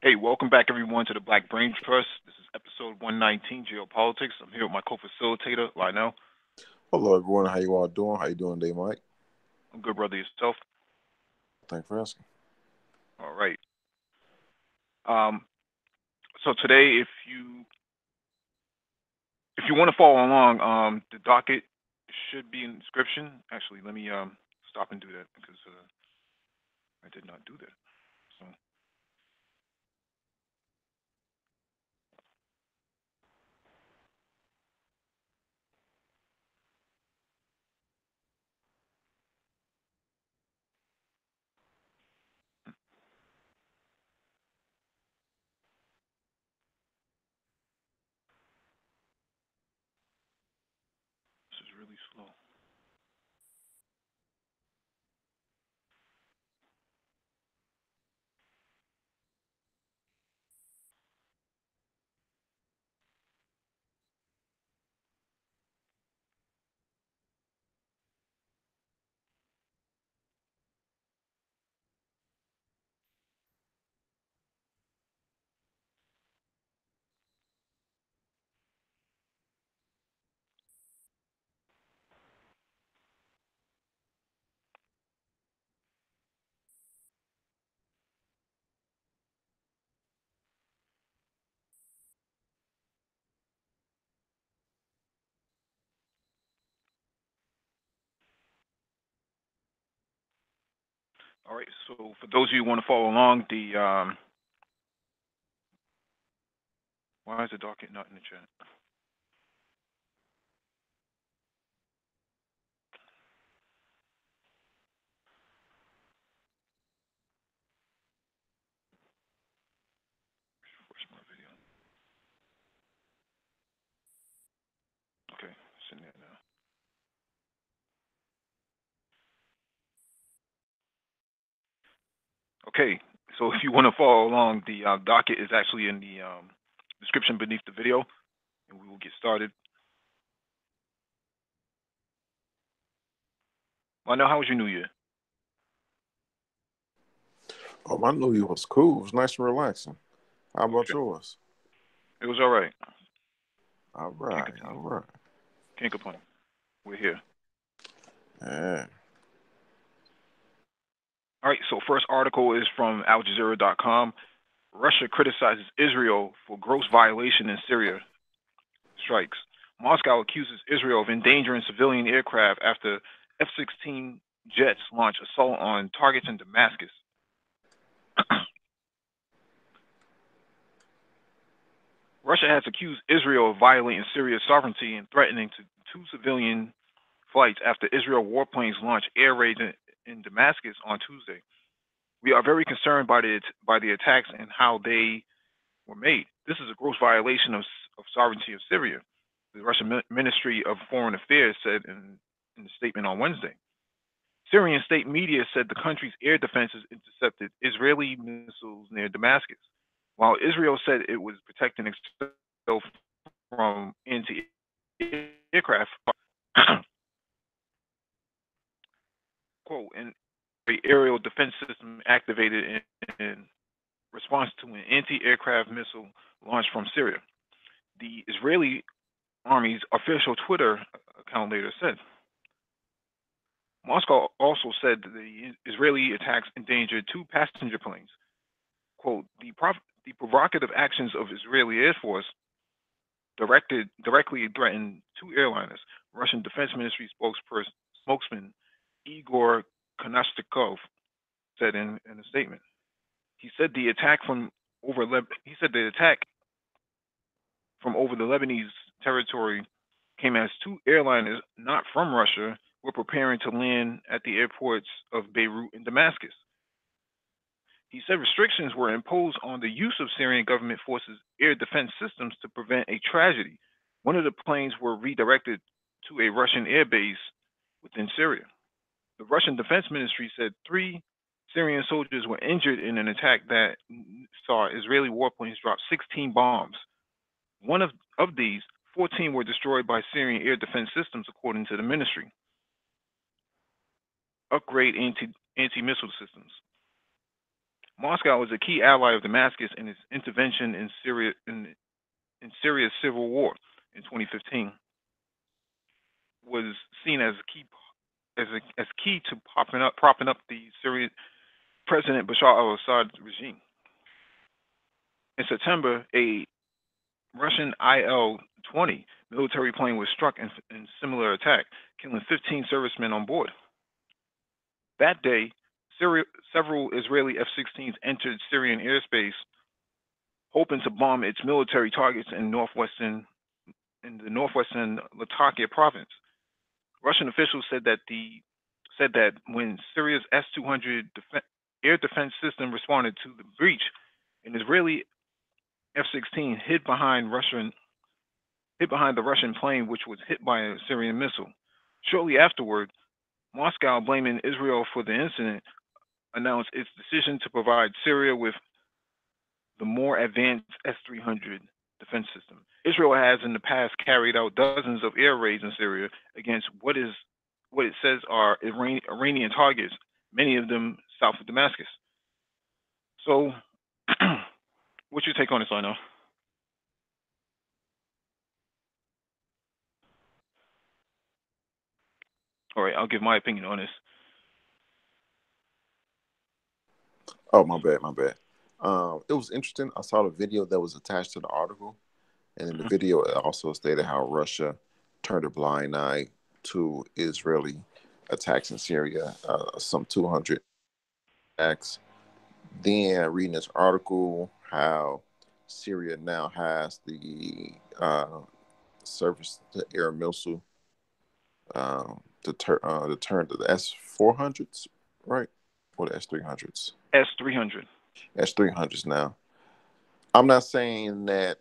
Hey, welcome back everyone to the Black Brain Trust. This is episode 119, Geopolitics. I'm here with my co-facilitator, Lionel. Hello, everyone. How you all doing? How you doing today, Mike? I'm good, brother. Yourself? Thanks for asking. All right. Um, so today, if you want to follow along, the docket should be in the description. Actually, let me stop and do that because I did not do that. So this is really slow. All right. So for those of you who want to follow along, the why is the docket not in the chat? Where's my video? Okay, it's in there now. Okay, so if you want to follow along, the docket is actually in the description beneath the video, and we will get started. Well, now, how was your New Year? Oh, my New Year was cool. It was nice and relaxing. How about Okay, yours? it was all right. All Can't right, all complain. right. Can't complain. We're here. Yeah. All right. So first article is from AlJazeera.com. Russia criticizes Israel for gross violation in Syria strikes. Moscow accuses Israel of endangering civilian aircraft after F-16 jets launch assault on targets in Damascus. Russia has accused Israel of violating Syria's sovereignty and threatening two civilian flights after Israel warplanes launched air raids in Damascus on Tuesday. We are very concerned by the attacks and how they were made. This is a gross violation of sovereignty of Syria, the Russian Ministry of Foreign Affairs said in a statement on Wednesday. Syrian state media said the country's air defenses intercepted Israeli missiles near Damascus, while Israel said it was protecting itself from anti-aircraft. Quote, an aerial defense system activated in response to an anti-aircraft missile launched from Syria. The Israeli Army's official Twitter account later said. Moscow also said that the Israeli attacks endangered two passenger planes. Quote, the provocative actions of Israeli Air Force directly threatened two airliners, Russian Defense Ministry spokesman Igor Konashenkov said in a statement. He said the attack from over the Lebanese territory came as two airliners not from Russia were preparing to land at the airports of Beirut and Damascus. He said restrictions were imposed on the use of Syrian government forces' air defense systems to prevent a tragedy. One of the planes were redirected to a Russian air base within Syria. The Russian Defense Ministry said three Syrian soldiers were injured in an attack that saw Israeli warplanes drop 16 bombs. One of these, 14 were destroyed by Syrian air defense systems, according to the ministry. Upgrade anti-missile systems. Moscow was a key ally of Damascus in its intervention in Syria's civil war in 2015. Was seen as key to propping up the Syrian President Bashar al-Assad regime. In September, a Russian Il-20 military plane was struck in similar attack, killing 15 servicemen on board. That day, several Israeli F-16s entered Syrian airspace, hoping to bomb its military targets in the northwestern Latakia province. Russian officials said that when Syria's S-200 air defense system responded to the breach, an Israeli F-16 hid behind the Russian plane, which was hit by a Syrian missile. Shortly afterward, Moscow, blaming Israel for the incident, announced its decision to provide Syria with the more advanced S-300 defense system. Israel has in the past carried out dozens of air raids in Syria against what it says are Iranian targets, many of them south of Damascus. So, what's your take on this, Lionel? All right, I'll give my opinion on this. Oh, my bad. It was interesting. I saw the video that was attached to the article, and in the video it also stated how Russia turned a blind eye to Israeli attacks in Syria, some 200 attacks. Then reading this article, how Syria now has the surface-to-air missile to turn to the S400s, right? Or the S300s? S-300. S300s now. I'm not saying that.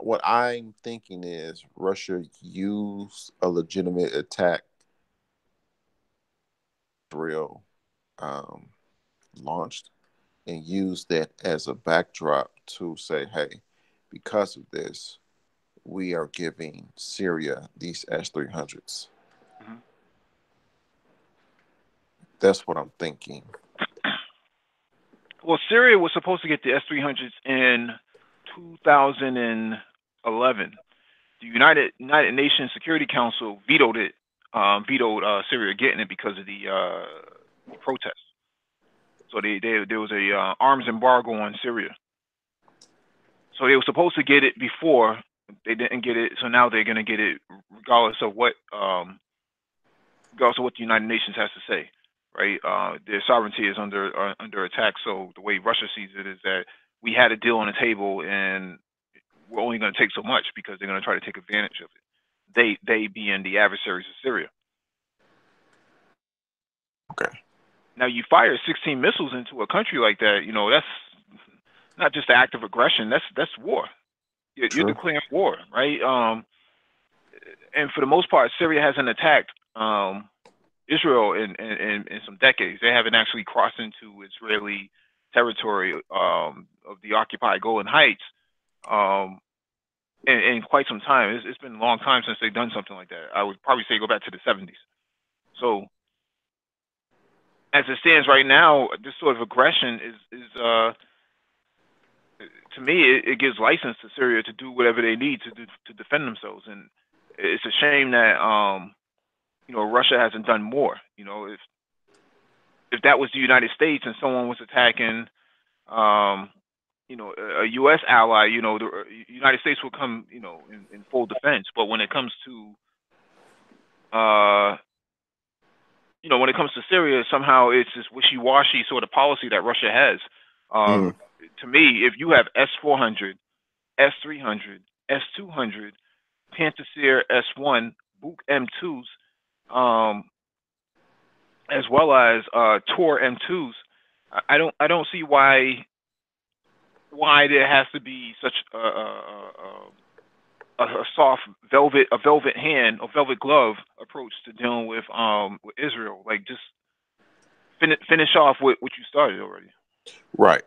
What I'm thinking is Russia used a legitimate attack drill launched and used that as a backdrop to say, hey, because of this, we are giving Syria these S-300s. Mm-hmm. That's what I'm thinking. Well, Syria was supposed to get the S-300s in 2011. The United Nations Security Council vetoed Syria getting it because of the protests. So there was a arms embargo on Syria. So they were supposed to get it before. They didn't get it, so now they're going to get it regardless of what the United Nations has to say, right? Their sovereignty is under attack. So the way Russia sees it is that we had a deal on the table, and we're only going to take so much because they're going to try to take advantage of it. They being the adversaries of Syria. Okay. Now you fire 16 missiles into a country like that, that's not just an act of aggression. That's war. You're declaring war, right? And for the most part, Syria hasn't attacked Israel in some decades. They haven't actually crossed into Israeli territory of the occupied Golan Heights in quite some time. It's been a long time since they've done something like that. I would probably say go back to the 70s. So as it stands right now, this sort of aggression is to me, it gives license to Syria to do whatever they need to defend themselves, and it's a shame that Russia hasn't done more. If that was the United States and someone was attacking, a U.S. ally, the United States will come, in full defense. But when it comes to when it comes to Syria, somehow it's this wishy-washy sort of policy that Russia has. To me, if you have S-400, S-300, S-200, Pantsir S-1, Buk M2s, as well as Tor M2s, I don't see why there has to be such a soft velvet hand or velvet glove approach to dealing with Israel. Like, just finish off what you started already. Right.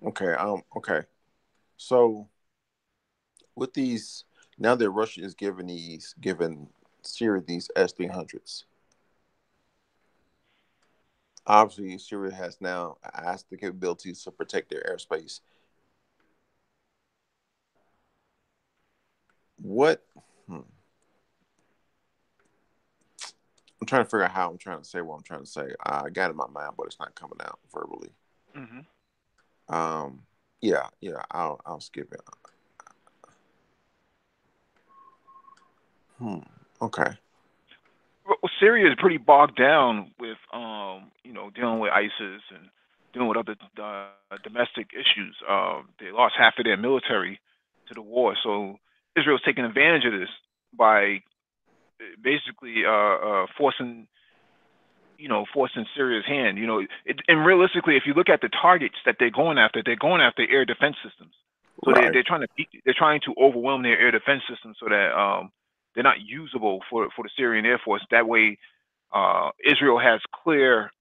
Okay. Okay. So with these now that Russia is giving Syria these S-300s. Obviously, Syria has now asked the capabilities to protect their airspace. What? I'm trying to figure out how I'm trying to say what I'm trying to say. I got it in my mind, but it's not coming out verbally. Mm-hmm. Yeah. I'll skip it. Okay. Well, Syria is pretty bogged down with, dealing with ISIS and dealing with other domestic issues. They lost half of their military to the war, so Israel's taking advantage of this by basically forcing Syria's hand. And realistically, if you look at the targets that they're going after air defense systems. So Right. they're trying to overwhelm their air defense systems so that they're not usable for the Syrian Air Force. That way, Israel has clear.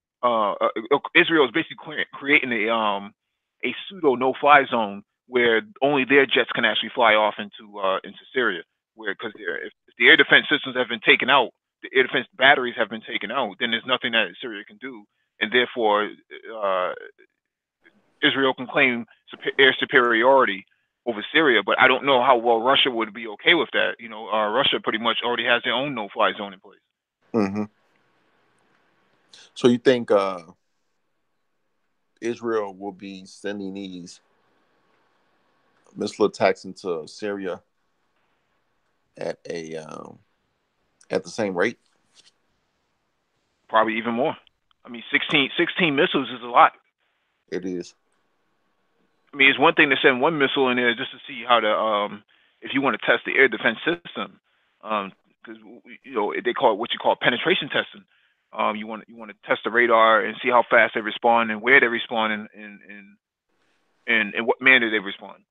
Israel is basically creating a pseudo no-fly zone where only their jets can actually fly off into Syria. Where because if the air defense systems have been taken out, the air defense batteries have been taken out, then there's nothing that Syria can do, and therefore Israel can claim air superiority over Syria. But I don't know how well Russia would be okay with that. Russia pretty much already has their own no-fly zone in place. Mm-hmm. So you think Israel will be sending these missile attacks into Syria at at the same rate? Probably even more. I mean, 16 missiles is a lot. It is. I mean, it's one thing to send one missile in there just to see how if you want to test the air defense system, because they call it what you call penetration testing. You want to test the radar and see how fast they respond and where they respond and in what manner they respond.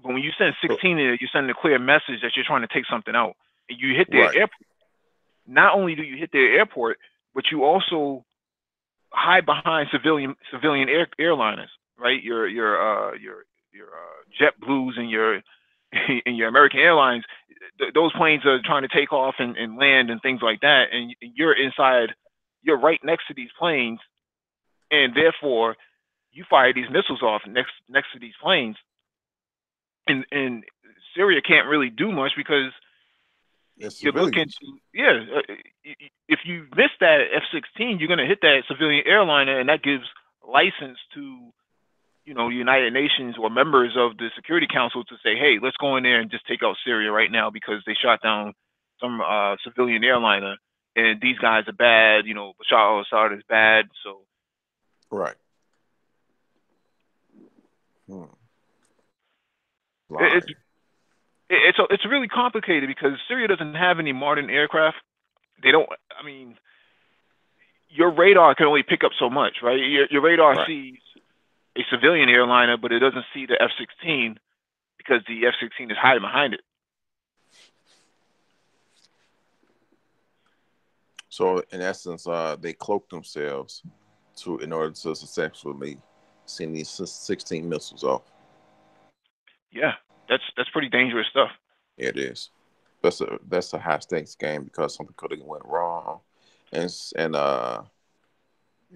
But when you send 16 in there, you send a clear message that you're trying to take something out, and you hit their Right. airport. Not only do you hit their airport, but you also hide behind civilian airliners, right? Your Jet Blues and your and your American Airlines. Those planes are trying to take off and land and things like that, and you're inside. You're right next to these planes, and therefore you fire these missiles off next to these planes, and Syria can't really do much because It's you're looking civilians. to if you miss that F-16, you're going to hit that civilian airliner, and that gives license to the United Nations or members of the Security Council to say, hey, let's go in there and just take out Syria right now because they shot down some civilian airliner, and these guys are bad. Bashar al-Assad is bad. So Right. Hmm. it's it's really complicated because Syria doesn't have any modern aircraft. They don't. I mean, your radar can only pick up so much, right? Your radar Right. sees a civilian airliner, but it doesn't see the F-16 because the F-16 is hiding behind it. So in essence, they cloak themselves in order to successfully send these 16 missiles off. Yeah, that's pretty dangerous stuff. It is. That's a high stakes game because something could have went wrong, and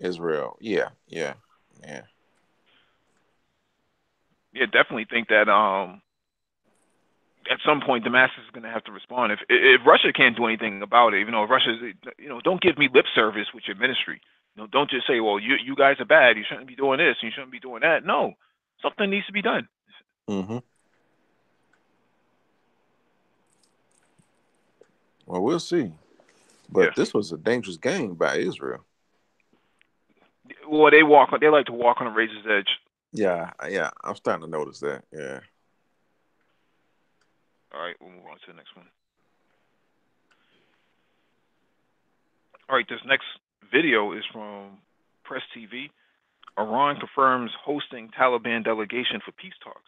Israel. Yeah. Yeah, definitely think that at some point Damascus is going to have to respond. If Russia can't do anything about it, if Russia's don't give me lip service with your ministry. Don't just say, well, you guys are bad. You shouldn't be doing this. You shouldn't be doing that. No, something needs to be done. Mm-hmm. Well, we'll see. Yeah. But this was a dangerous game by Israel. Well, they like to walk on a razor's edge. Yeah. I'm starting to notice that. Yeah. All right, we'll move on to the next one. All right, this next video is from Press TV. Iran confirms hosting Taliban delegation for peace talks.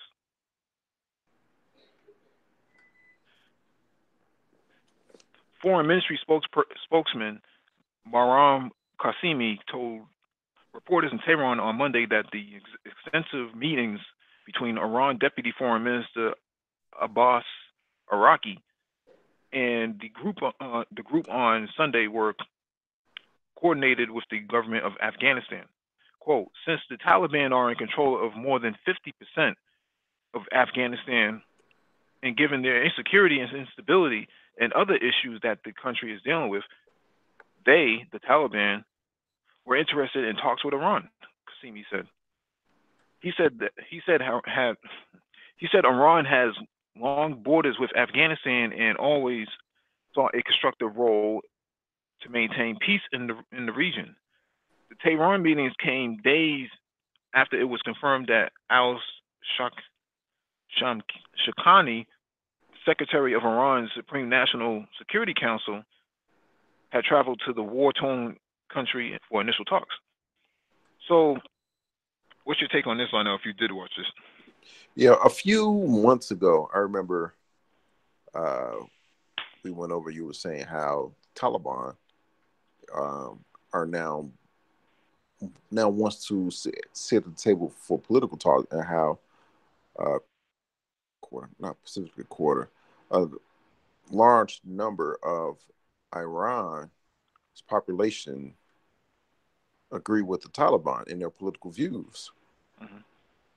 Foreign Ministry spokesman Maram Qasimi told reporters in Tehran on Monday that the extensive meetings between Iran Deputy Foreign Minister Abbas Araki, and the group on Sunday were coordinated with the government of Afghanistan. Quote, since the Taliban are in control of more than 50% of Afghanistan, and given their insecurity and instability and other issues that the country is dealing with, they, the Taliban, were interested in talks with Iran. Qasimi said. He said Iran has long borders with Afghanistan and always saw a constructive role to maintain peace in the region. The Tehran meetings came days after it was confirmed that Al Shakani, Secretary of Iran's Supreme National Security Council, had traveled to the war-torn country for initial talks. So, what's your take on this, Lionel, if you did watch this? Yeah, a few months ago, I remember we went over, you were saying how Taliban are now wants to sit at the table for political talk, and how not specifically quarter, a large number of Iran's population agree with the Taliban in their political views. Mm-hmm.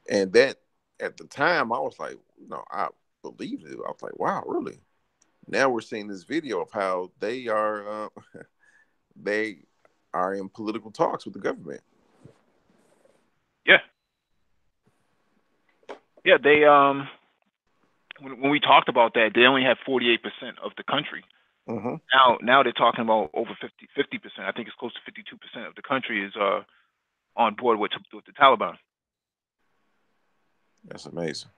And that, at the time, I was like, no, I believed it. I was like, wow, really? Now we're seeing this video of how they are in political talks with the government. Yeah. Yeah, they when we talked about that, they only had 48% of the country. Mm-hmm. Now they're talking about over 50%. I think it's close to 52% of the country is on board with the Taliban. That's amazing.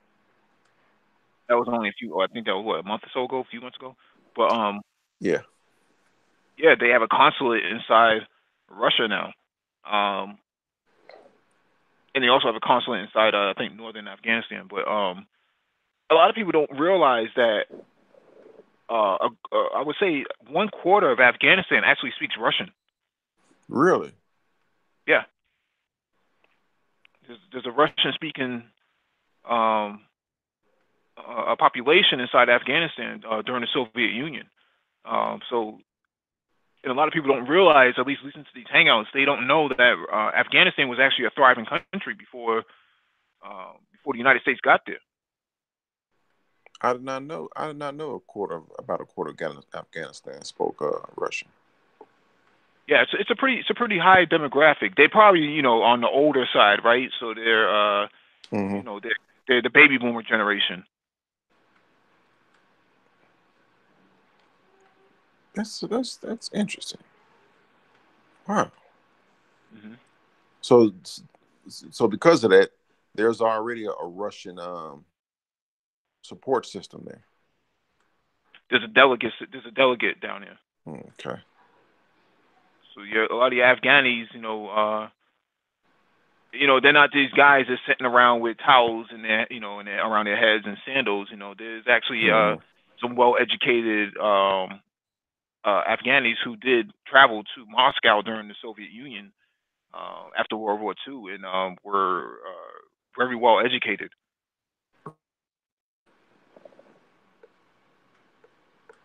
That was only I think that was a month or so ago, a few months ago. But yeah, they have a consulate inside Russia now, and they also have a consulate inside I think northern Afghanistan. But a lot of people don't realize that I would say 1/4 of Afghanistan actually speaks Russian. Really? Yeah. There's a Russian-speaking a population inside Afghanistan during the Soviet Union. So, and a lot of people don't realize, at least listening to these hangouts, they don't know that Afghanistan was actually a thriving country before the United States got there. I did not know about a quarter of Afghanistan spoke Russian. Yeah, it's a pretty high demographic. They probably on the older side, right? So they're they're the baby boomer generation. That's interesting. Wow. Mm-hmm. So because of that, there's already a Russian support system there. There's a delegate down there. Okay. So a lot of the Afghanis, they're not these guys that's sitting around with towels in their, around their heads and sandals. There's actually some well-educated Afghanis who did travel to Moscow during the Soviet Union after World War II, and were very well educated.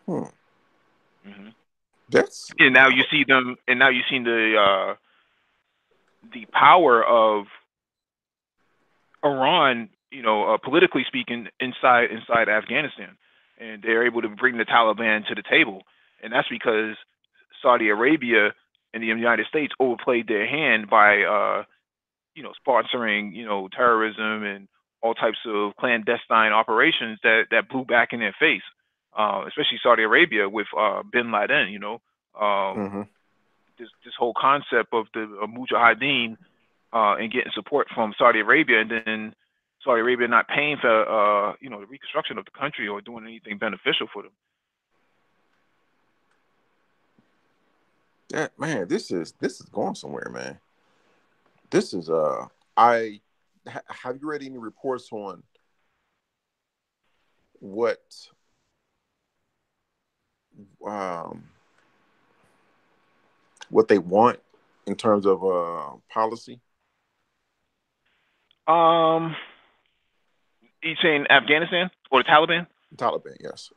Mm-hmm. And now you see them, and now you've seen the power of Iran, politically speaking, inside Afghanistan, and they're able to bring the Taliban to the table, and that's because Saudi Arabia and the United States overplayed their hand by, sponsoring, terrorism and all types of clandestine operations that blew back in their face, especially Saudi Arabia with bin Laden, this whole concept of the Mujahideen and getting support from Saudi Arabia, and then Saudi Arabia not paying for the reconstruction of the country or doing anything beneficial for them. Yeah, man, this is going somewhere, man. This is have you read any reports on what they want in terms of policy? You saying Afghanistan? Or the Taliban? Taliban, yes.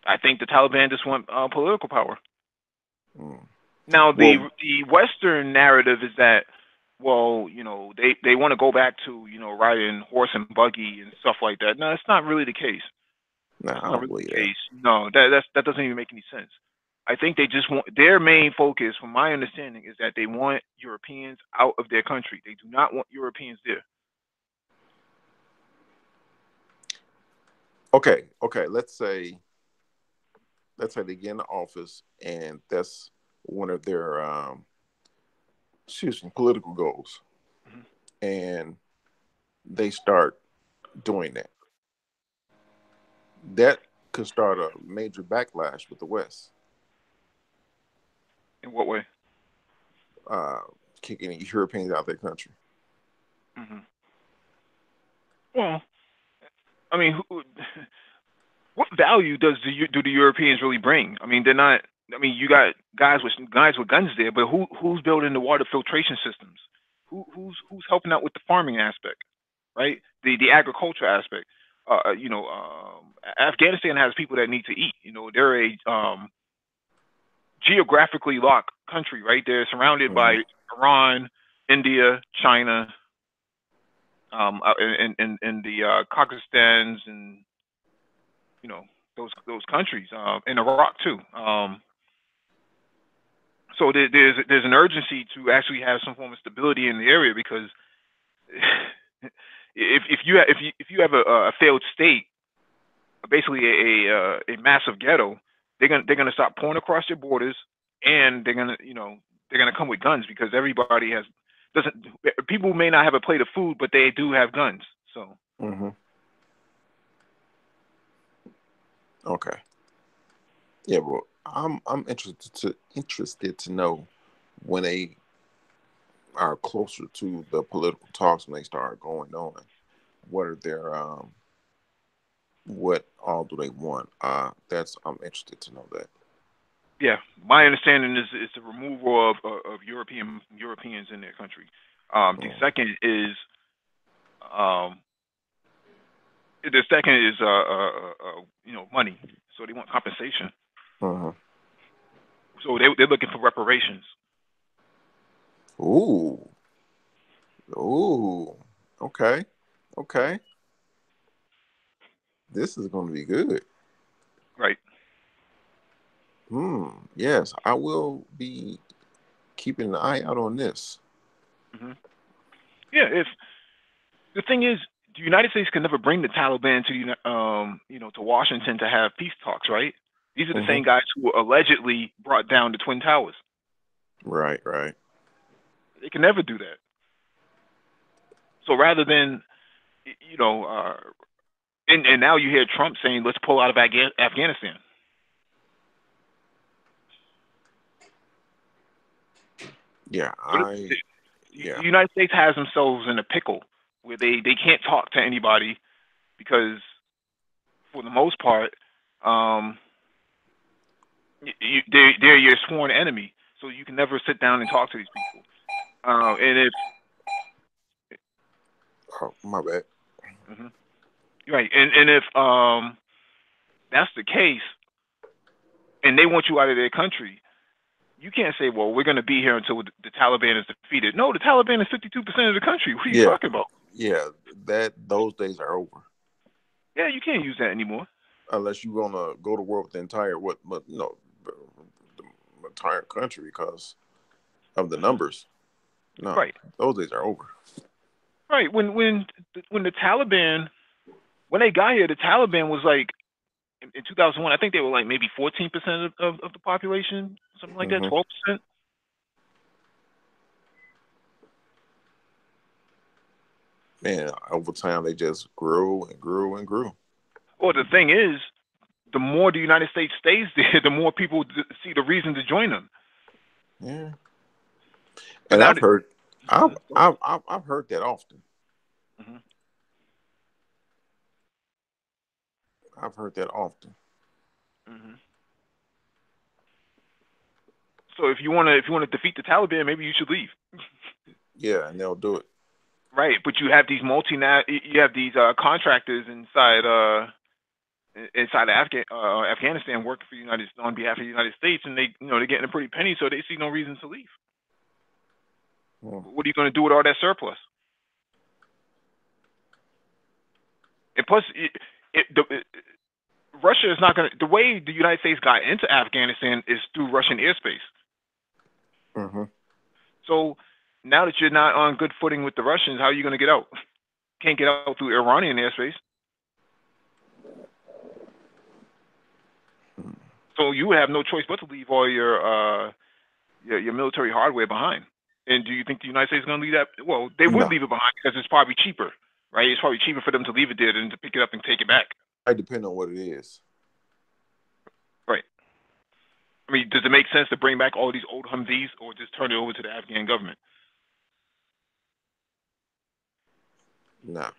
I think the Taliban just want political power. Mm. Now, Well, the Western narrative is that, well, they want to go back to, riding horse and buggy and stuff like that. No, it's not really the case. nah, It's I not don't really believe the that. case. No, that doesn't even make any sense. I think they just want their main focus, from my understanding, is that they want Europeans out of their country. They do not want Europeans there. Okay. Let's say they get in the office, and that's one of their political goals, Hmm. and they start doing that. That could start a major backlash with the West, In what way? uh, kicking Europeans out of their country. Hmm. Well, I mean, what value do the Europeans really bring? I mean, they're not. I mean, you got guys with guns there, but who's building the water filtration systems? Who's helping out with the farming aspect, right? The agriculture aspect. Afghanistan has people that need to eat. They're a geographically locked country, right? They're surrounded Hmm. by Iran, India, China, and the Kazakhstans, and you know those countries, in Iraq too. So there's an urgency to actually have some form of stability in the area, because if you have a failed state, basically a massive ghetto, they're gonna stop pouring across your borders, and they're gonna come with guns, because everybody doesn't people may not have a plate of food, but they do have guns. So Hmm. Okay. Yeah, well, I'm interested to know when they are closer to the political talks, when they start going on. What are their what all do they want? That's I'm interested to know that. yeah, my understanding is the removal of Europeans in their country. The Mm. second is um, money. So they want compensation. Uh-huh. So they're looking for reparations. Ooh, ooh. Okay, okay. This is going to be good. Right. Yes, I will be keeping an eye out on this. Hmm. Yeah. If the thing is, the United States can never bring the Taliban to Washington to have peace talks, right? These are the Hmm. same guys who allegedly brought down the Twin Towers. Right, right. They can never do that. So rather than, you know, and now you hear Trump saying, "Let's pull out of Afghanistan." Yeah, So the yeah. United States has themselves in a pickle where they can't talk to anybody, because for the most part, um, they're your sworn enemy. So you can never sit down and talk to these people. And if Oh, my bad. mhm, right, and if that's the case, and they want you out of their country, you can't say, "Well, we're going to be here until the Taliban is defeated." No, the Taliban is 52% of the country. What are you Yeah, talking about? yeah. That those days are over. Yeah, you can't use that anymore. Unless you're gonna go to war with the entire the entire country because of the Hmm. numbers. No, Right, those days are over. right. When the Taliban, when they got here, the Taliban was like, in 2001, I think they were like maybe 14% of the population, something like that, Hmm. 12%. Man, over time they just grew and grew and grew. Well, the thing is, the more the United States stays there, the more people see the reason to join them. Yeah, But and now, I've heard, I've heard that often. mm-hmm. I've heard that often. Hmm. So if you want to defeat the Taliban, maybe you should leave. Yeah, and they'll do it. Right, but you have these contractors inside. inside of Afghanistan working for on behalf of the United States, and they're getting a pretty penny, so they see no reason to leave. What are you going to do with all that surplus? And plus, Russia is not going to. The way the United States got into Afghanistan is through Russian airspace. So now that you're not on good footing with the Russians, how are you going to get out? Can't get out through Iranian airspace. So you have no choice but to leave all your military hardware behind. And do you think the United States is going to leave that? Well, they would leave it behind because it's probably cheaper, right? It's probably cheaper for them to leave it there than to pick it up and take it back. It depends on what it is. Right. I mean, does it make sense to bring back all these old Humvees or just turn it over to the Afghan government? No.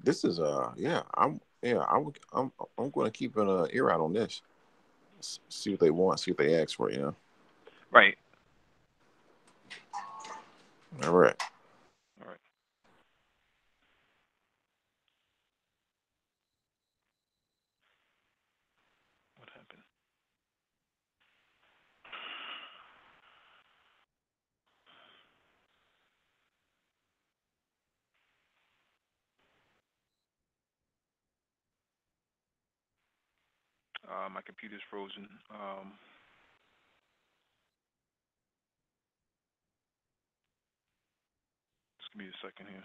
This is I'm going to keep an ear out on this. See what they want. See what they ask for. Right. All right. What happened? My computer's frozen. Just give me a second here.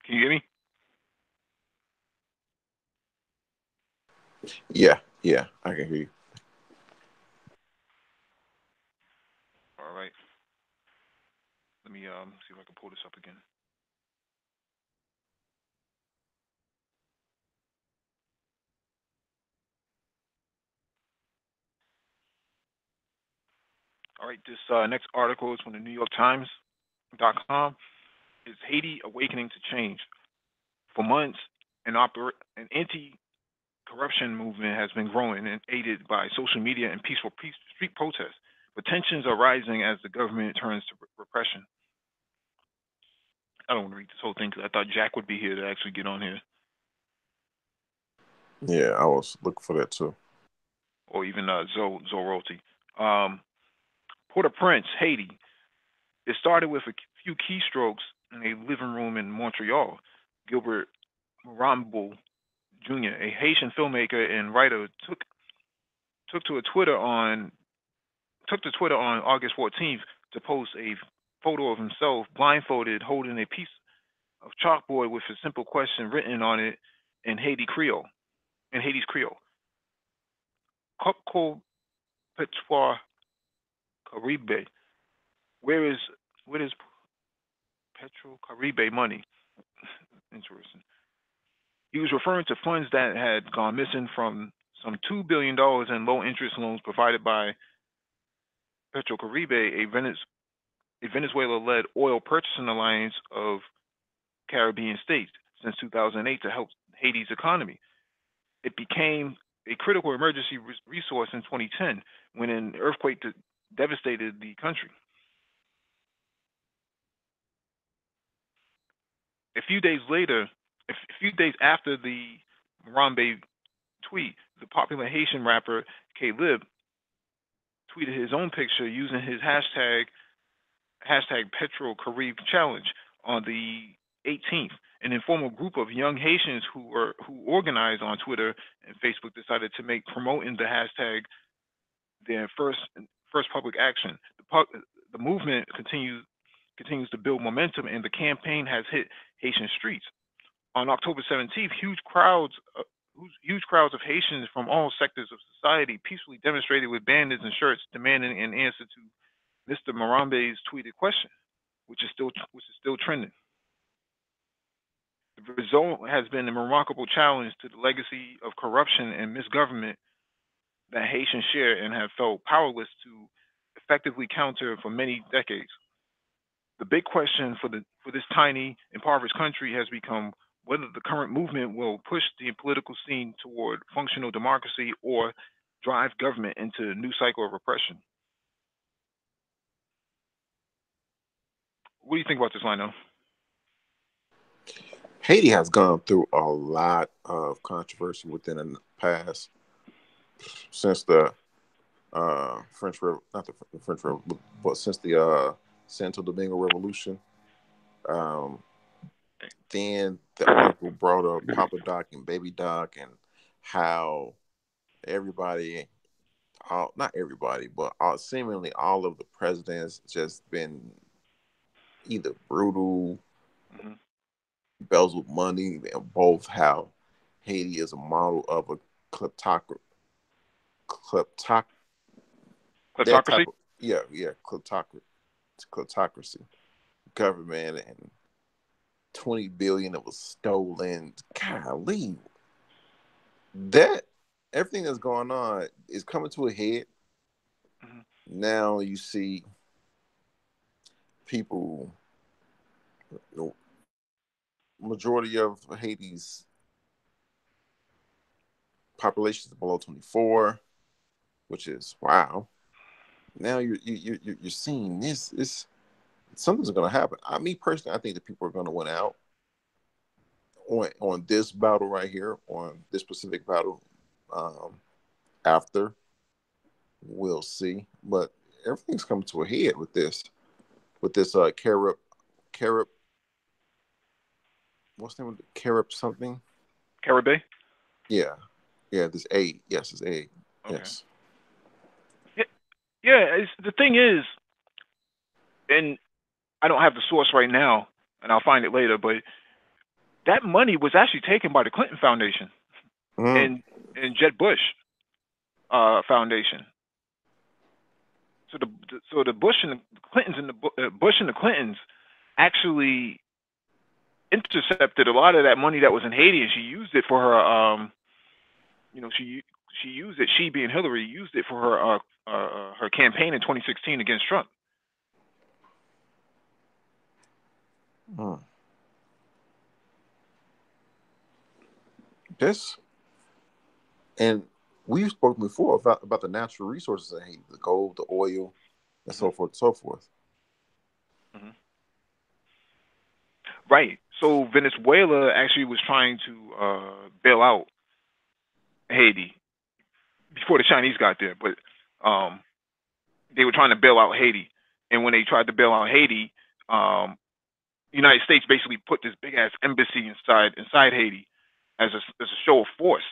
Can you hear me? Yeah, I can hear you. All right. Let me see if I can pull this up again. All right, this next article is from the New York Times.com. Is Haiti awakening to change? For months, an anti-corruption movement has been growing and aided by social media and peaceful street protests. But tensions are rising as the government turns to repression. I don't want to read this whole thing because I thought Jack would be here to actually get on here. Yeah, I was looking for that too. Or even Zoroti. Port-au-Prince, Haiti. It started with a few keystrokes in a living room in Montreal. Gilbert Rambo Jr., a Haitian filmmaker and writer, took to Twitter on August 14th to post a photo of himself blindfolded holding a piece of chalkboard with a simple question written on it in Haiti's Creole. Coco Petrois Caribe. Where is Petro Caribe money? Interesting. He was referring to funds that had gone missing from some $2 billion in low interest loans provided by Petrocaribe, a Venezuela-led oil purchasing alliance of Caribbean states since 2008 to help Haiti's economy. It became a critical emergency resource in 2010 when an earthquake devastated the country. A few days after the Harambe tweet, the popular Haitian rapper K-Lib tweeted his own picture using his hashtag PetroCaribe Challenge on the 18th. An informal group of young Haitians who organized on Twitter and Facebook decided to make promoting the hashtag their first public action. The movement continues to build momentum, and the campaign has hit Haitian streets. on October 17th, huge crowds of Haitians from all sectors of society peacefully demonstrated with banners and shirts demanding an answer to Mr. Morambe's tweeted question, which is still trending. The result has been a remarkable challenge to the legacy of corruption and misgovernment that Haitians share and have felt powerless to effectively counter for many decades. The big question for this tiny, impoverished country has become whether the current movement will push the political scene toward functional democracy or drive government into a new cycle of repression. What do you think about this, Lionel? Haiti has gone through a lot of controversy within the past since the not the French Revolution, but since the Santo Domingo Revolution. Um, then the article brought up Papa Doc and Baby Doc and how everybody, not everybody, but seemingly all of the presidents just been either brutal, Mm-hmm. embezzled money, and both how Haiti is a model of a kleptocracy. Kleptoc that Kleptocracy? type of kleptocracy government, and 20 billion that was stolen. Golly, that everything that's going on is coming to a head. Mm-hmm. Now you see people, the majority of Haiti's population is below 24, which is wow. Now you're seeing this. Something's going to happen. Me personally, I think that people are going to win out on this battle right here, on this specific battle. After, we'll see, but everything's coming to a head with this. Carib, what's the name of the Carib something? Caribe? Yeah, This A, yes, it's A, Okay. yes. Yeah, yeah. The thing is, and I don't have the source right now, and I'll find it later. But that money was actually taken by the Clinton Foundation Mm. and Jeb Bush Foundation. So the Bush and the Clintons and Bush and the Clintons actually intercepted a lot of that money that was in Haiti, and she used it for her. She used it. She being Hillary used it for her campaign in 2016 against Trump. Mm. This, and we've spoken before about the natural resources in Haiti, the gold, the oil, and Mm-hmm. so forth and so forth. Mm-hmm. Right. So Venezuela actually was trying to bail out Haiti before the Chinese got there, but um, they were trying to bail out Haiti. And when they tried to bail out Haiti, um, the United States basically put this big ass embassy inside Haiti as a show of force.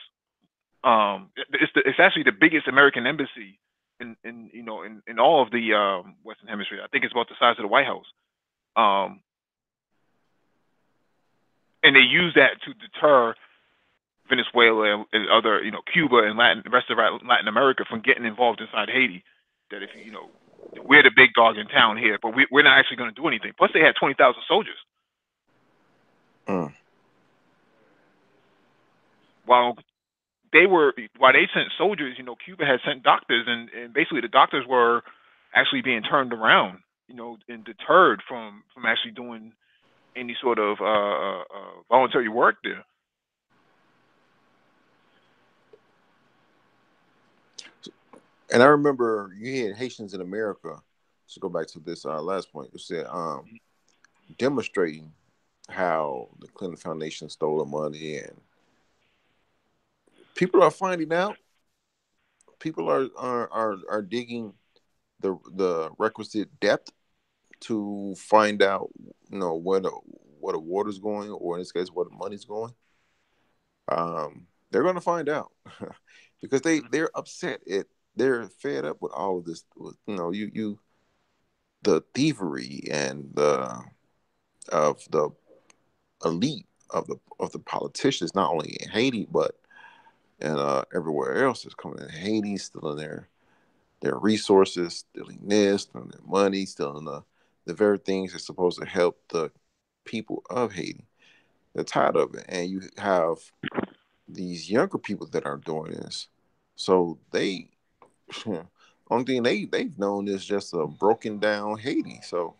It's actually the biggest American embassy in all of the Western Hemisphere. I think it's about the size of the White House. Um, and they use that to deter Venezuela and other, Cuba and the rest of Latin America from getting involved inside Haiti. That if we're the big dog in town here, but we're not actually going to do anything. Plus, they had 20,000 soldiers. Mm. While while they sent soldiers, Cuba had sent doctors, and basically the doctors were actually being turned around, and deterred from actually doing any sort of voluntary work there. And I remember you had Haitians in America. To go back to this last point, you said demonstrating how the Clinton Foundation stole the money, and people are finding out. People are digging the requisite depth to find out, where the water's going, or in this case, where the money's going. They're going to find out because they're upset. They're fed up with all of this. The thievery and of the elite of the politicians, not only in Haiti but and everywhere else is coming in. Haiti, stealing their resources, stealing this, stealing their money, stealing the very things that's supposed to help the people of Haiti. They're tired of it, and you have these younger people that are doing this. So they only thing they've known is just a broken down Haiti. So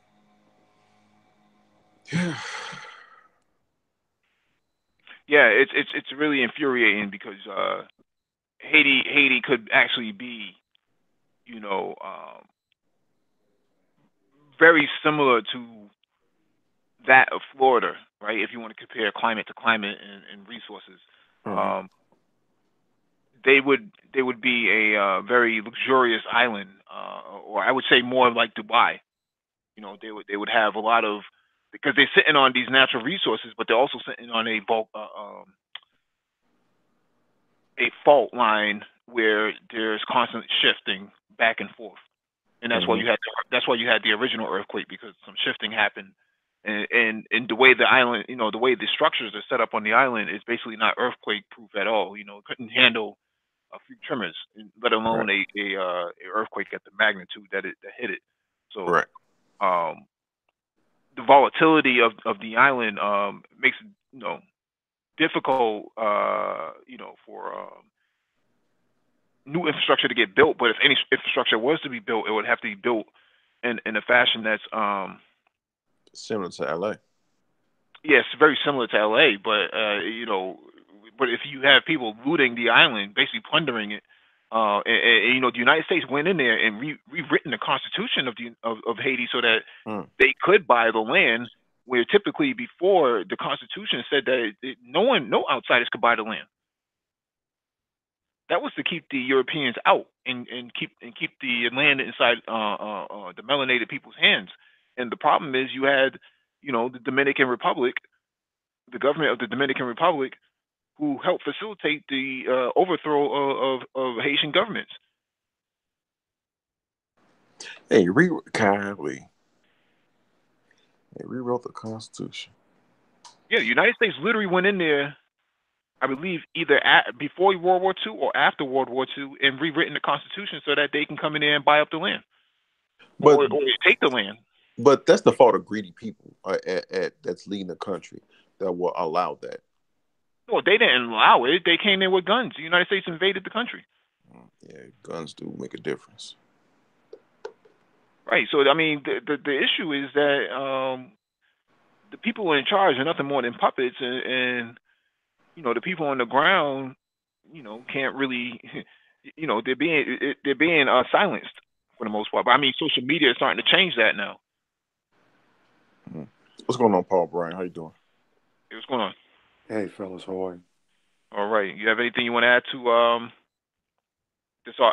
yeah, Yeah, it's really infuriating because Haiti could actually be, you know, very similar to that of Florida, right? If you want to compare climate to climate and resources, uh-huh. um, they would be a very luxurious island, or I would say more like Dubai. You know, they would have a lot of because they're sitting on these natural resources, but they're also sitting on a fault line where there's constant shifting back and forth, and Uh-huh. that's why you had the original earthquake because some shifting happened, and the way the island, you know, the way the structures are set up on the island is basically not earthquake proof at all. You know, it couldn't handle a few tremors, let Right, alone a earthquake at the magnitude that hit it. So right. um, the volatility of the island makes it, you know, difficult, you know, for new infrastructure to get built. But if any infrastructure was to be built, it would have to be built in a fashion that's Similar to LA. yes, very similar to LA, but you know, but if you have people looting the island, basically plundering it, you know, the United States went in there and rewritten the constitution of Haiti so that Mm. they could buy the land, where typically before the constitution said that no outsiders could buy the land. That was to keep the Europeans out and keep the land inside the melanated people's hands. And the problem is you had, you know, the Dominican Republic, the government of the Dominican Republic, who helped facilitate the overthrow of Haitian governments. Hey, Kylie, they rewrote the Constitution. Yeah, the United States literally went in there, I believe, either before World War II or after World War II, and rewritten the Constitution so that they can come in there and buy up the land But or take the land. that's the fault of greedy people that's leading the country that will allow that. Well, they didn't allow it. They came in with guns. The United States invaded the country. Yeah, guns do make a difference. Right. So I mean, the issue is that the people in charge are nothing more than puppets, and you know the people on the ground, you know, can't really, you know, they're being silenced for the most part. But I mean, social media is starting to change that now. Mhm. What's going on, Paul Bryan? How you doing? Hey, what's going on? Hey, fellas, how are you? All right. You have anything you want to add to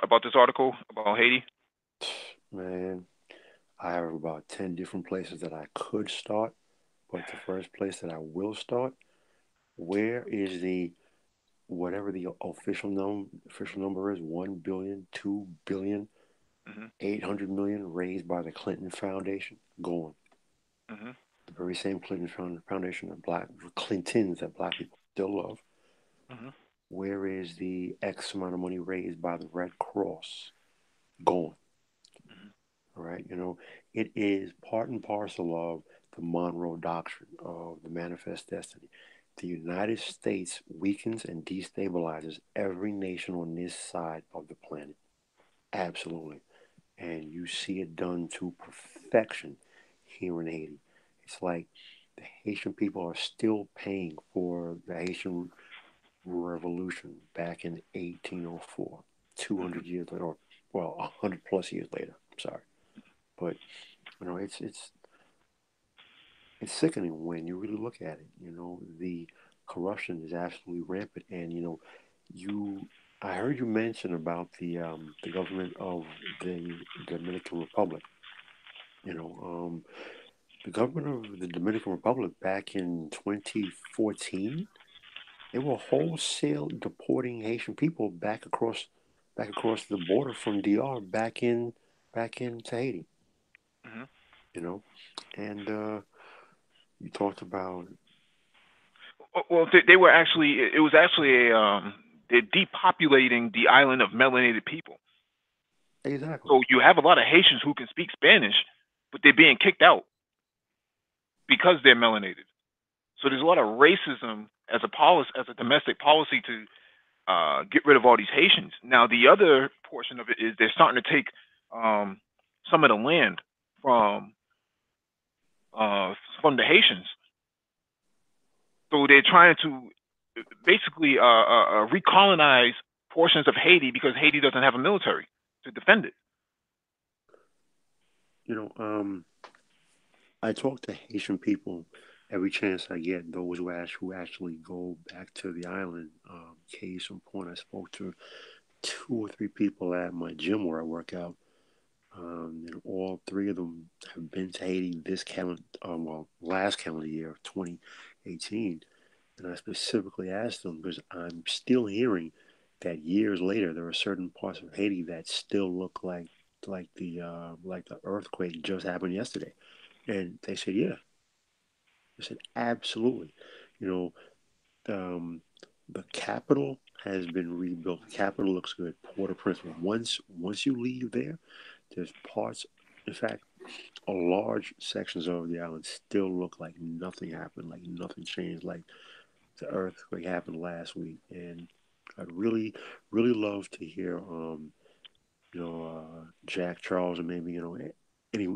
about this article about Haiti? Man, I have about 10 different places that I could start, but the first place that I will start, where is whatever the official number is, 1 billion, 2 billion, Mhm. 800 million raised by the Clinton Foundation going. Mhm. The very same Clinton Foundation that Clintons that black people still love. Mhm. Where is the X amount of money raised by the Red Cross going? Mhm. All right, it is part and parcel of the Monroe Doctrine of the Manifest Destiny. The United States weakens and destabilizes every nation on this side of the planet. Absolutely. And you see it done to perfection here in Haiti. It's like the Haitian people are still paying for the Haitian Revolution back in 1804, 200 Mhm. years later, or well, 100 plus years later. I'm sorry. But it's sickening when you really look at it. The corruption is absolutely rampant, and you. I heard you mention about the government of the Dominican Republic. You know, the government of the Dominican Republic back in 2014, they were wholesale deporting Haitian people back across the border from DR back in Haiti. Mhm. You know, and you talked about Well, they were actually. It was actually a. They're depopulating the island of melanated people. Exactly. So you have a lot of Haitians who can speak Spanish, but they're being kicked out because they're melanated. So there's a lot of racism as a policy, as a domestic policy to get rid of all these Haitians. Now the other portion of it is they're starting to take um, some of the land from from the Haitians. So they're trying to basically recolonize portions of Haiti because Haiti doesn't have a military to defend it. You know, I talk to Haitian people every chance I get. Those who actually go back to the island. Case in point, I spoke to two or three people at my gym where I work out. And all three of them have been to Haiti this last calendar year of 2018. And I specifically asked them because I'm still hearing that years later there are certain parts of Haiti that still look like the earthquake just happened yesterday. And they said, yeah. I said, absolutely. You know, um, the capital has been rebuilt. The capital looks good. Port-au-Prince. Once you leave there, there's parts. In fact, a large sections of the island still look like nothing happened, like nothing changed, like the earthquake happened last week. And I'd really love to hear, Jack Charles and maybe any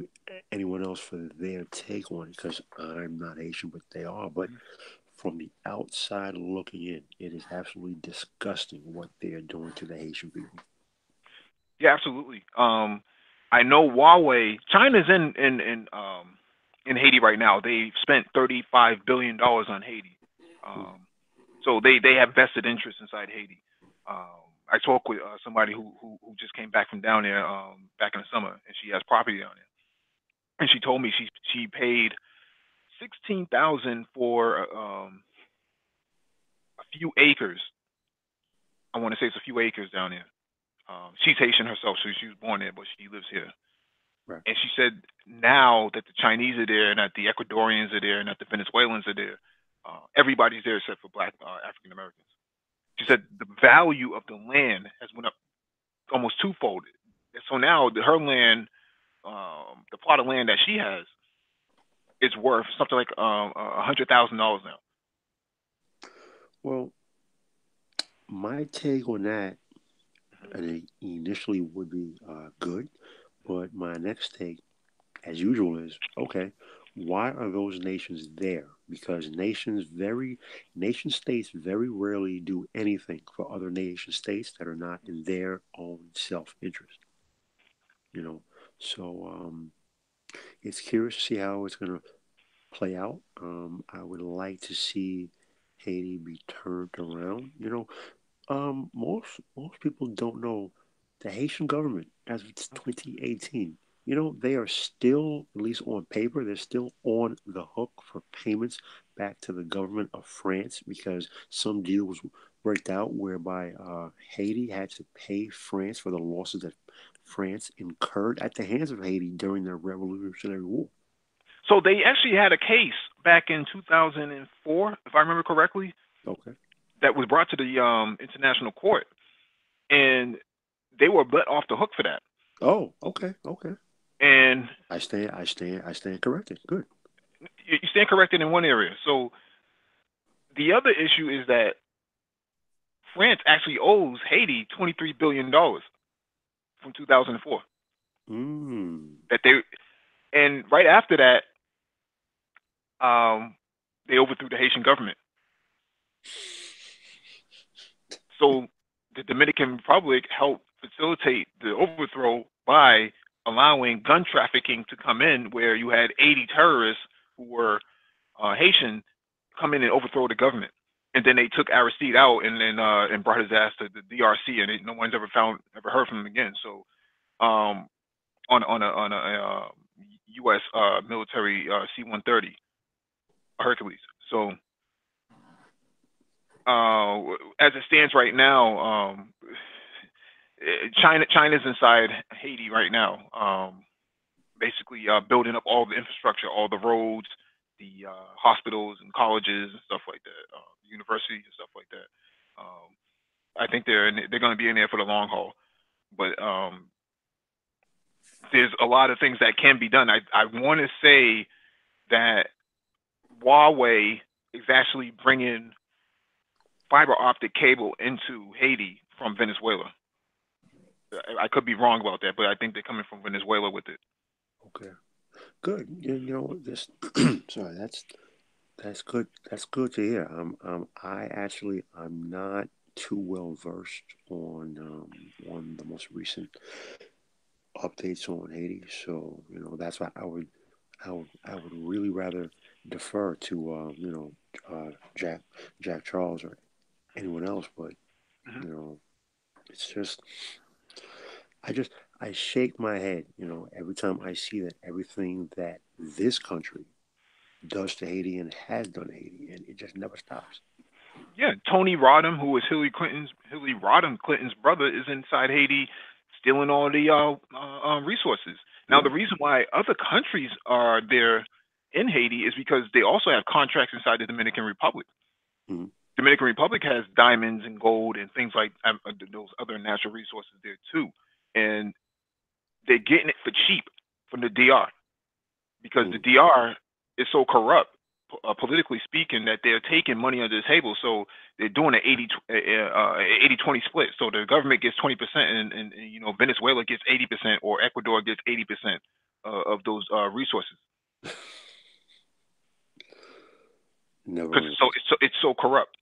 anyone else for their take on it because I'm not Asian, but they are. But from the outside looking in, it is absolutely disgusting what they are doing to the Haitian people. Yeah, absolutely. I know Huawei. China's in Haiti right now. They spent $35 billion on Haiti. Um, so they have vested interest inside Haiti. I talked with somebody who just came back from down there back in the summer, and she has property down there. And she told me she paid 16,000 for a few acres. I want to say it's a few acres down there. She's Haitian herself, so she was born there, but she lives here. Right. And she said now that the Chinese are there, and that the Ecuadorians are there, and that the Venezuelans are there, everybody's there except for Black African Americans. She said the value of the land has went up almost twofold. And so now her land, the plot of land that she has, is worth something like $100,000 now. Well, my take on that initially would be good, but my next take, as usual, is okay. Why are those nations there? Because nation states very rarely do anything for other nation states that are not in their own self interest. You know, so it's curious to see how it's going to play out. I would like to see Haiti be turned around. Most people don't know the Haitian government as of 2018. They are still, at least on paper, they're still on the hook for payments back to the government of France because some deal was worked out whereby Haiti had to pay France for the losses that France incurred at the hands of Haiti during the Revolutionary War. So they actually had a case back in 2004, if I remember correctly, Okay. that was brought to the international court, and they were let off the hook for that. Oh, okay, okay. And I stand corrected. Good. you stand corrected in one area. So the other issue is that France actually owes Haiti $23 billion from 2004. Mm. That they and right after that, they overthrew the Haitian government. So the Dominican Republic helped facilitate the overthrow by allowing gun trafficking to come in, where you had 80 terrorists who were Haitian come in and overthrow the government. And then they took Aristide out and brought his ass to the DRC, and no one's ever heard from him again. So um, on a U.S. Military C-130 Hercules. So as it stands right now, China's inside Haiti right now, basically building up all the infrastructure, all the roads, hospitals and colleges and stuff like that, universities and stuff like that. I think they're going to be in there for the long haul. But there's a lot of things that can be done. I want to say that Huawei is actually bringing fiber optic cable into Haiti from Venezuela. I could be wrong about that, but I think they're coming from Venezuela with it. Okay, good. You know this. Sorry, that's good. That's good to hear. I'm not too well versed on the most recent updates on Haiti, so you know that's why I would really rather defer to Jack Charles or anyone else, but you know it's just I shake my head, you know, every time I see that everything that this country does to Haiti and has done to Haiti, and it just never stops. Yeah, Tony Rodham, who was Hillary Rodham Clinton's brother, is inside Haiti, stealing all the resources. Now, the reason why other countries are there in Haiti is because they also have contracts inside the Dominican Republic. Mhm. Dominican Republic has diamonds and gold and things like those other natural resources there too, and they're getting it for cheap from the DR because the DR is so corrupt, politically speaking, that they're taking money under the table. So they're doing an 80-20 split. So the government gets 20%, and you know Venezuela gets 80%, or Ecuador gets 80% of those resources. Never. Because it's so corrupt.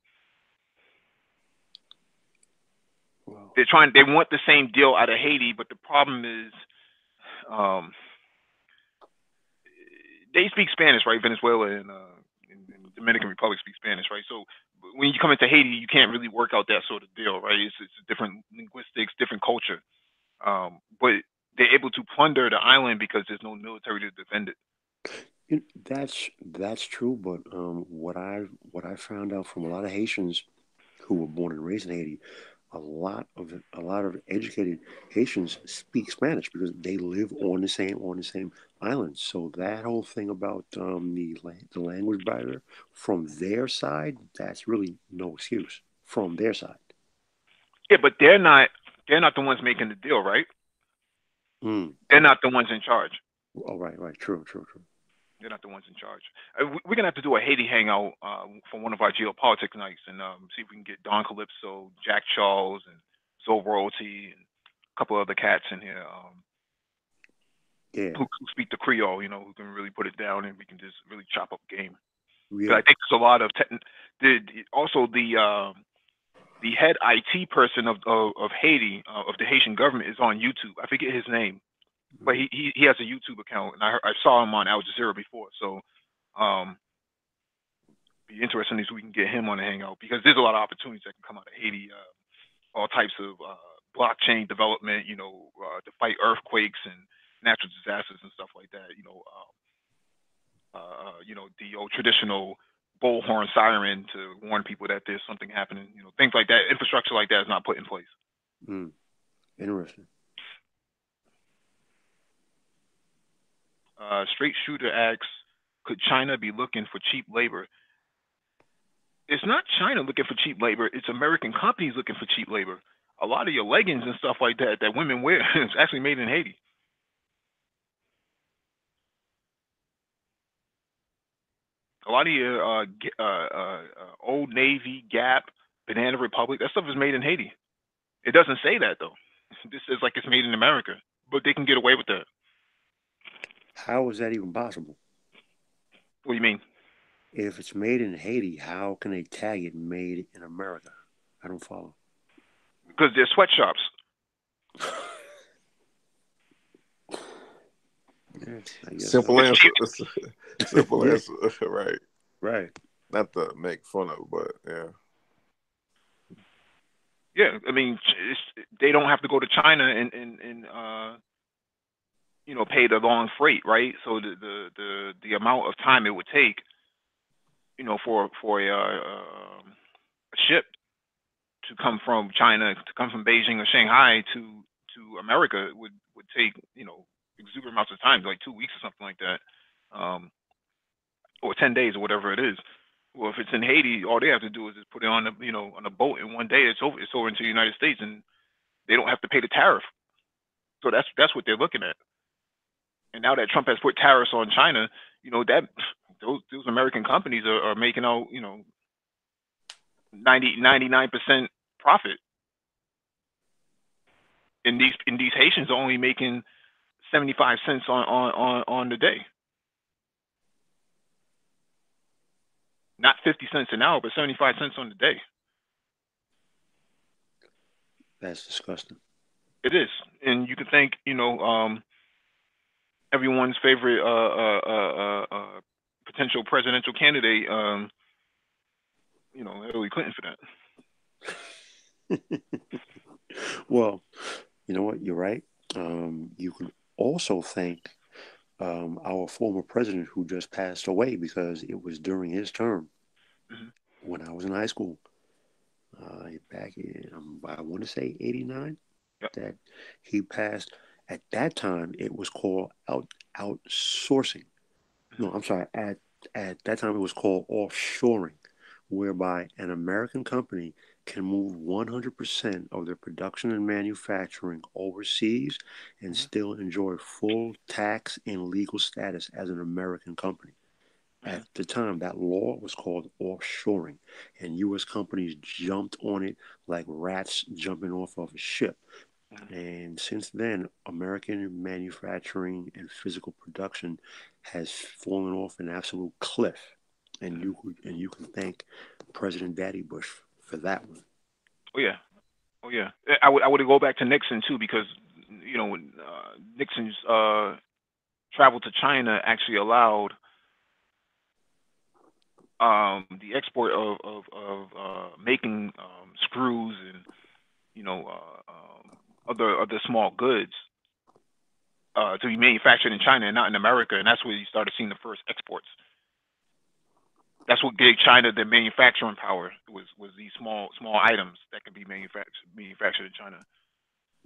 Wow. They want the same deal out of Haiti, but the problem is, they speak Spanish, right? Venezuela and Dominican Republic speak Spanish, right? So when you come into Haiti, you can't really work out that sort of deal, right? It's different linguistics, different culture, but they're able to plunder the island because there's no military to defend it. That's true, but what I found out from a lot of Haitians who were born and raised in Haiti, a lot of educated Haitians speak Spanish because they live on the same island. So that whole thing about the language barrier from their side, that's really no excuse from their side. Yeah, but they're not the ones making the deal, right? They're not the ones in charge. Oh, right, true. They're not the ones in charge. We're gonna have to do a Haiti hangout for one of our geopolitics nights, and see if we can get Don Calypso, Jack Charles, and Zoe Royalty, and a couple other cats in here who speak the Creole, you know, who can really put it down, and we can just really chop up game. Yeah. But I think there's a lot of also the head IT person of Haiti, of the Haitian government, is on YouTube. I forget his name, but he has a YouTube account, and I saw him on Al Jazeera before. So, be interesting if we can get him on the hangout, because there's a lot of opportunities that can come out of Haiti. All types of blockchain development, you know, to fight earthquakes and natural disasters and stuff like that. You know, the old traditional bullhorn siren to warn people that there's something happening. You know, things like that. Infrastructure like that is not put in place. Interesting. Straight Shooter asks, could China be looking for cheap labor? It's not China looking for cheap labor. It's American companies looking for cheap labor. A lot of your leggings and stuff like that that women wear is actually made in Haiti. A lot of your Old Navy, Gap, Banana Republic, that stuff is made in Haiti. It doesn't say that though. This says like it's made in America, but they can get away with that. How is that even possible? What do you mean? If it's made in Haiti, how can they tag it made in America? I don't follow. Because they're sweatshops. Simple answer. Simple answer. Right. Right. Not to make fun of, but yeah. Yeah, I mean, they don't have to go to China and you know, pay the long freight, right? So the amount of time it would take, you know, for a ship to come from China, to come from Beijing or Shanghai to America would take, you know, exuberant amounts of time, like 2 weeks or something like that. or 10 days or whatever it is. Well, if it's in Haiti, all they have to do is just put it on on a boat, and one day it's over. It's over into the United States, and they don't have to pay the tariff. So that's what they're looking at. And now that Trump has put tariffs on China, that those American companies are making out 99% profit. And these Haitians are only making 75 cents on the day. Not 50 cents an hour, but 75 cents on the day. That's disgusting. It is. And you can thank, everyone's favorite potential presidential candidate, Hillary Clinton for that. Well, you know what? You're right. You can also thank our former president who just passed away, because it was during his term when I was in high school. Back in, I want to say 89, that he passed. At that time, it was called outsourcing. No, I'm sorry. At that time, it was called offshoring, whereby an American company can move 100% of their production and manufacturing overseas and still enjoy full tax and legal status as an American company. At the time, that law was called offshoring, and U.S. companies jumped on it like rats jumping off of a ship. And since then, American manufacturing and physical production has fallen off an absolute cliff. And you can thank President Daddy Bush for that one. Oh yeah. I would go back to Nixon too, because when Nixon's travel to China actually allowed the export of making screws and other small goods to be manufactured in China and not in America, and that's where you started seeing the first exports. That's what gave China the manufacturing power. Was these small items that can be manufactured in China,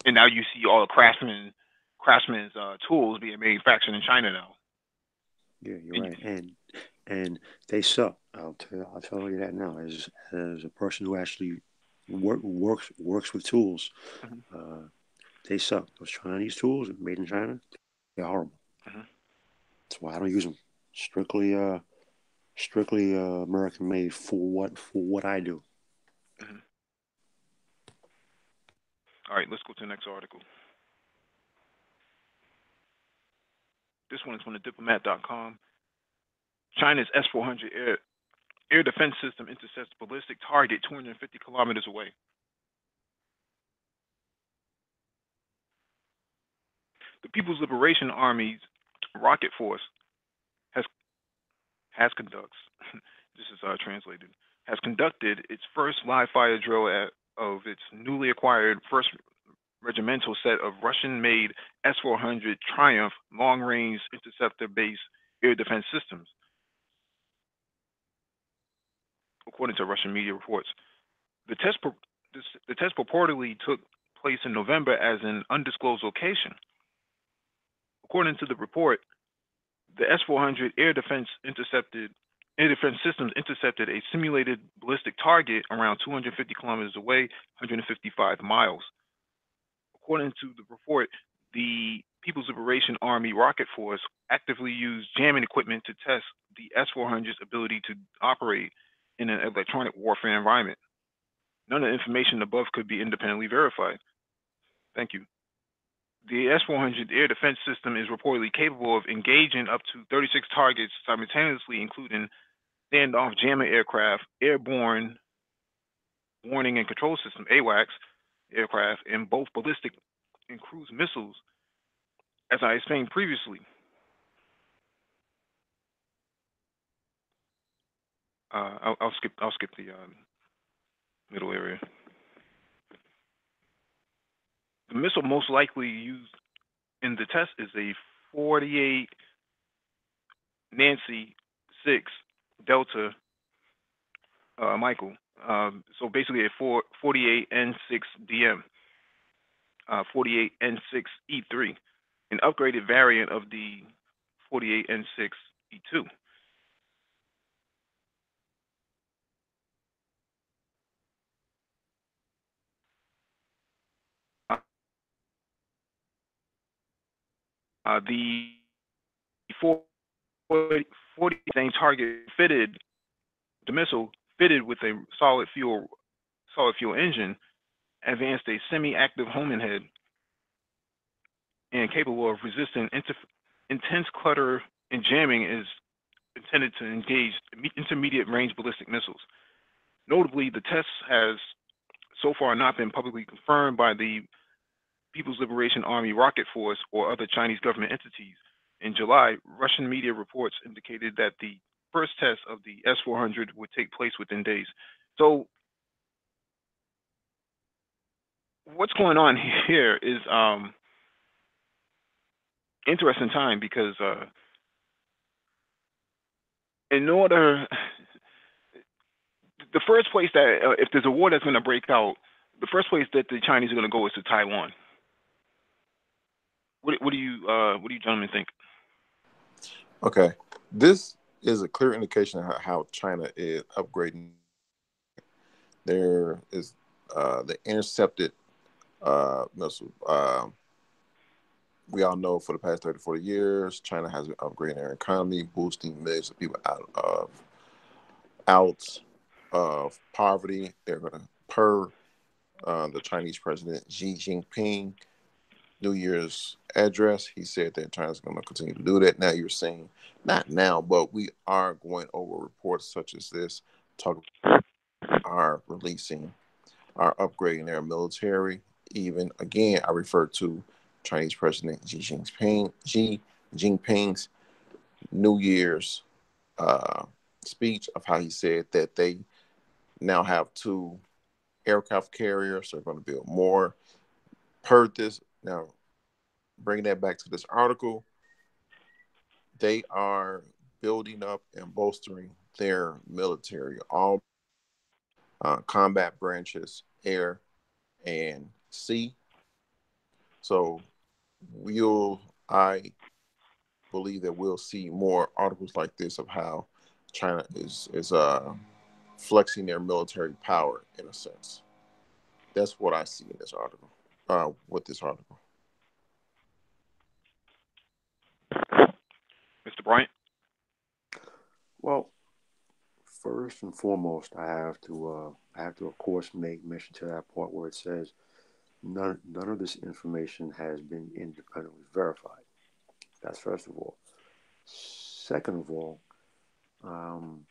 and now you see all the craftsman's tools being manufactured in China now. Yeah, you're right, and they suck. I'll tell you that now, as a person who actually works with tools. They suck. Those Chinese tools made in China, they're horrible. That's why I don't use them. Strictly American made for what I do. All right, let's go to the next article. This one is from the diplomat.com. China's S400 air defense system intercepts ballistic target 250 kilometers away. The People's Liberation Army's rocket force has conducted its first live fire drill of its newly acquired first regimental set of Russian-made S400 Triumph long-range interceptor-based air defense systems, according to Russian media reports. The test purportedly took place in November as an undisclosed location. According to the report, the S400 air defense systems intercepted a simulated ballistic target around 250 kilometers away, 155 miles. According to the report, the People's Liberation Army Rocket Force actively used jamming equipment to test the S-400's ability to operate in an electronic warfare environment. None of the information above could be independently verified. Thank you. The S-400 air defense system is reportedly capable of engaging up to 36 targets simultaneously, including standoff jammer aircraft, airborne warning and control system (AWACS) aircraft, and both ballistic and cruise missiles, as I explained previously. I'll skip the middle area. The missile most likely used in the test is a 48 Nancy 6 Delta Michael. So basically a 48 N6 DM, 48 N6 E3, an upgraded variant of the 48 N6 E2. The 40 same target fitted the missile fitted with a solid fuel engine, advanced a semi-active homing head, and capable of resisting intense clutter and jamming, is intended to engage intermediate range ballistic missiles. Notably, the test has so far not been publicly confirmed by the People's Liberation Army Rocket Force or other Chinese government entities. In July, Russian media reports indicated that the first test of the S400 would take place within days. So what's going on here is interesting time, because in order, the first place that if there's a war that's going to break out, the first place that the Chinese are going to go is to Taiwan. What do you gentlemen think? Okay, this is a clear indication of how China is upgrading. There is the intercepted missile. We all know for the past 30, 40 years, China has been upgrading their economy, boosting millions of people out of poverty. They're going to, per the Chinese president Xi Jinping New Year's address, he said that China's going to continue to do that. Now you're seeing, not now, but we are going over reports such as this, talking are releasing, are upgrading their military. Even again, I refer to Chinese President Xi Jinping's New Year's speech of how he said that they now have 2 aircraft carriers. They're going to build more. Per this, now bringing that back to this article, they are building up and bolstering their military, all combat branches, air and sea. So I believe that we'll see more articles like this of how China is flexing their military power in a sense. That's what I see in this article. With this article. Mr. Bryant? Well, first and foremost, I have to, of course, make mention to that part where it says none of this information has been independently verified. That's first of all. Second of all, um,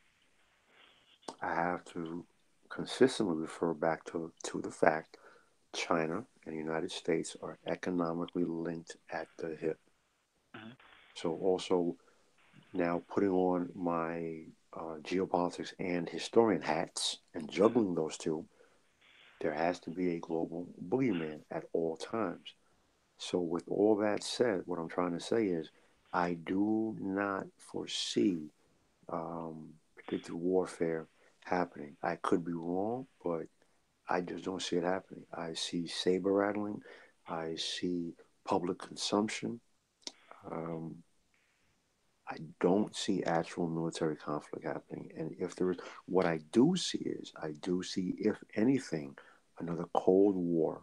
I have to consistently refer back to the fact China and the United States are economically linked at the hip. Mm-hmm. So also now putting on my geopolitics and historian hats and juggling those two, there has to be a global boogeyman at all times. So with all that said, what I'm trying to say is I do not foresee predicted warfare happening. I could be wrong, but I just don't see it happening. I see saber rattling. I see public consumption. Um, I don't see actual military conflict happening. And if there is, what I do see is, I do see, if anything, another Cold War,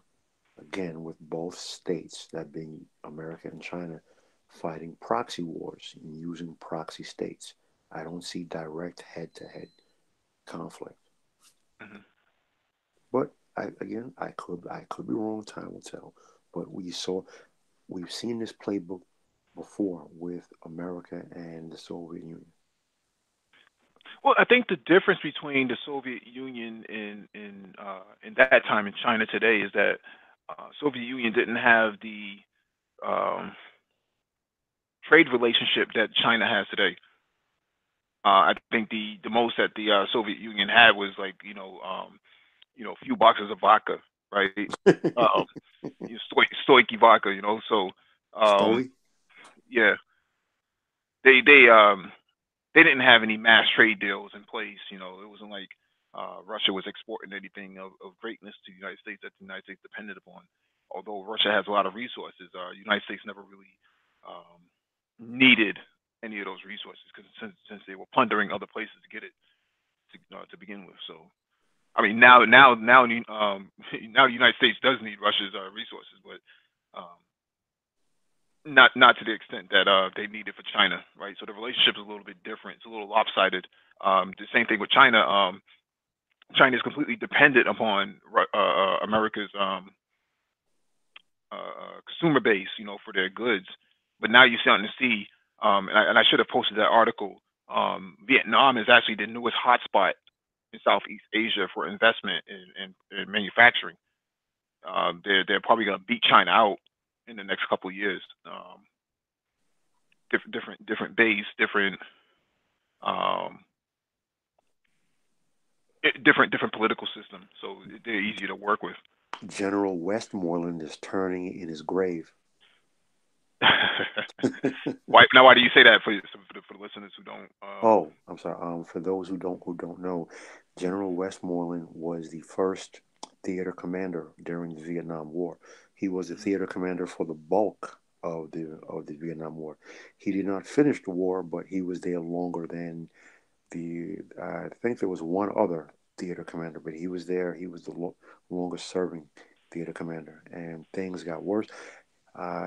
again, with both states, that being America and China, fighting proxy wars and using proxy states. I don't see direct head to head conflict. Mm-hmm. But I could be wrong. Time will tell. But we've seen this playbook before with America and the Soviet Union. Well, I think the difference between the Soviet Union in that time and China today is that Soviet Union didn't have the um, trade relationship that China has today. I think the most that the Soviet Union had was like a few boxes of vodka, right? Um, Stoicky vodka, So um, Stoli? yeah, they didn't have any mass trade deals in place. It wasn't like Russia was exporting anything of greatness to the United States that the United States depended upon. Although Russia has a lot of resources, the United States never really um, needed any of those resources, because since they were plundering other places to get it to begin with. So I mean, now the United States does need Russia's resources, but um, not to the extent that they need it for China, right? So the relationship is a little bit different. It's a little lopsided. The same thing with China. China is completely dependent upon America's consumer base, for their goods. But now you're starting to see, and I should have posted that article. Vietnam is actually the newest hotspot in Southeast Asia for investment in manufacturing. They're probably going to beat China out in the next couple of years. Different base, um, different political system, so they're easier to work with. General Westmoreland is turning in his grave. Why do you say that for the listeners who don't? Oh, I'm sorry. For those who don't know, General Westmoreland was the first theater commander during the Vietnam War. He was the theater commander for the bulk of the Vietnam War. He did not finish the war, but he was there longer than the. I think there was one other theater commander, but he was there. He was the longest serving theater commander, and things got worse.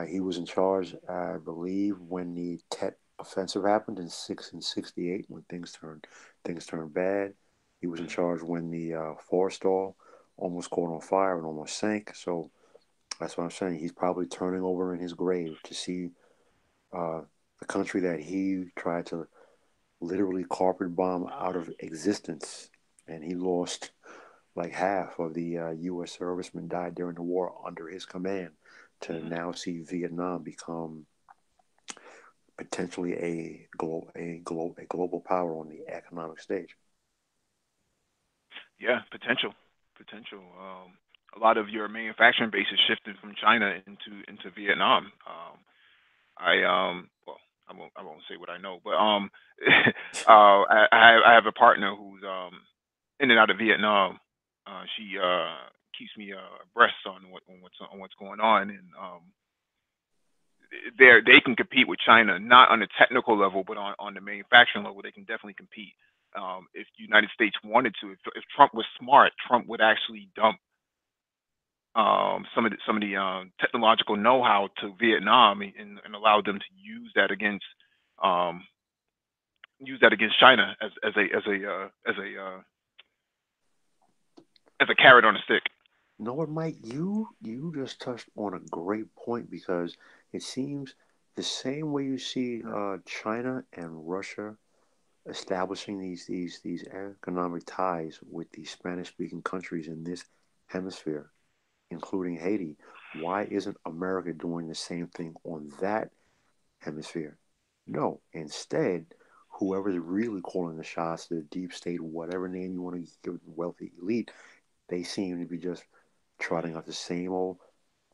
He was in charge, I believe, when the Tet offensive happened in '68, when things turned bad. He was in charge when the Forrestal almost caught on fire and almost sank. So that's what I'm saying. He's probably turning over in his grave to see uh, the country that he tried to literally carpet bomb out of existence, and he lost like half of the U.S. servicemen died during the war under his command. To Mhm. now see Vietnam become potentially a global power on the economic stage. Yeah, potential. A lot of your manufacturing base is shifted from China into Vietnam. Well, I won't say what I know, but I have a partner who's in and out of Vietnam. She keeps me abreast on what's going on, and they can compete with China, not on the technical level, but on the manufacturing level, they can definitely compete. If the United States wanted to, if Trump was smart, Trump would actually dump some of the technological know-how to Vietnam and allow them to um, use that against China as a carrot on a stick. You know what, Mike? You just touched on a great point because it seems the same way you see China and Russia establishing these economic ties with the Spanish speaking countries in this hemisphere, including Haiti. Why isn't America doing the same thing on that hemisphere? No, instead, whoever's really calling the shots, the deep state, whatever name you want to give the wealthy elite, they seem to be just trotting out the same old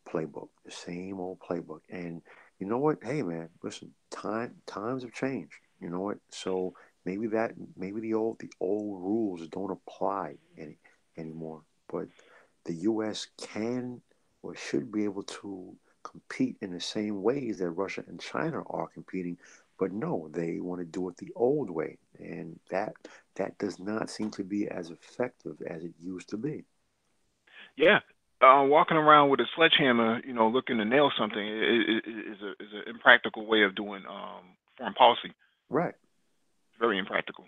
playbook, the same old playbook. And you know what? Hey, man, listen, times have changed. You know what? So maybe the old rules don't apply anymore. But the U.S. can or should be able to compete in the same ways that Russia and China are competing. But no, they want to do it the old way, and that does not seem to be as effective as it used to be. Yeah, walking around with a sledgehammer, looking to nail something is an impractical way of doing foreign policy. Right. Very impractical.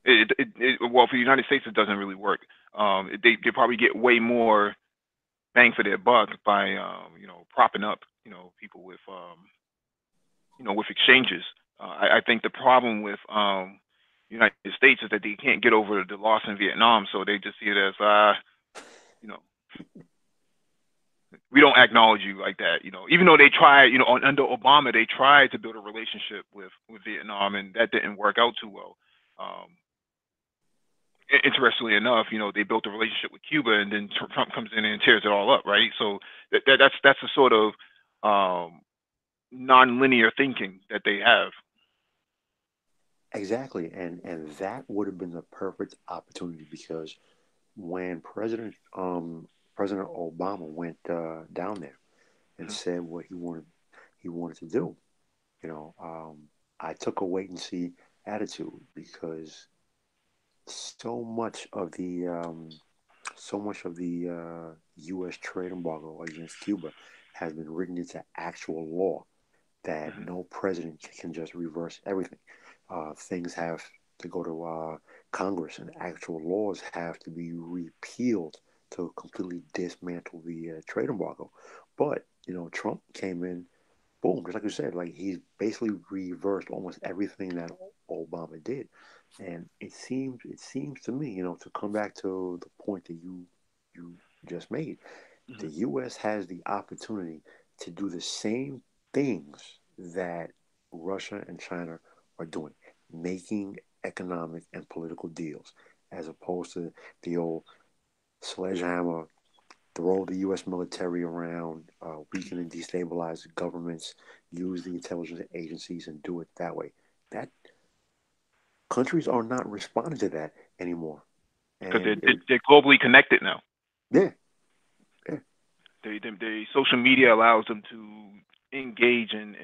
Well, for the United States, it doesn't really work. They probably get way more bang for their buck by propping up people with exchanges. I think the problem with United States is that they can't get over the loss in Vietnam, so they just see it as you know we don't acknowledge you like that. Even though they tried, under Obama, they tried to build a relationship with Vietnam, and that didn't work out too well. Um, Interestingly enough, they built a relationship with Cuba, and then Trump comes in and tears it all up, right? So that's a sort of non-linear thinking that they have. Exactly, and that would have been the perfect opportunity because when President Obama went down there and Mhm. said what he wanted to do, you know, I took a wait and see attitude because so much of so much of the U.S. trade embargo against Cuba has been written into actual law that Hmm. no president can just reverse everything. Things have to go to Congress, and actual laws have to be repealed to completely dismantle the trade embargo. But Trump came in, boom, just like you said, like he's basically reversed almost everything that Obama did. And it seems to me, to come back to the point that you just made, Hmm. the U.S. has the opportunity to do the same things that Russia and China are doing, making economic and political deals, as opposed to the old sledgehammer, throw the U.S. military around, weaken and destabilize governments, use the intelligence agencies, and do it that way. That countries are not responding to that anymore, Because and it, they're globally connected now. yeah, yeah, Social media allows them to engage in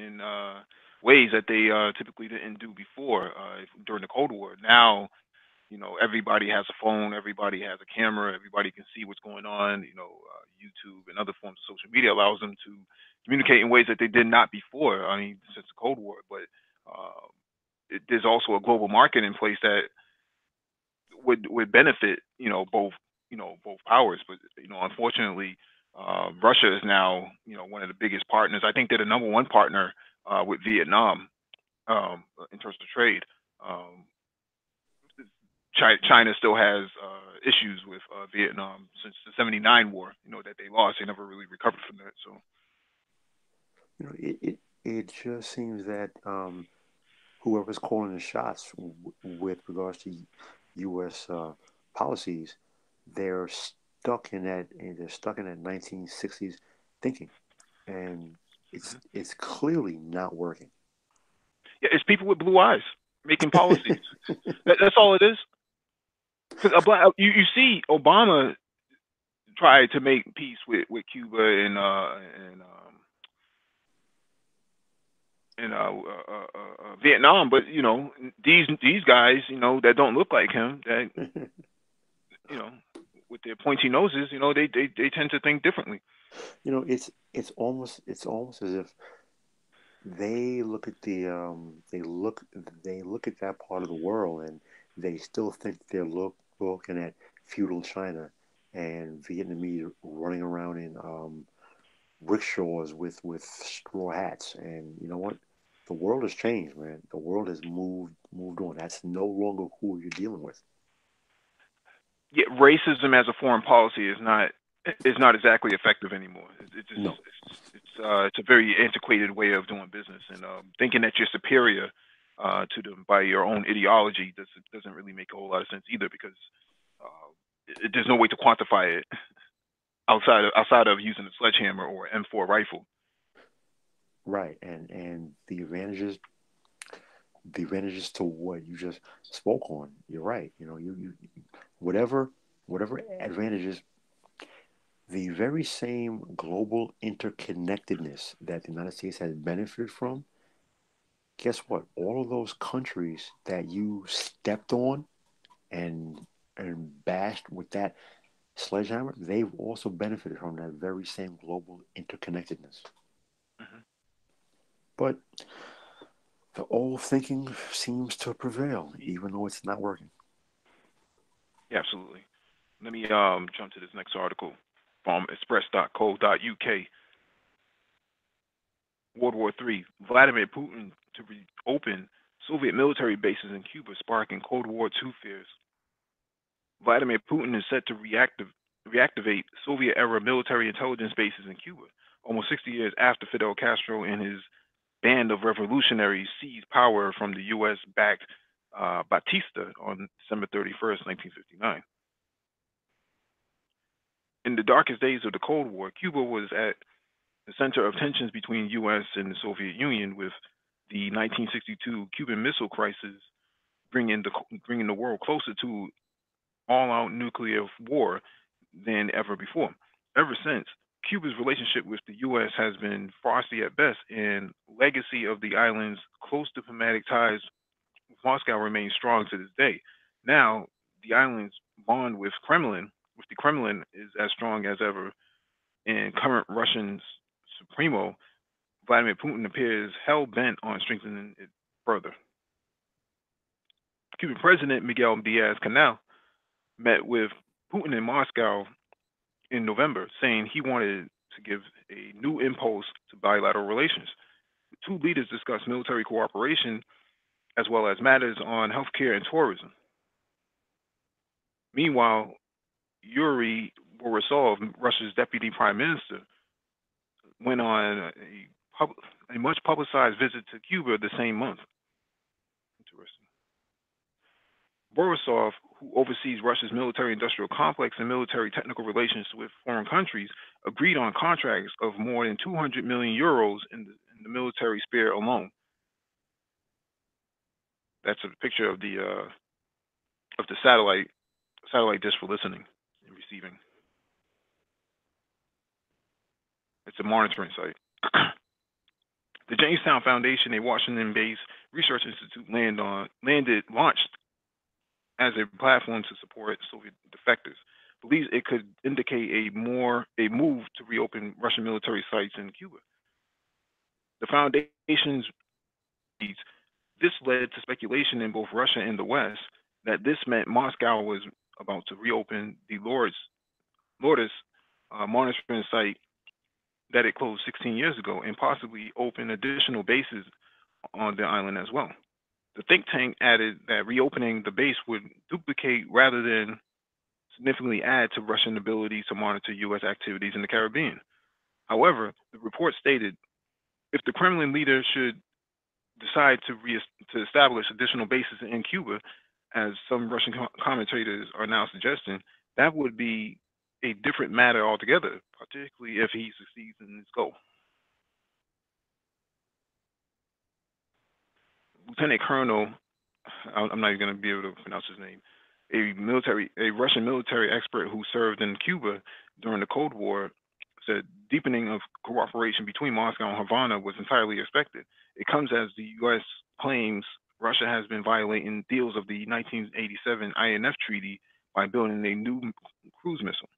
ways that they typically didn't do before during the Cold War. Now, everybody has a phone, everybody has a camera, everybody can see what's going on. YouTube and other forms of social media allows them to communicate in ways that they did not before. I mean, since the Cold War, but uh, there's also a global market in place that would benefit both powers. But unfortunately, Russia is now one of the biggest partners. I think they're the number one partner with Vietnam in terms of trade. Um, China still has issues with Vietnam since the '79 war. That they lost. They never really recovered from that. So it just seems that whoever's calling the shots with regards to U.S. Policies, they're stuck in that 1960s thinking, and it's mhm. it's clearly not working. Yeah, it's people with blue eyes making policies. That's all it is. Because you see Obama tried to make peace with Cuba and Vietnam, but these guys that don't look like him, that you know with their pointy noses, they tend to think differently. It's almost as if they look at they look at that part of the world, and they still think they're looking at feudal China and Vietnamese running around in rickshaws with straw hats. And you know what? The world has changed, man. The world has moved on. That's no longer who you're dealing with. Yeah, racism as a foreign policy is not exactly effective anymore. It just No. it's a very antiquated way of doing business, and thinking that you're superior to them by your own ideology doesn't really make a whole lot of sense either, because there's no way to quantify it outside of using a sledgehammer or M4 rifle. Right. And the advantages to what you just spoke on. You're right. You whatever whatever advantages, the very same global interconnectedness that the United States has benefited from. Guess what? All of those countries that you stepped on and bashed with that sledgehammer, they've also benefited from that very same global interconnectedness. Hmm. But the old thinking seems to prevail, even though it's not working. Yeah, absolutely. Let me jump to this next article from express.co.uk. World War III. Vladimir Putin to reopen Soviet military bases in Cuba, sparking Cold War II fears. Vladimir Putin is set to reactivate Soviet era military intelligence bases in Cuba, almost 60 years after Fidel Castro and his band of revolutionaries seized power from the U.S. backed Batista on December 31st, 1959. In the darkest days of the Cold War, Cuba was at the center of tensions between U.S. and the Soviet Union, with the 1962 Cuban Missile Crisis bringing the world closer to all-out nuclear war than ever before. Ever since, Cuba's relationship with the U.S. has been frosty at best, and legacy of the island's close diplomatic ties with Moscow remains strong to this day. Now, the island's bond with Kremlin, with the Kremlin is as strong as ever, and current Russian Supremo Vladimir Putin appears hell bent on strengthening it further. Cuban President Miguel Diaz-Canel met with Putin in Moscow in November, saying he wanted to give a new impulse to bilateral relations. The two leaders discussed military cooperation as well as matters on healthcare and tourism. Meanwhile, Yuri Borisov, Russia's deputy prime minister, went on a much publicized visit to Cuba the same month. Interesting. Borisov, who oversees Russia's military-industrial complex and military technical relations with foreign countries, agreed on contracts of more than 200 million euros in the military sphere alone. That's a picture of the satellite dish for listening and receiving. It's a monitoring site. The Jamestown Foundation, a Washington-based research institute, launched as a platform to support Soviet defectors, believes it could indicate a move to reopen Russian military sites in Cuba. The foundation's reads, this led to speculation in both Russia and the West that this meant Moscow was about to reopen the Lourdes monitoring site that it closed 16 years ago and possibly open additional bases on the island as well. The think tank added that reopening the base would duplicate rather than significantly add to Russian ability to monitor U.S. activities in the Caribbean. However, the report stated, if the Kremlin leader should decide to establish additional bases in Cuba, as some Russian commentators are now suggesting, that would be a different matter altogether, particularly if he succeeds in his goal. Lieutenant Colonel, I'm not even going to be able to pronounce his name, a Russian military expert who served in Cuba during the Cold War, said deepening of cooperation between Moscow and Havana was entirely expected. It comes as the U.S. claims Russia has been violating deals of the 1987 INF Treaty by building a new cruise missile.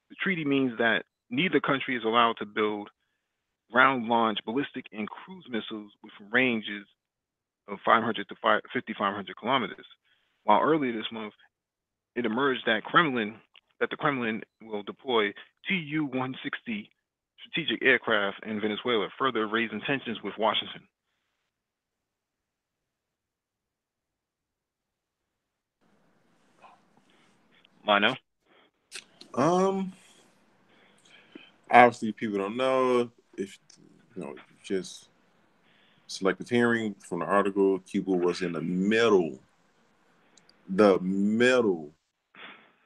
The treaty means that neither country is allowed to build ground-launched ballistic and cruise missiles with ranges of 500 to 5,500 kilometers. While earlier this month, it emerged that the Kremlin will deploy Tu-160 strategic aircraft in Venezuela, further raising tensions with Washington. Lionel? Obviously, people don't know. If just selective hearing from the article, Cuba was in the middle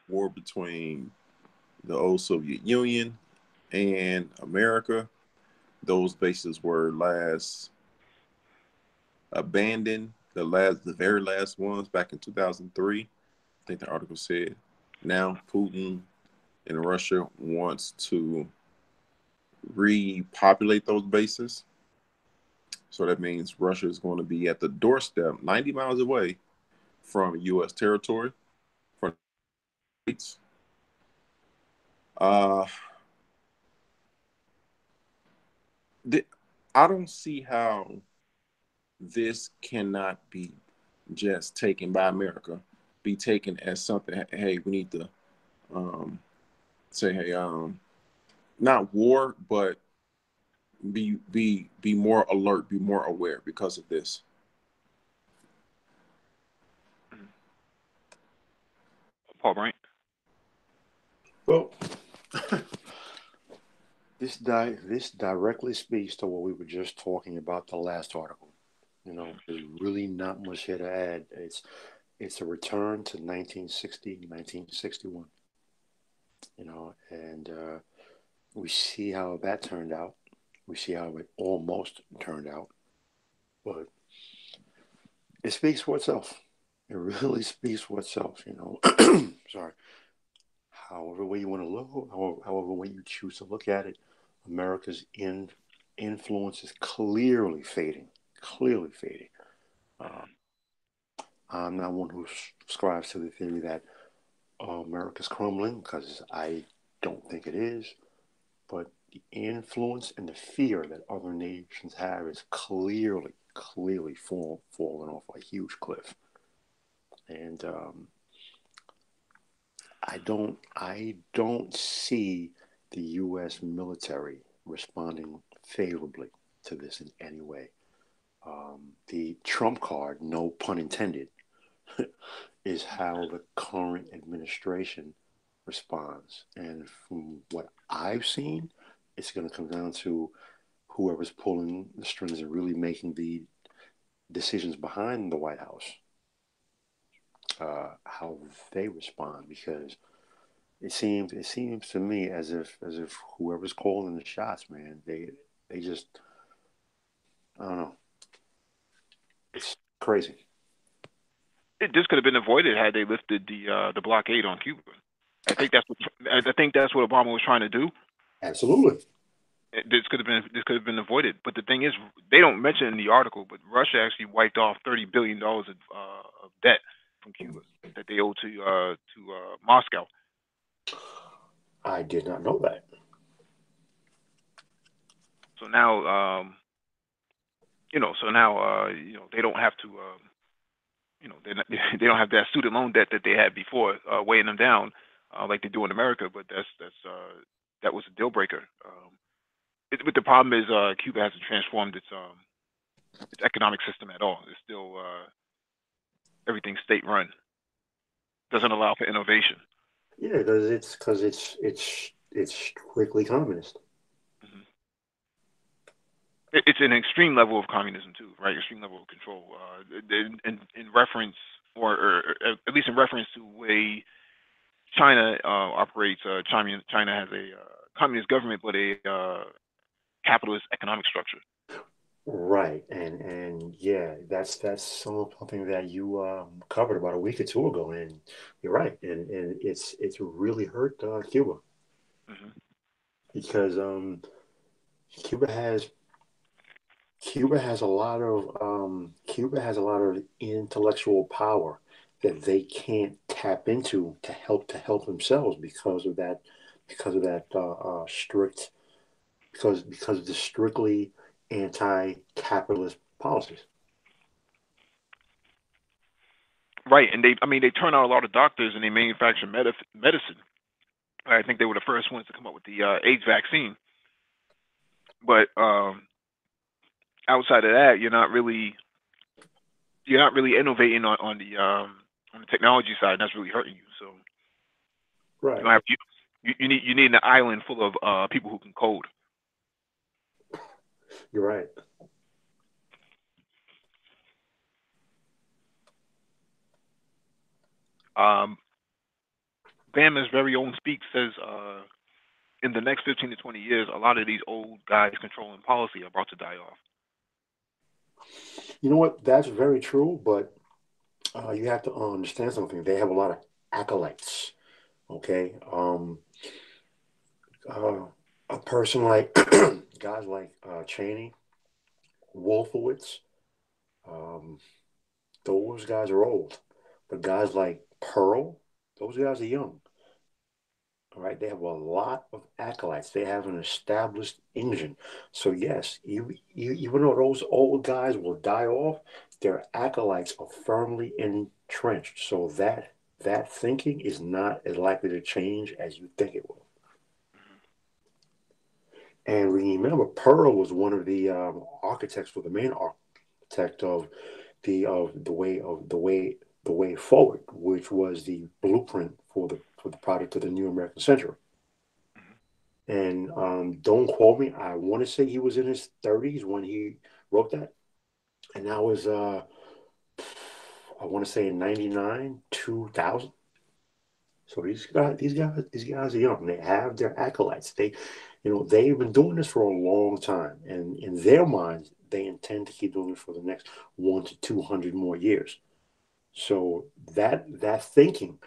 war between the old Soviet Union and America. Those bases were last abandoned, the very last ones back in 2003. I think the article said. Now Putin and Russia wants to repopulate those bases. So that means Russia is going to be at the doorstep, 90 miles away from U.S. territory, from states. I don't see how this cannot be just taken by America, be taken as something, hey, we need to say, hey, not war, but be more alert, be more aware because of this. Paul Bryant. Well, this directly speaks to what we were just talking about the last article. There's really not much here to add. It's a return to 1960, 1961. And we see how that turned out. We see how it almost turned out. But it speaks for itself. It really speaks for itself, Sorry. However way you want to look, however way you choose to look at it, America's influence is clearly fading. I'm not one who subscribes to the theory that America's crumbling, because I don't think it is, but the influence and the fear that other nations have is clearly, clearly falling off a huge cliff. And I don't see the U.S. military responding favorably to this in any way. The Trump card, no pun intended, is how the current administration responds. And from what I've seen, it's going to come down to whoever's pulling the strings and really making the decisions behind the White House, how they respond, because it seems to me as if whoever's calling the shots, man, they just, I don't know, it's crazy. This could have been avoided had they lifted the blockade on Cuba. I think that's what Obama was trying to do. Absolutely. This could have been avoided. But the thing is, they don't mention in the article, but Russia actually wiped off $30 billion of debt from Cuba that they owe to Moscow. I did not know that. So now, they don't have to, they don't have that student loan debt that they had before weighing them down like they do in America. But that was a deal breaker. But the problem is Cuba hasn't transformed its economic system at all. It's still everything's state run. Doesn't allow for innovation. Yeah, because it's strictly communist. Hmm. It's an extreme level of communism too, right? Extreme level of control. In reference, or at least in reference to the way China operates. China has a communist government, but a capitalist economic structure. Right, and yeah, that's something that you covered about a week or two ago, and you're right, and it's really hurt Cuba, Hmm. because Cuba has Cuba has a lot of intellectual power that they can't tap into to help themselves because of that strict because of the strictly anti-capitalist policies. Right, and they turn out a lot of doctors and they manufacture medicine. I think they were the first ones to come up with the AIDS vaccine. But outside of that, you're not really innovating on the technology side. And that's really hurting you. So you Right. don't have you need an island full of people who can code. You're right. Um, Bama's very own Speak says in the next 15 to 20 years, a lot of these old guys controlling policy are about to die off. You know what? That's very true, but you have to understand something. They have a lot of acolytes. Okay. Uh, a person like guys like Cheney, Wolfowitz, um, those guys are old. But guys like Pearl, those guys are young. All right, they have a lot of acolytes. They have an established engine. So yes, even though those old guys will die off, their acolytes are firmly entrenched. So that thinking is not as likely to change as you think it will. And remember, Pearl was one of the architects, or the main architect of the way forward, which was the blueprint for the product of the new American century. And don't quote me. I want to say he was in his 30s when he wrote that, and that was I want to say in '99, 2000. So these guys are young. They have their acolytes. They've been doing this for a long time, and in their minds, they intend to keep doing it for the next 1 to 200 more years. So that thinking,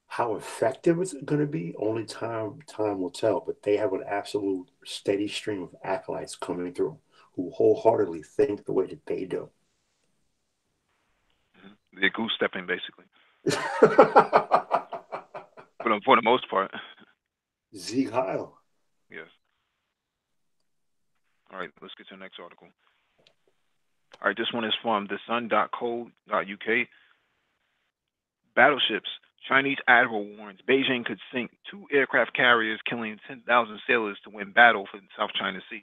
how effective it's going to be, only time will tell. But they have an absolute steady stream of acolytes coming through who wholeheartedly think the way that they do. They're goose stepping basically. For the most part. Sieg Heil. Yes. All right, let's get to the next article. All right, this one is from thesun.co.uk. Battleships. Chinese admiral warns Beijing could sink 2 aircraft carriers, killing 10,000 sailors to win battle for the South China Sea.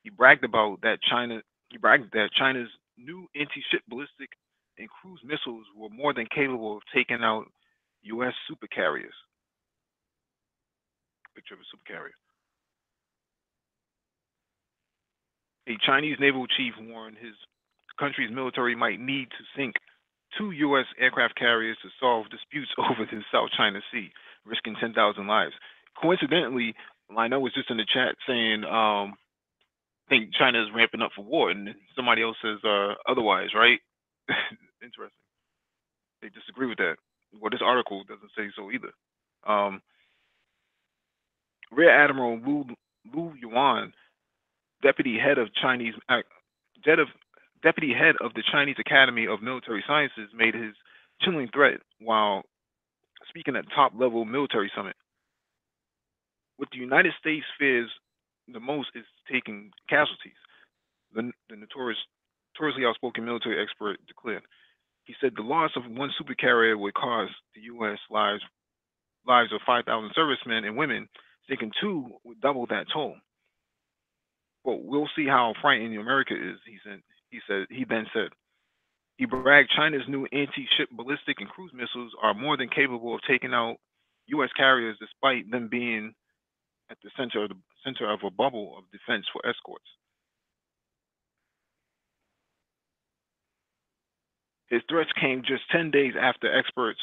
He bragged about that China. He bragged that China's new anti-ship ballistic and cruise missiles were more than capable of taking out U.S. supercarriers. Picture of a supercarrier. A Chinese naval chief warned his country's military might need to sink 2 U.S. aircraft carriers to solve disputes over the South China Sea, risking 10,000 lives. Coincidentally, Lionel was just in the chat saying, I think China is ramping up for war, and somebody else says otherwise, right? Interesting. They disagree with that. Well, this article doesn't say so either. Um, Rear Admiral Lu Yuan, deputy head of Chinese deputy head of the Chinese Academy of Military Sciences, made his chilling threat while speaking at top-level military summit. What the United States fears the most is taking casualties. The notoriously outspoken military expert declared. He said the loss of one supercarrier would cost the U.S. lives of 5,000 servicemen and women. Taking two would double that toll. Well, we'll see how frightening America is, he said. He then said. He bragged China's new anti-ship ballistic and cruise missiles are more than capable of taking out U.S. carriers, despite them being at the center of a bubble of defense for escorts. His threats came just 10 days after experts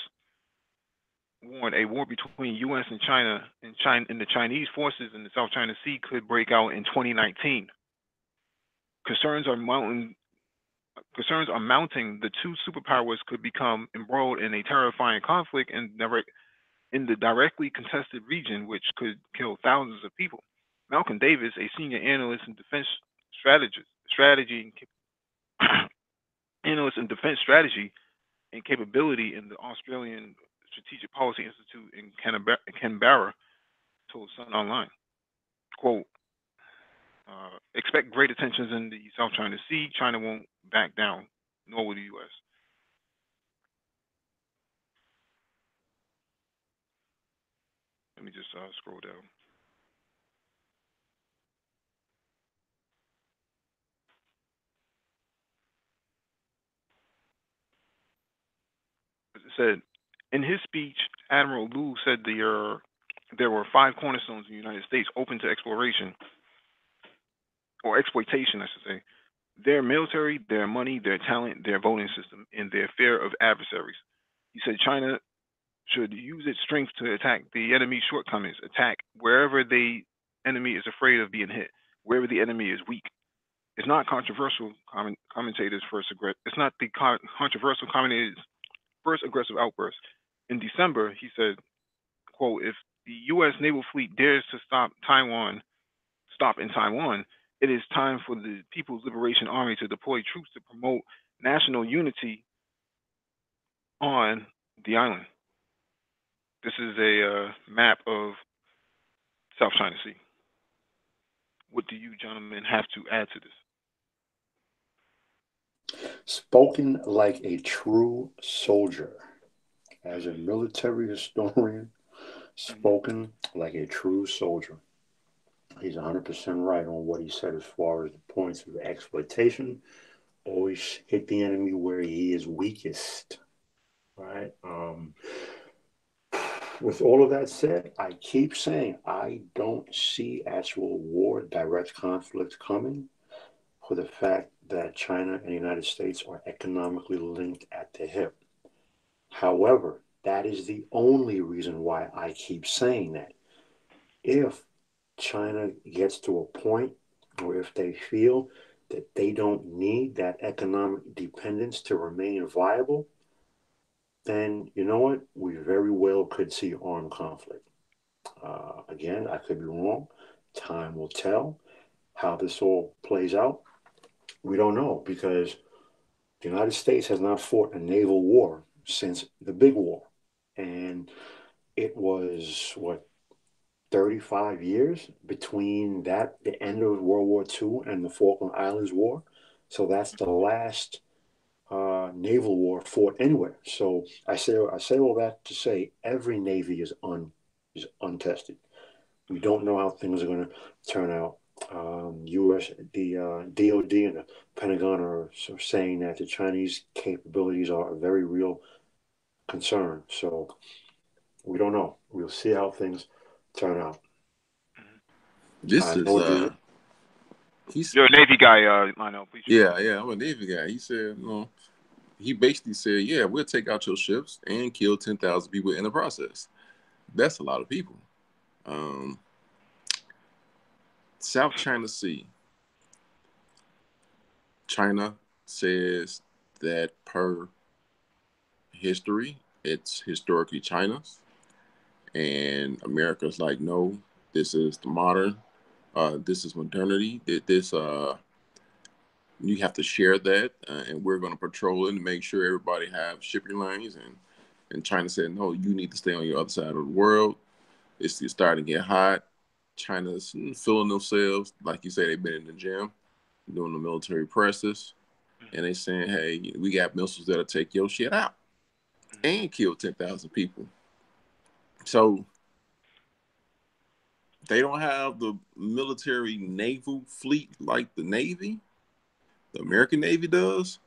warned a war between U.S. and China and the Chinese forces in the South China Sea could break out in 2019. Concerns are mounting. The two superpowers could become embroiled in a terrifying conflict in the directly contested region, which could kill thousands of people. Malcolm Davis, a senior analyst in defense strategy analyst in defense strategy and capability in the Australian Strategic Policy Institute in Canberra, told Sun Online, quote, expect great tensions in the South China Sea. China won't back down, nor will the U.S. Let me just scroll down. It said, in his speech, Admiral Lu said there were 5 cornerstones in the United States open to exploration, or exploitation, I should say. Their military, their money, their talent, their voting system, and their fear of adversaries. He said China should use its strength to attack the enemy's shortcomings, attack wherever the enemy is afraid of being hit, wherever the enemy is weak. It's not controversial. It's not the controversial commentators' first aggressive outburst. In December, he said, "quote If the U.S. naval fleet dares to stop in Taiwan, it is time for the People's Liberation Army to deploy troops to promote national unity on the island." This is a map of South China Sea. What do you gentlemen have to add to this? Spoken like a true soldier. As a military historian, spoken like a true soldier. He's 100% right on what he said as far as the points of exploitation. Always hit the enemy where he is weakest, right? With all of that said, I keep saying I don't see actual war, direct conflict coming for the fact that China and the United States are economically linked at the hip. However, that is the only reason why I keep saying that. If China gets to a point, or if they feel that they don't need that economic dependence to remain viable, then you know what? We very well could see armed conflict. Again, I could be wrong. Time will tell how this all plays out. We don't know because the United States has not fought a naval war since the big war. And it was what 35 years between the end of World War II and the Falkland Islands War. So that's the last naval war fought anywhere. So I say all that to say every navy is untested. We don't know how things are going to turn out. U.S. the DoD and the Pentagon are saying that the Chinese capabilities are a very real concern. So we don't know. We'll see how things turn out. This I is know there's You're a Navy guy, Lionel. Please. yeah, I'm a Navy guy. He said, he basically said, yeah, we'll take out your ships and kill 10,000 people in the process. That's a lot of people. South China Sea. China says that per history, it's historically China's. And America's like, no, this is the modern, this is modernity. You have to share that, and we're going to patrol it and make sure everybody have shipping lanes. And China said, no, you need to stay on your other side of the world. It's starting to get hot. China's feeling themselves, like you say, they've been in the gym doing the military presses, and they saying, hey, we got missiles that'll take your shit out and kill 10,000 people. So they don't have the military naval fleet like the Navy. The American Navy does.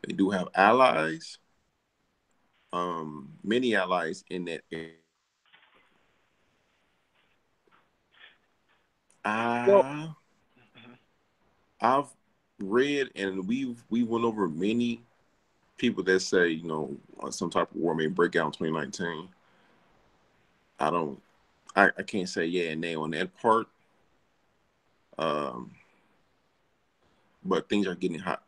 They do have allies, many allies in that area. Well, I've read and we went over many people that say, some type of war may break out in 2019. I can't say yeah and nay on that part. But things are getting hot.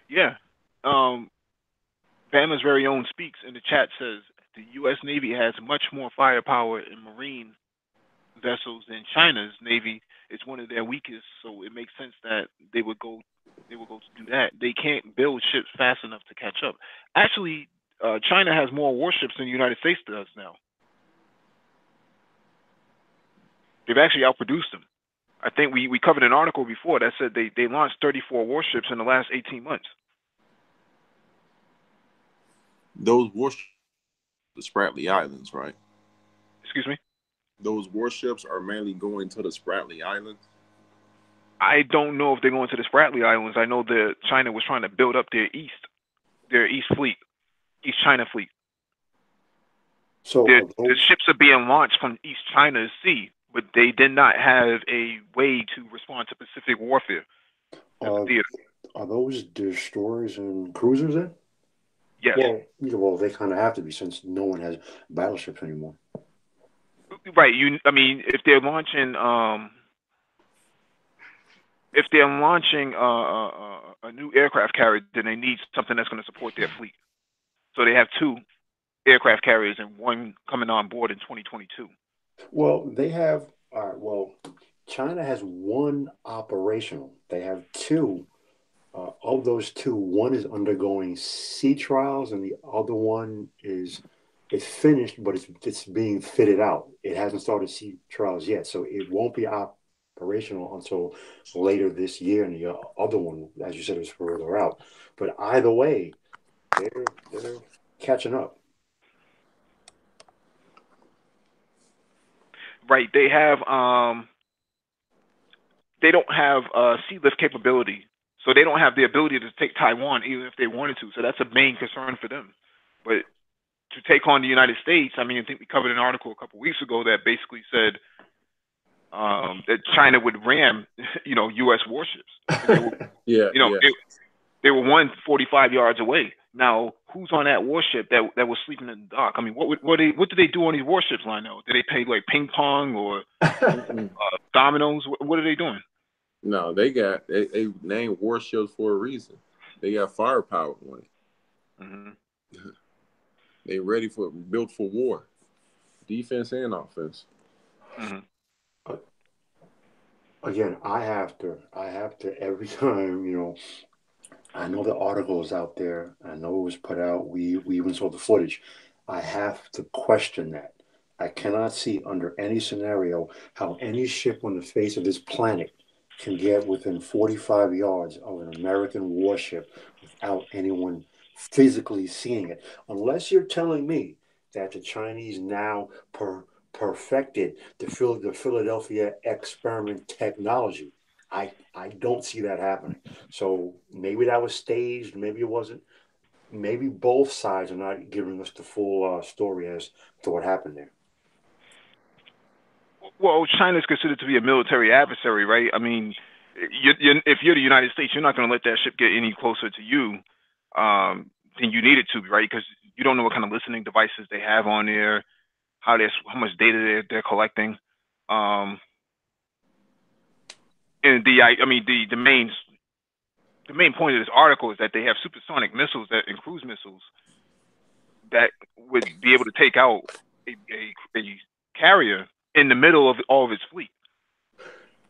yeah. Bama's very own speaks in the chat says the U.S. Navy has much more firepower in marine vessels than China's Navy. It's one of their weakest, so it makes sense that they would go to do that. They can't build ships fast enough to catch up. Actually, China has more warships than the United States does now. They've actually outproduced them. I think we covered an article before that said they launched 34 warships in the last 18 months. Those warships, the Spratly Islands, right? Excuse me? Those warships are mainly going to the Spratly Islands. I don't know if they're going to the Spratly Islands. I know that China was trying to build up their East fleet, East China fleet. so The ships are being launched from East China Sea, but they did not have a way to respond to Pacific warfare as a theater. are those destroyers and cruisers then? Yes. Well, they kind of have to be since no one has battleships anymore. Right. I mean, if they're launching a new aircraft carrier, then they need something that's going to support their fleet. So they have two aircraft carriers and one coming on board in 2022. Well, they have. All right. Well, China has one operational. They have two. Of those two, one is undergoing sea trials, and the other one it's finished, but it's being fitted out. It hasn't started sea trials yet, so it won't be operational until later this year. And the other one, as you said, is further out. But either way, they're catching up. Right. They don't have sea lift capability, so they don't have the ability to take Taiwan even if they wanted to. So that's a main concern for them. But to take on the United States, I mean, I think we covered an article a couple of weeks ago that basically said that China would ram, U.S. warships. They were 145 yards away. Now, who's on that warship that was sleeping in the dock? I mean, what do they do on these warships, Lionel? Do they play like ping pong or dominoes? What are they doing? No, they named warships for a reason. They got firepower on it. Mm-hmm. They built for war, defense and offense. Mm-hmm. Again, I have to every time, I know the article is out there. I know it was put out. We even saw the footage. I have to question that. I cannot see under any scenario how any ship on the face of this planet can get within 45 yards of an American warship without anyone physically seeing it. Unless you're telling me that the Chinese now perfected the Philadelphia experiment technology. I don't see that happening. So maybe that was staged, maybe it wasn't. Maybe both sides are not giving us the full story as to what happened there. Well, China's considered to be a military adversary, right? I mean, if you're the United States, you're not going to let that ship get any closer to you than you need it to, right? Because you don't know what kind of listening devices they have on there, how much data they're collecting. And I mean, the main point of this article is that they have supersonic missiles and cruise missiles that would be able to take out a carrier in the middle of all of its fleet.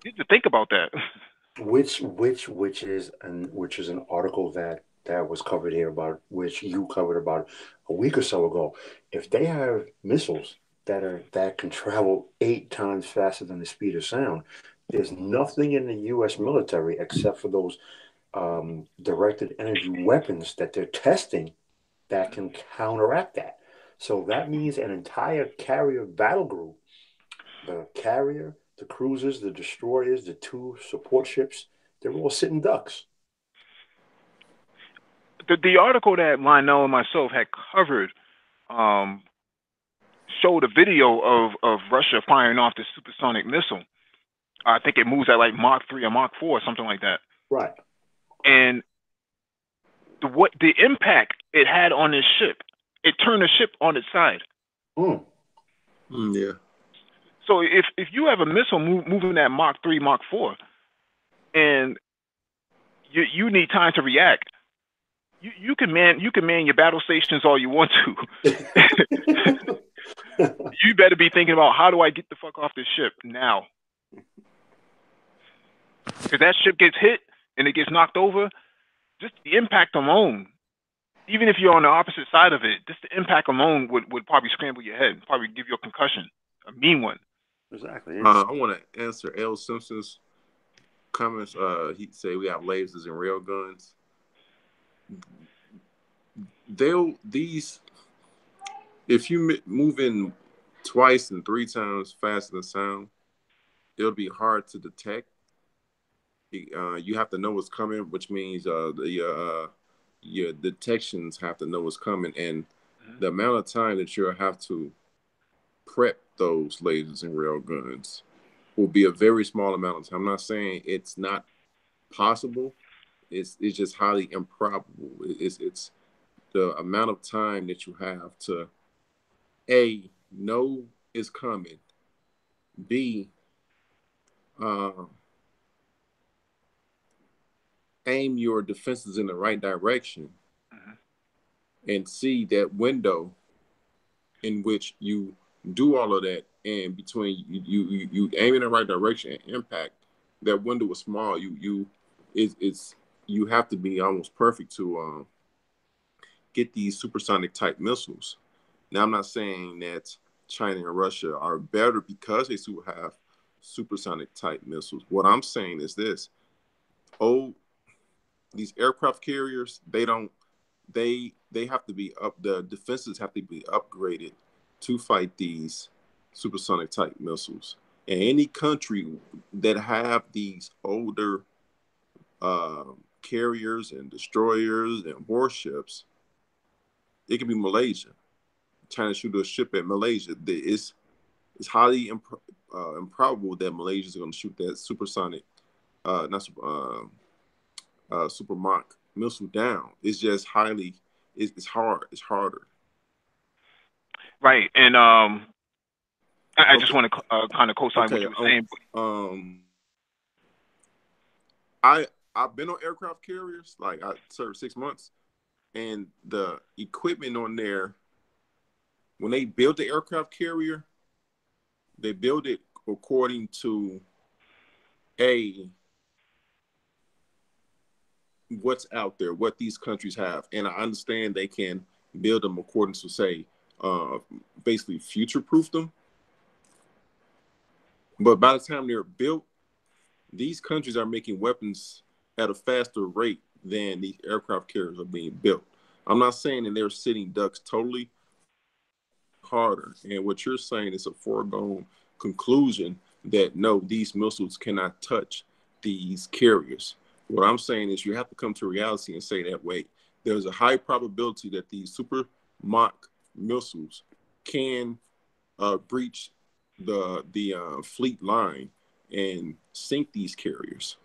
You need to think about that. Which is an article that was covered here about which you covered about a week or so ago. If they have missiles that can travel 8 times faster than the speed of sound, there's nothing in the U.S. military except for those directed energy weapons that they're testing that can counteract that. So that means an entire carrier battle group, the carrier, the cruisers, the destroyers, the two support ships, they're all sitting ducks. The article that Lionel and myself had covered um, showed a video of Russia firing off this supersonic missile. I think it moves at like Mach 3 or Mach 4 or something like that. Right. And the impact it had on this ship, it turned the ship on its side. Yeah. So if you have a missile moving at Mach 3, Mach 4, and you need time to react, you can man your battle stations all you want to. You better be thinking about, how do I get the fuck off this ship now? Because that ship gets hit and it gets knocked over, just the impact alone, even if you're on the opposite side of it, just the impact alone would probably scramble your head, probably give you a concussion, a mean one. Exactly. I want to answer L. Simpson's comments. He said we have lasers and rail guns. If you move in twice and 3 times faster than sound, it'll be hard to detect. You have to know what's coming, which means your detections have to know what's coming, and the amount of time that you'll have to prep those lasers and rail guns will be a very small amount of time. I'm not saying it's not possible. It's just highly improbable. It's the amount of time that you have to know is coming, B, aim your defenses in the right direction, and C, that window in which you do all of that, and between you aim in the right direction and impact, that window is small. You have to be almost perfect to get these supersonic type missiles. Now, I'm not saying that China and Russia are better because they have supersonic type missiles. What I'm saying is this: these aircraft carriers, they have to be up. The defenses have to be upgraded to fight these supersonic type missiles. And any country that have these older carriers and destroyers and warships, it could be Malaysia. China shoot a ship at Malaysia. It's highly improbable that Malaysia is going to shoot that supersonic, super Mach missile down. It's just highly, it's hard. It's harder. Right, and I just want to kind of co-sign what you were saying. I've been on aircraft carriers. Like, I served 6 months, and the equipment on there, when they build the aircraft carrier, they build it according to what's out there, what these countries have. And I understand they can build them according to, say, uh, basically future-proof them. But by the time they're built, these countries are making weapons at a faster rate than these aircraft carriers are being built. I'm not saying that they're sitting ducks totally, harder. And what you're saying is a foregone conclusion that no, these missiles cannot touch these carriers. What I'm saying is you have to come to reality and say that, wait, there's a high probability that these super Mach missiles can breach the fleet line and sink these carriers.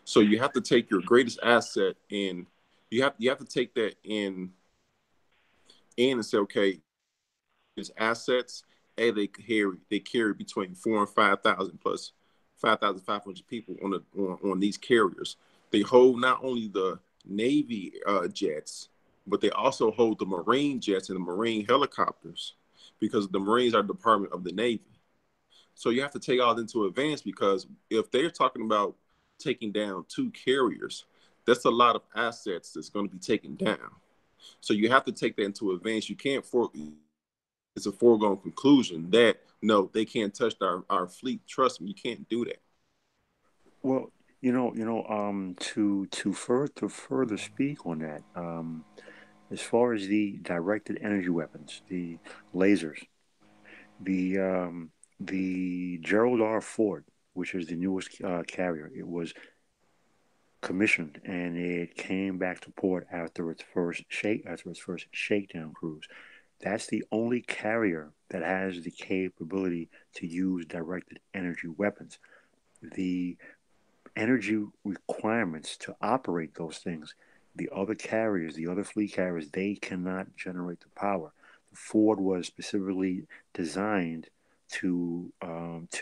So you have to take your greatest asset and you have to take that in and say, okay, his assets, and they carry between 4 and 5,000 plus 5,500 people on these carriers. They hold not only the Navy jets, but they also hold the Marine jets and the Marine helicopters, because the Marines are the Department of the Navy. So you have to take all into advance, because if they're talking about taking down 2 carriers, that's a lot of assets that's going to be taken down. So you have to take that into advance. You can't it's a foregone conclusion that no, they can't touch our fleet. Trust me, you can't do that. Well, to further speak on that, as far as the directed energy weapons, the lasers, the Gerald R. Ford, which is the newest carrier, it was commissioned and it came back to port after its first shakedown cruise. That's the only carrier that has the capability to use directed energy weapons. The energy requirements to operate those things, the other carriers, the other fleet carriers, they cannot generate the power. The Ford was specifically designed to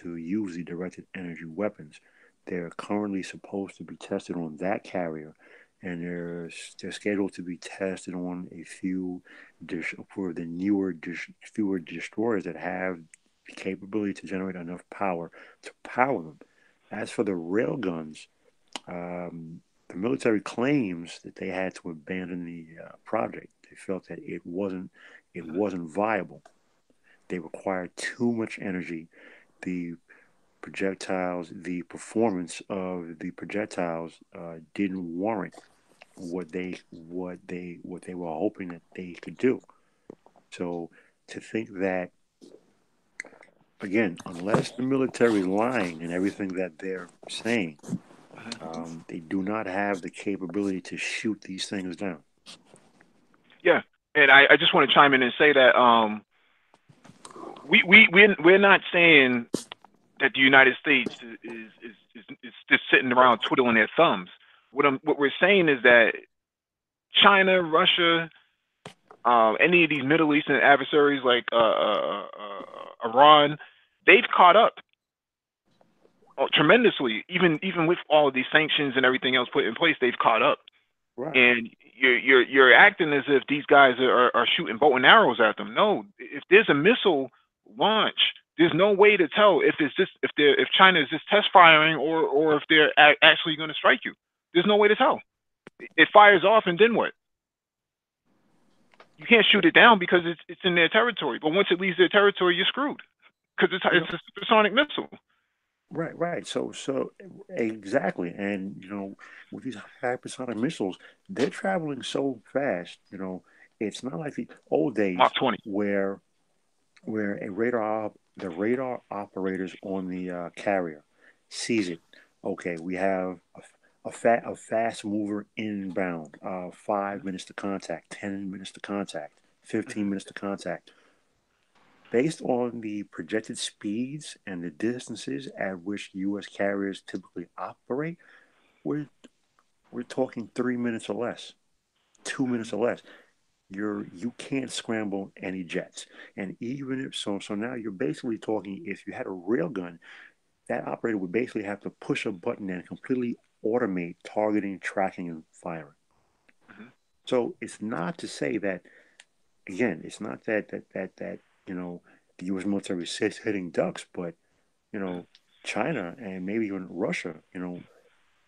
use the directed energy weapons. They're currently supposed to be tested on that carrier, and they're scheduled to be tested on a few for the fewer destroyers that have the capability to generate enough power to power them. As for the rail guns, the military claims that they had to abandon the project. They felt that it wasn't viable. They required too much energy. The the performance of the projectiles didn't warrant what they were hoping that they could do. So to think that, again, unless the military is lying in everything that they're saying, they do not have the capability to shoot these things down. Yeah, and I just want to chime in and say that we're not saying that the United States is just sitting around twiddling their thumbs. What we're saying is that China, Russia, any of these Middle Eastern adversaries like Iran, they've caught up tremendously. Even with all of these sanctions and everything else put in place, they've caught up. Right. And you're acting as if these guys are shooting bow and arrows at them. No, if there's a missile launch, there's no way to tell if China is just test firing or if they're actually going to strike you. There's no way to tell. It fires off, and then what? You can't shoot it down because it's in their territory. But once it leaves their territory, you're screwed because it's a supersonic missile. Right, right. So exactly, and with these hypersonic missiles, they're traveling so fast. It's not like the old days Mach 20. where the radar operators on the carrier sees it. Okay, we have a fast mover inbound. 5 minutes to contact, 10 minutes to contact, 15 minutes to contact. Based on the projected speeds and the distances at which U.S. carriers typically operate, we're we're talking 3 minutes or less, 2 minutes or less. You can't scramble any jets, and even if so now you're basically talking, if you had a railgun, that operator would basically have to push a button and completely automate targeting, tracking, and firing. Mhm. So it's not to say that, again, it's not that the U.S. military is hitting ducks, but you know China and maybe even Russia,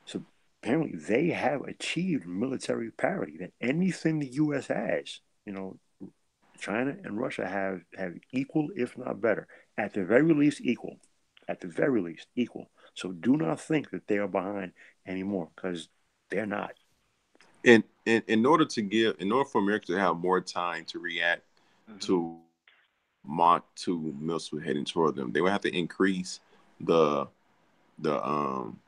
so apparently they have achieved military parity. That anything the U.S. has, China and Russia have equal, if not better, at the very least equal, at the very least equal. So do not think that they are behind anymore, because they're not. And in order for America to have more time to react Hmm. to Mach 2 missile heading toward them, they would have to increase the the um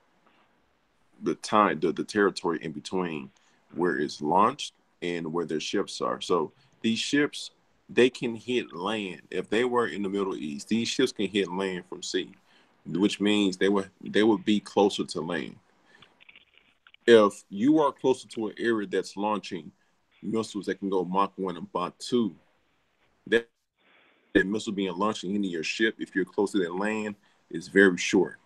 the time, the territory in between where it's launched and where their ships are. So these ships, they can hit land. If they were in the Middle East, these ships can hit land from sea, which means they would be closer to land. If you are closer to an area that's launching missiles that can go Mach 1 and Mach 2, that missile being launched into your ship, if you're closer to land, is very short,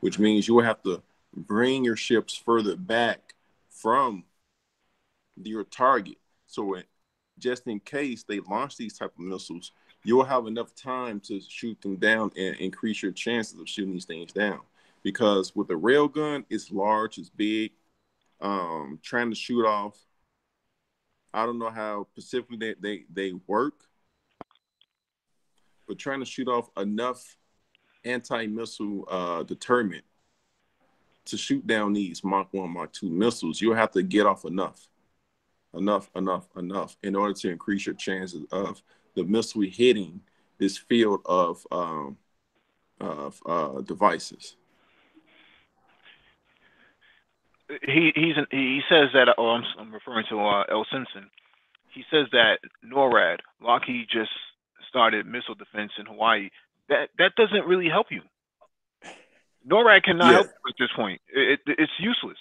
which means you will have to bring your ships further back from your target. So just in case they launch these type of missiles, you'll have enough time to shoot them down and increase your chances of shooting these things down. Because with a rail gun, it's large, it's big. Trying to shoot off, I don't know how specifically they work, but trying to shoot off enough anti-missile deterrent to shoot down these Mach 1, Mach 2 missiles, you'll have to get off enough in order to increase your chances of the missile hitting this field of devices. He says that. Oh, I'm referring to L. Simpson. He says that NORAD, Lockheed, just started missile defense in Hawaii. That doesn't really help you. NORAD cannot Yeah, help you at this point. It's useless.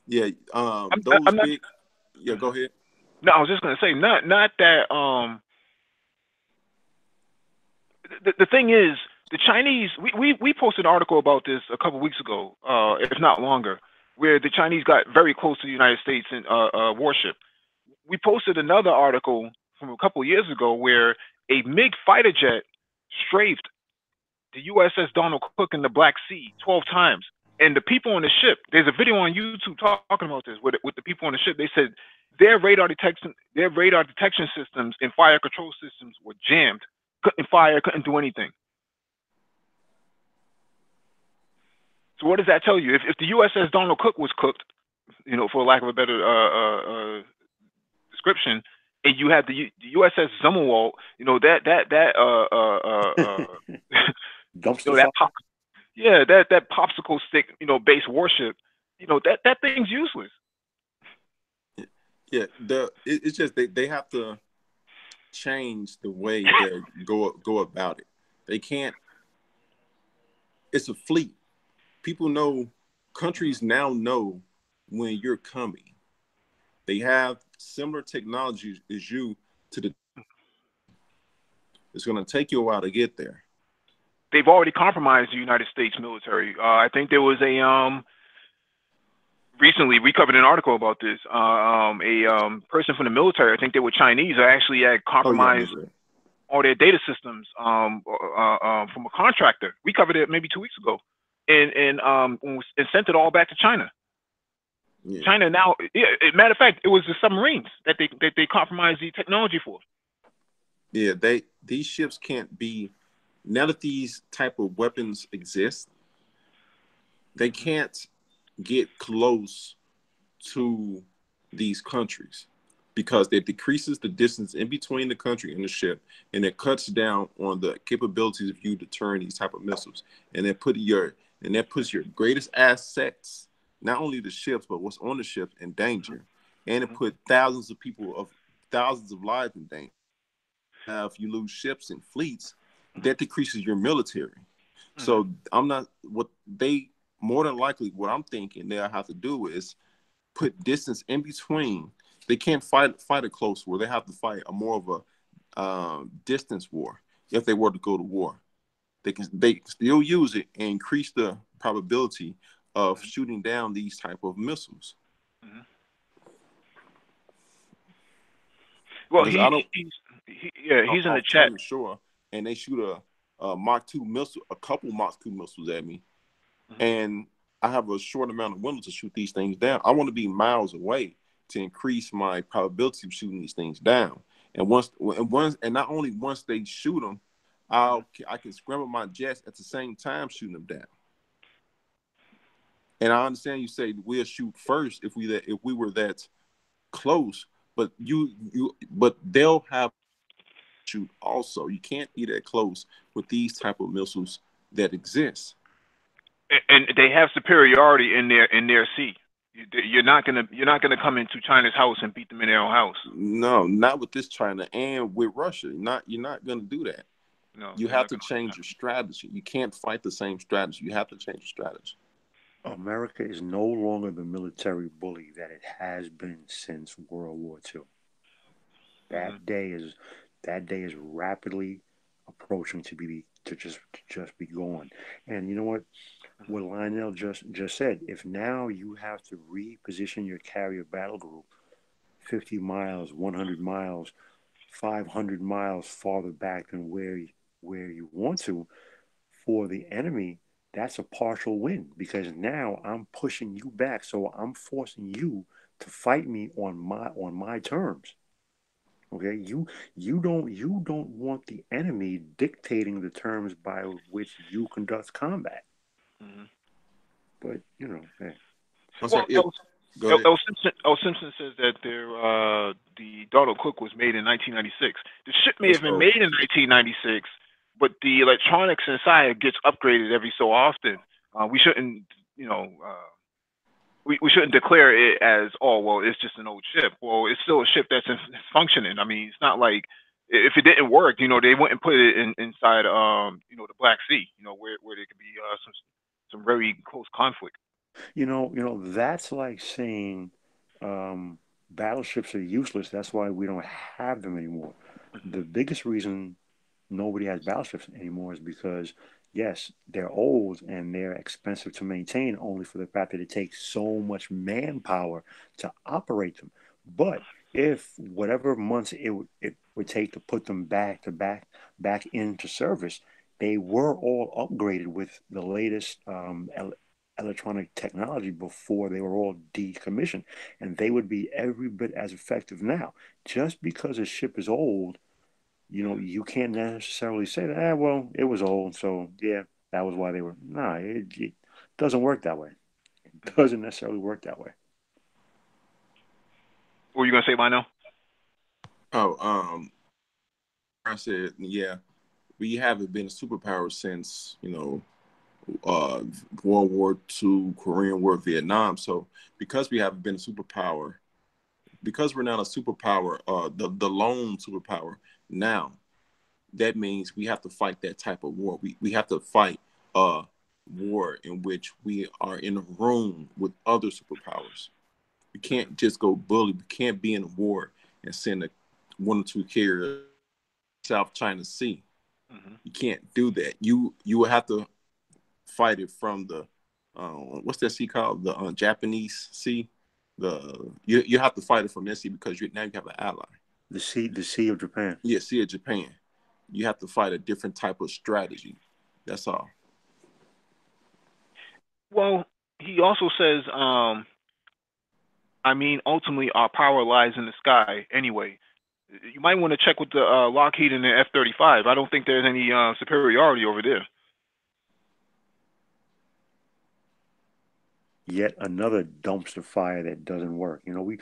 yeah. I'm Those not. big. Yeah, go ahead. No, I was just gonna say not that. The thing is, the Chinese. We posted an article about this a couple weeks ago, if not longer, where the Chinese got very close to the United States in warship. We posted another article from a couple years ago where a MiG fighter jet strafed the USS Donald Cook in the Black Sea 12 times. And the people on the ship, there's a video on YouTube talking about this with the people on the ship. They said their radar detection systems and fire control systems were jammed. Couldn't fire, couldn't do anything. So what does that tell you? If the USS Donald Cook was cooked, for lack of a better description, and you had the USS Zumwalt, Dumpster that fire. that popsicle stick, base warship, that thing's useless. Yeah, it's just they have to change the way they go about it. They can't. It's a fleet. People know. Countries now know when you're coming. They have similar technology as you to the. It's going to take you a while to get there. They've already compromised the United States military. I think there was a recently we covered an article about this. A person from the military, I think they were Chinese, actually had Oh yeah, I compromised remember that. all their data systems from a contractor. We covered it maybe 2 weeks ago, and sent it all back to China. Yeah, China now, yeah, matter of fact, it was the submarines that they compromised the technology for. yeah. These ships can't be. Now that these type of weapons exist, they Hmm. can't get close to these countries because it decreases the distance in between the country and the ship, and it cuts down on the capabilities of you to turn these type of missiles, and that puts your greatest assets, not only the ships but what's on the ship, in danger, and it Hmm. put thousands of lives in danger. If you lose ships and fleets, Hmm. that decreases your military. Hmm. So I'm not what they more than likely what I'm thinking they'll have to do is put distance in between. They can't fight a close war. They have to fight a more of a distance war. If they were to go to war, they still use it and increase the probability of Hmm. shooting down these type of missiles. Hmm. Well, Because I don't yeah, he's in the off chat. China shore and they shoot a Mach 2 missile, a couple Mach 2 missiles at me, Hmm. and I have a short amount of window to shoot these things down. I want to be miles away to increase my probability of shooting these things down. And not only once they shoot them, I can scramble my jets at the same time shooting them down. And I understand you say we'll shoot first if we were that close, but but they'll have shoot also. You can't be that close with these type of missiles that exist. And they have superiority in their sea. You're not gonna come into China's house and beat them in their own house. No, not with this China and with Russia. You're not gonna do that. No, you have to change your strategy. You can't fight the same strategy. You have to change your strategy. America is no longer the military bully that it has been since World War II. That day is rapidly approaching to just be gone. And you know what Lionel just said, if now you have to reposition your carrier battle group 50 miles, 100 miles, 500 miles farther back than where you want to for the enemy, that's a partial win, because now I'm pushing you back, so I'm forcing you to fight me on my terms. Okay, you don't want the enemy dictating the terms by which you conduct combat. But you know, hey. Well, Simpson says that the Donald Cook was made in 1996. The ship may have been made in 1996, but the electronics inside gets upgraded every so often. We shouldn't, we shouldn't declare it as, oh, well, it's just an old ship. Well, it's still a ship that's functioning. I mean, it's not like if it didn't work, they wouldn't put it inside, the Black Sea, where there could be some very close conflict. That's like saying battleships are useless. That's why we don't have them anymore. The biggest reason nobody has battleships anymore is because, yes, they're old and they're expensive to maintain, only for the fact that it takes so much manpower to operate them. But if whatever months it would take to put them back into service, they were all upgraded with the latest electronic technology before they were all decommissioned, and they would be every bit as effective now. Just because a ship is old, you can't necessarily say that, well, it was old, so yeah, that was why they were. Nah, it doesn't work that way. It doesn't necessarily work that way. What were you gonna say, Lionel? Oh, I said, yeah, we haven't been a superpower since World War II, Korean War, Vietnam. So because we haven't been a superpower, because we're not a superpower, the lone superpower now, that means we have to fight that type of war. We have to fight a war in which we are in a room with other superpowers. We can't just go bully. We can't be in a war and send one or two carriers South China Sea. You can't do that. You will have to fight it from the what's that sea called? The Japanese Sea. You have to fight it from that sea because now you have an ally. The Sea of Japan. Yeah, Sea of Japan. You have to fight a different type of strategy. That's all. Well, he also says, ultimately our power lies in the sky anyway. You might want to check with the Lockheed and the F-35. I don't think there's any superiority over there. Yet another dumpster fire that doesn't work. You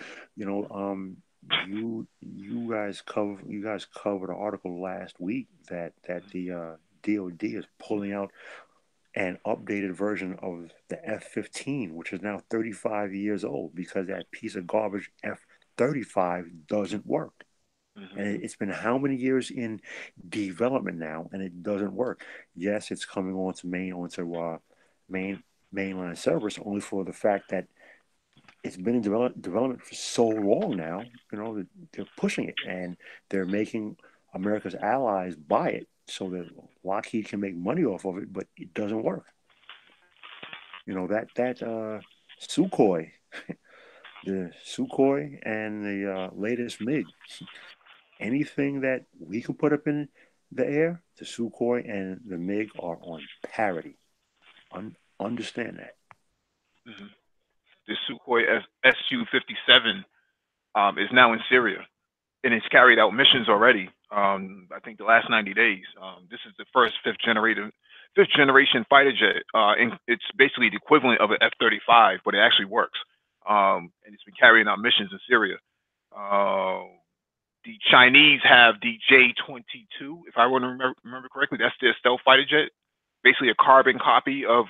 guys covered an article last week that the DoD is pulling out an updated version of the F-15, which is now 35 years old, because that piece of garbage F-35 doesn't work. And it's been how many years in development now, and it doesn't work. Yes, it's coming onto mainline service, only for the fact that it's been in development for so long now. They're pushing it, and they're making America's allies buy it so that Lockheed can make money off of it, but it doesn't work. That Sukhoi, the Sukhoi and the latest MiG, anything that we can put up in the air, the Sukhoi and the MiG are on parity. Understand that. The Sukhoi Su-57 is now in Syria, and it's carried out missions already. I think the last 90 days. This is the first fifth generation fighter jet, and it's basically the equivalent of an F-35, but it actually works. And it's been carrying out missions in Syria. Uh, the Chinese have the J-22, if I want to remember correctly. That's their stealth fighter jet, basically a carbon copy of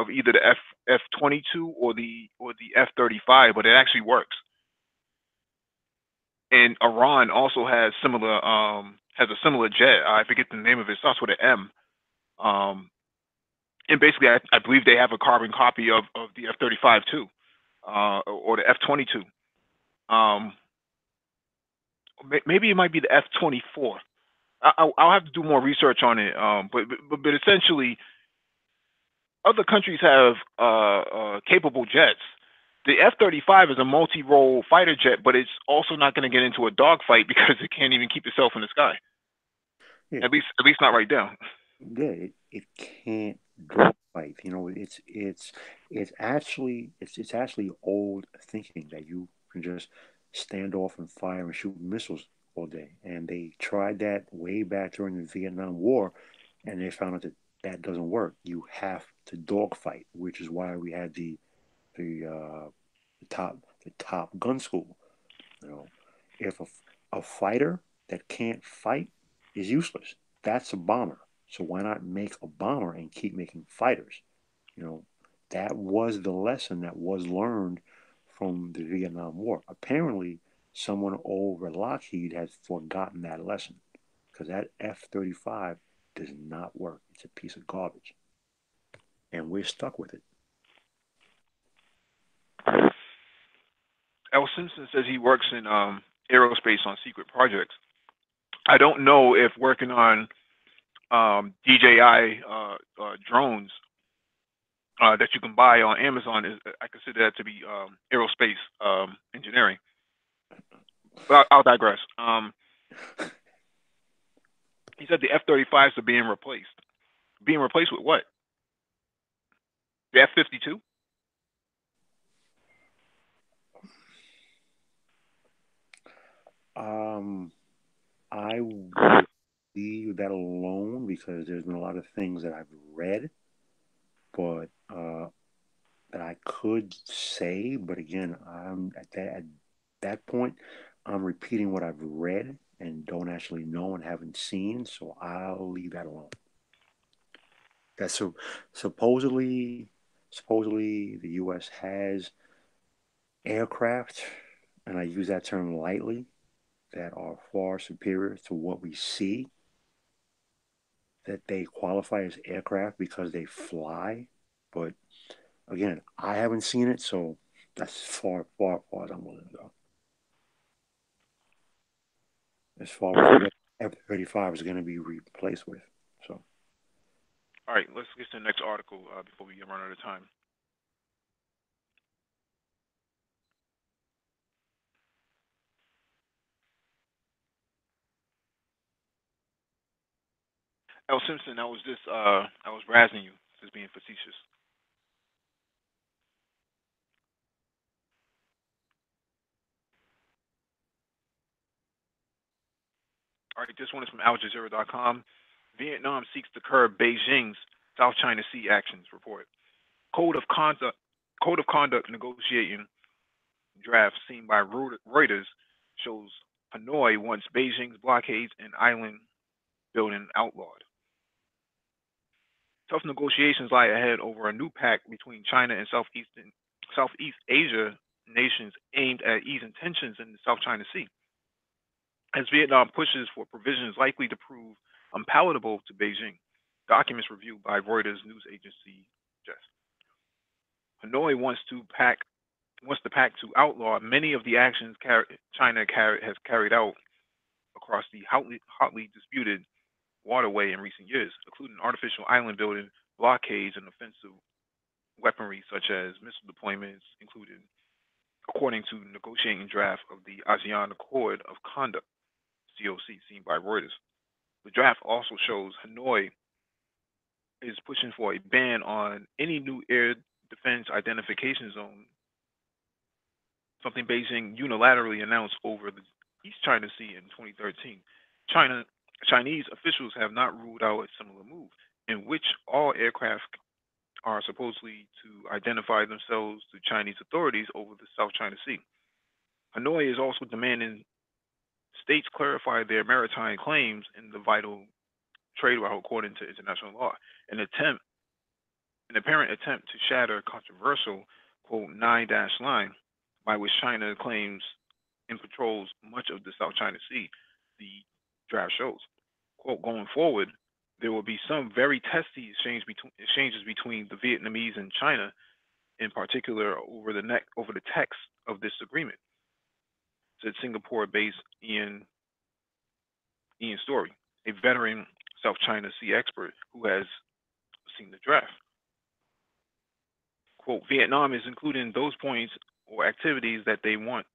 either the F-22 or the F-35, but it actually works. And Iran also has a similar jet. I forget the name of it. It starts with an M. And basically, I believe they have a carbon copy of the F-35 too, or the F-22. Maybe it might be the F-24. I'll have to do more research on it. But essentially, other countries have capable jets. The F-35 is a multi-role fighter jet, but it's also not going to get into a dogfight because it can't even keep itself in the sky. Yeah, At least not right now. yeah, it can't dogfight. You know, it's actually old thinking that you can just stand off and fire and shoot missiles all day. And they tried that way back during the Vietnam War, and they found out that that doesn't work. You have to dogfight, which is why we had the uh, the top gun school. You know, if a fighter that can't fight is useless, that's a bomber. So why not make a bomber and keep making fighters? You know, that was the lesson that was learned from the Vietnam War. Apparently, someone over Lockheed has forgotten that lesson because that F-35 does not work. It's a piece of garbage, and we're stuck with it. L. Simpson says he works in aerospace on secret projects. I don't know if working on DJI drones that you can buy on Amazon is. I consider that to be aerospace engineering. But I'll digress. He said the F-35s are being replaced. Being replaced with what? The F-52? Um, I would leave that alone because there's been a lot of things that I've read, but that I could say. But again, I'm at that point, I'm repeating what I've read and don't actually know and haven't seen, so I'll leave that alone. That's so supposedly the U.S. has aircraft, and I use that term lightly, that are far superior to what we see, that they qualify as aircraft because they fly. But again, I haven't seen it, so that's far as I'm willing to go. As far as what F-35 is going to be replaced with. So, All right, let's get to the next article before we run out of time. L. Simpson, I was razzing you, just being facetious. All right, this one is from AlJazeera.com. Vietnam seeks to curb Beijing's South China Sea actions. Report. Code of conduct. Code of conduct negotiating draft seen by Reuters shows Hanoi wants Beijing's blockades and island building outlawed. Tough negotiations lie ahead over a new pact between China and Southeast Asia nations aimed at easing tensions in the South China Sea. As Vietnam pushes for provisions likely to prove unpalatable to Beijing, documents reviewed by Reuters news agency suggest. Hanoi wants the pact to outlaw many of the actions China has carried out across the hotly disputed waterway in recent years, including artificial island building, blockades, and offensive weaponry such as missile deployments, included, according to negotiating draft of the ASEAN Accord of Conduct (COC) seen by Reuters. The draft also shows Hanoi is pushing for a ban on any new air defense identification something Beijing unilaterally announced over the East China Sea in 2013. China Chinese officials have not ruled out a similar move, in which all aircraft are supposedly to identify themselves to Chinese authorities over the South China Sea. Hanoi is also demanding states clarify their maritime claims in the vital trade route according to international law, an attempt, an apparent attempt to shatter controversial quote nine dash line by which China claims and patrols much of the South China Sea. The draft shows. Quote, going forward, there will be some very testy exchanges between the Vietnamese and China, in particular over the text of this agreement, said Singapore-based Ian Story, a veteran South China Sea expert who has seen the draft. Quote, Vietnam is including those points or activities that they want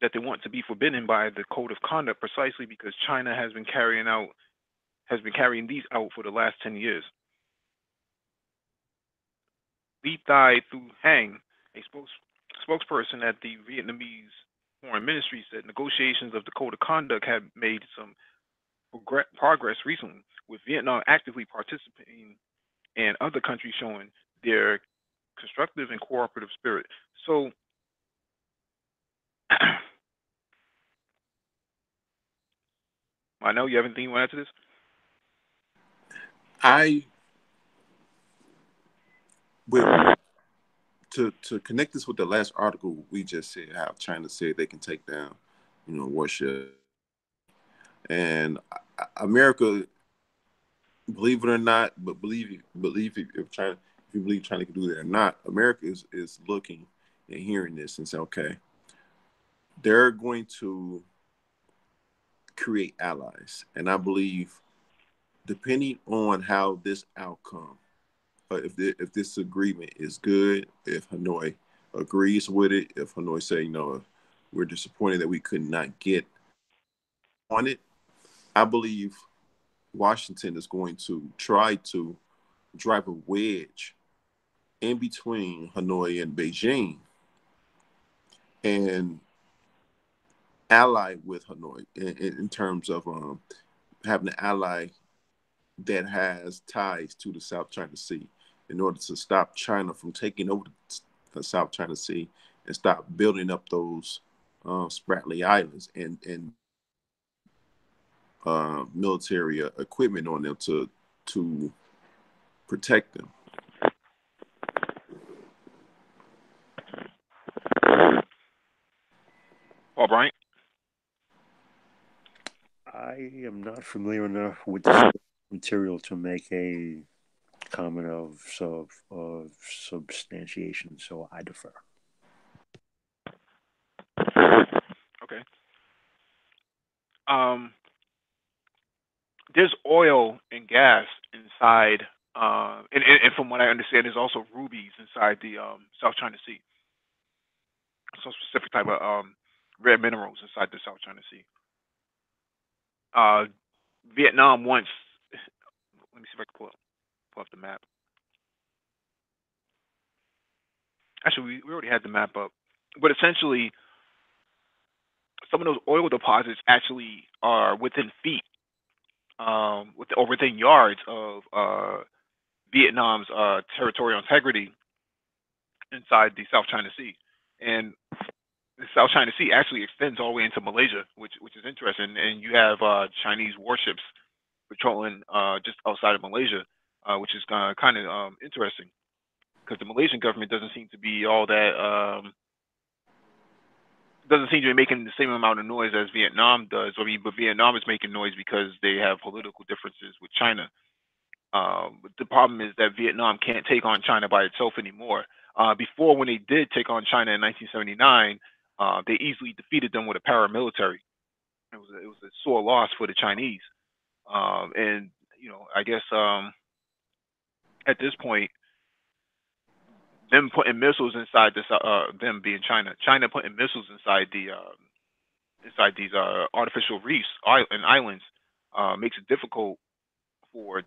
to be forbidden by the code of conduct precisely because China has been carrying these out for the last 10 years. Li Thai Thu Hang, a spokesperson at the Vietnamese Foreign Ministry, said negotiations of the code of conduct have made some progress recently, with Vietnam actively participating and other countries showing their constructive and cooperative spirit. So, I know you have anything you want to add to this? I will to connect this with the last article we just said, how China said they can take down, warship, and America, believe it or not, but believe it, if you believe China can do that or not, America is looking and hearing this and say, okay, they're going to create allies, and I believe, depending on how this outcome, if this agreement is good, if Hanoi agrees with it, if Hanoi say, we're disappointed that we could not get on it, I believe Washington is going to try to drive a wedge in between Hanoi and Beijing and ally with Hanoi in terms of having an ally that has ties to the South China Sea in order to stop China from taking over the South China Sea and stop building up those Spratly Islands and military equipment on them to protect them. Paul Bryant? I am not familiar enough with the material to make a comment of substantiation, so I defer. Okay. There's oil and gas inside, and from what I understand, there's also rubies inside the South China Sea. Some specific type of rare minerals inside the South China Sea. Vietnam wants. Let me see if I can pull up the map. Actually, we already had the map up, but essentially, some of those oil deposits actually are within feet, or within yards of Vietnam's territorial integrity inside the South China Sea, and the South China Sea actually extends all the way into Malaysia, which is interesting. And you have Chinese warships patrolling just outside of Malaysia, which is kind of interesting because the Malaysian government doesn't seem to be all that doesn't seem to be making the same amount of noise as Vietnam does. I mean, but Vietnam is making noise because they have political differences with China. But the problem is that Vietnam can't take on China by itself anymore. Before, when they did take on China in 1979, they easily defeated them with a paramilitary. It was a sore loss for the Chinese. And I guess at this point, them putting missiles inside this, them being China putting missiles inside inside these artificial reefs and islands makes it difficult for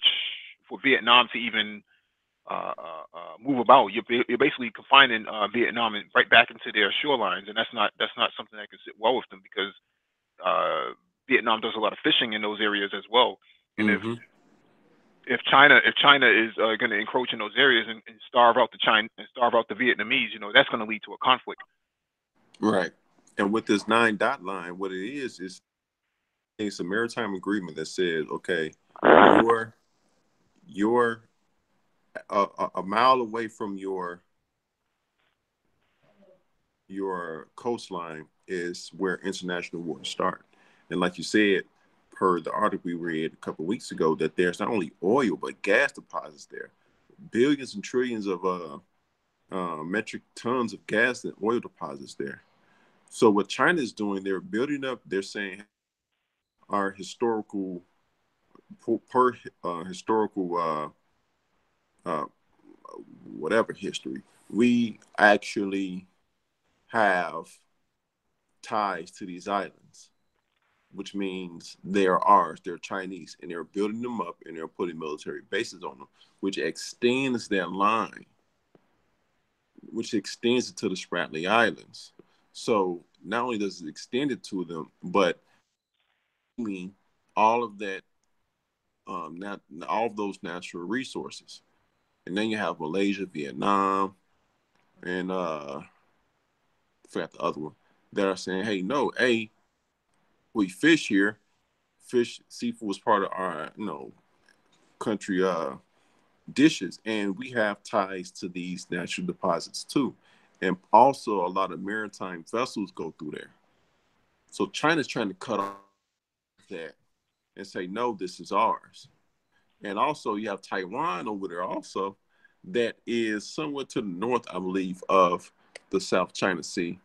Vietnam to even move about, you're basically confining Vietnam and right back into their shorelines, and that's not something that can sit well with them because Vietnam does a lot of fishing in those areas as well. And if China is going to encroach in those areas and starve out the Vietnamese, that's going to lead to a conflict. Right. And with this 9-dot line, what it is it's a maritime agreement that says, okay, you're a mile away from your coastline is where international waters start. And like you said, per the article we read a couple of weeks ago, that there's not only oil but gas deposits there, billions and trillions of metric tons of gas and oil deposits there. So what China is doing, they're building up. They're saying our historical historical whatever history, we actually have ties to these islands, which means they're ours, they're Chinese, and they're building them up and they're putting military bases on them, which extends their line, which extends it to the Spratly Islands. So not only does it extend it to them, but I mean all of that, all of those natural resources. And then you have Malaysia, Vietnam, and I forgot the other one that are saying, hey, no, hey, we fish here. Seafood was part of our, country dishes, and we have ties to these natural deposits too. And also, a lot of maritime vessels go through there. So China's trying to cut off that and say, no, this is ours. And also, you have Taiwan over there also, that is somewhat to the north, I believe, of the South China Sea.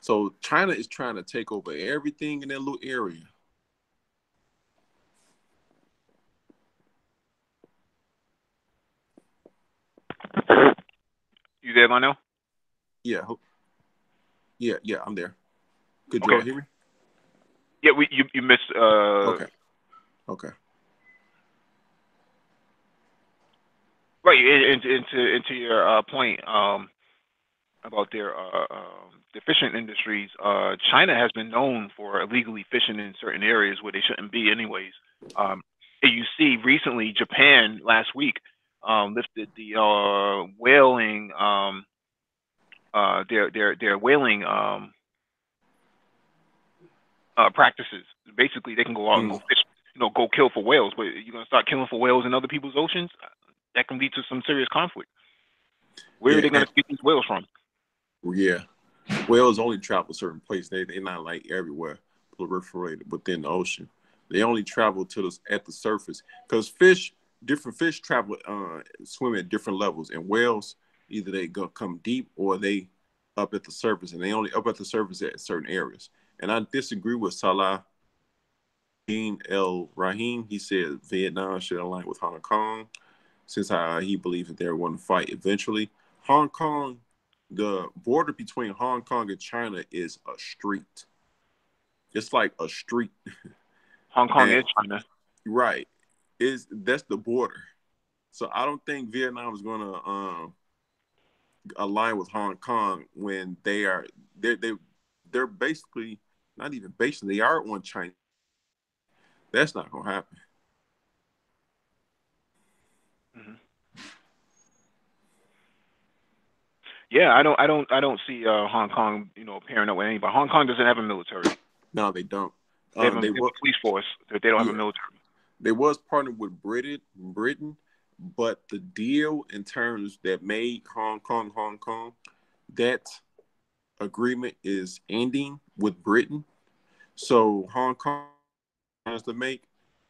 So China is trying to take over everything in that little area. You there, Lionel? Yeah, I'm there. Could Okay. you all hear me? Yeah, you missed. Okay. Right, into your point about their fishing industries. China has been known for illegally fishing in certain areas where they shouldn't be, anyways. And you see, recently Japan last week lifted the whaling their whaling practices. Basically, they can go out and go fish, go kill for whales. But you're gonna start killing for whales in other people's oceans. That can lead to some serious conflict. Where are they going to get these whales from? Yeah, whales only travel certain places. They're not like everywhere proliferated within the ocean. They only travel at the surface because different fish travel, swim at different levels. And whales, either they come deep or they up at the surface, and they only up at the surface at certain areas. And I disagree with Salah El Rahim. He said Vietnam should align with Hong Kong, since he believes that they're going to fight eventually. Hong Kong, the border between Hong Kong and China is a street. It's like a street. Hong Kong is China. Right. That's the border. So I don't think Vietnam is going to align with Hong Kong when they're basically not even basically, they are on China. That's not going to happen. Mm-hmm. Yeah, I don't see Hong Kong, pairing up with anybody. Hong Kong doesn't have a military. No, they don't. They have a police force. They don't have a military. They was partnered with Britain, but the deal in terms that made Hong Kong, that agreement is ending with Britain. So Hong Kong has to make,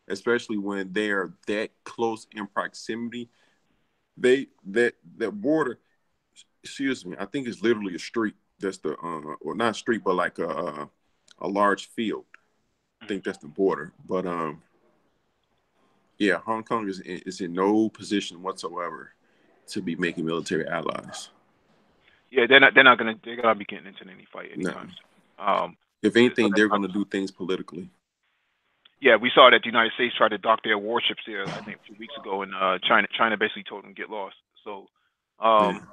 especially when they are that close in proximity. That border, excuse me, I think it's literally a street. That's the or not street, but like a large field. I think that's the border. But yeah, Hong Kong is in no position whatsoever to be making military allies. Yeah, they're not gonna be getting into any fight anytime soon. If anything, they're gonna do things politically. Yeah, we saw that the United States tried to dock their warships there, I think, a few weeks ago, and China basically told them get lost. So Yeah. Um,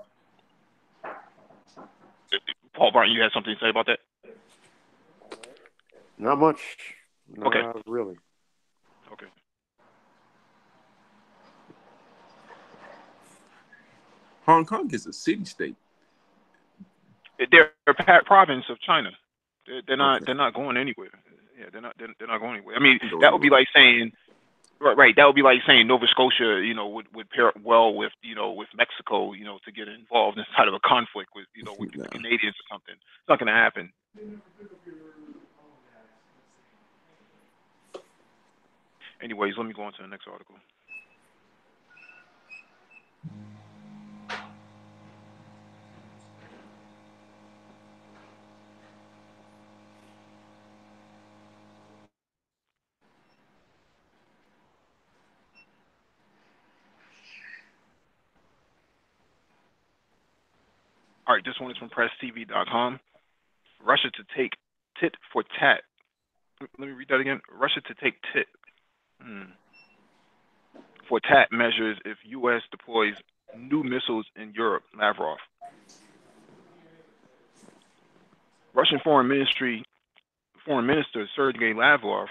Paul Barton, you had something to say about that? Not much. Okay. Not really. Okay. Hong Kong is a city state. They're a province of China. They're not. Okay. They're not going anywhere. Yeah, they're not going anywhere. I mean, Go that would be anywhere. like saying, right. That would be like saying Nova Scotia, would pair well with, with Mexico, to get involved inside of a conflict with, with the Nah. Canadians or something. It's not going to happen. Anyways, let me go on to the next article. All right, this one is from PressTV.com. Russia to take tit for tat. Let me read that again. Russia to take tit for tat measures if U.S. deploys new missiles in Europe. Lavrov. Russian Foreign Minister Sergei Lavrov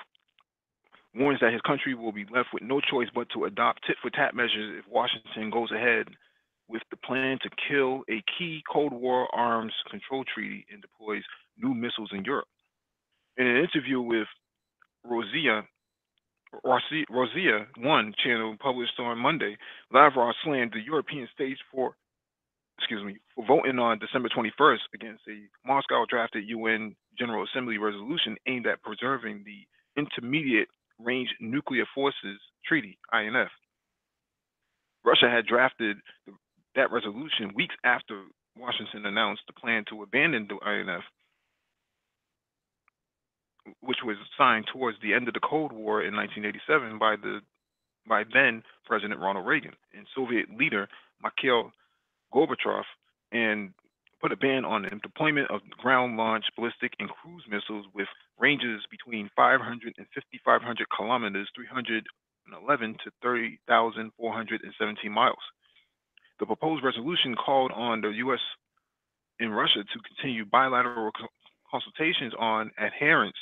warns that his country will be left with no choice but to adopt tit for tat measures if Washington goes ahead with the plan to kill a key Cold War arms control treaty and deploys new missiles in Europe. In an interview with Rosia Rosia One channel published on Monday, Lavrov slammed the European states for voting on December 21st against a Moscow drafted UN General Assembly resolution aimed at preserving the Intermediate Range Nuclear Forces Treaty (INF). Russia had drafted that resolution weeks after Washington announced the plan to abandon the INF, which was signed towards the end of the Cold War in 1987 by then President Ronald Reagan and Soviet leader Mikhail Gorbachev, and put a ban on the deployment of ground-launched ballistic and cruise missiles with ranges between 500 and 5,500 kilometers, 311 to 30,417 miles. The proposed resolution called on the U.S. and Russia to continue bilateral consultations on adherence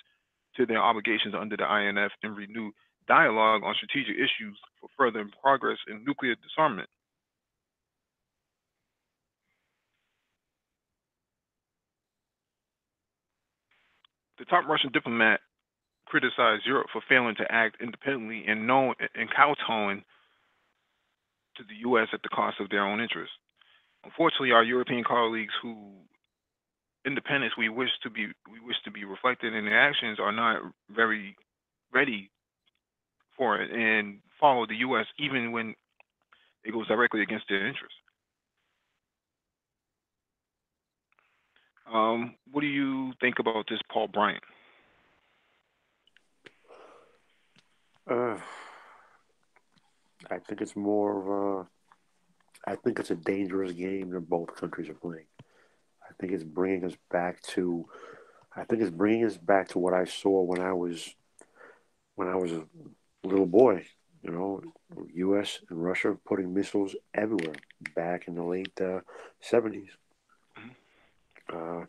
to their obligations under the INF and renew dialogue on strategic issues for further progress in nuclear disarmament. The top Russian diplomat criticized Europe for failing to act independently and kowtowing to the U.S. at the cost of their own interests. Unfortunately, our European colleagues who independence we wish to be reflected in their actions are not very ready for it and follow the U.S. even when it goes directly against their interests. What do you think about this, Paul Bryant? Uh, I think it's more of a. I think it's a dangerous game that both countries are playing. I think it's bringing us back to. I think it's bringing us back to what I saw when I was a little boy. You know, U.S. and Russia putting missiles everywhere back in the late 70s. Uh,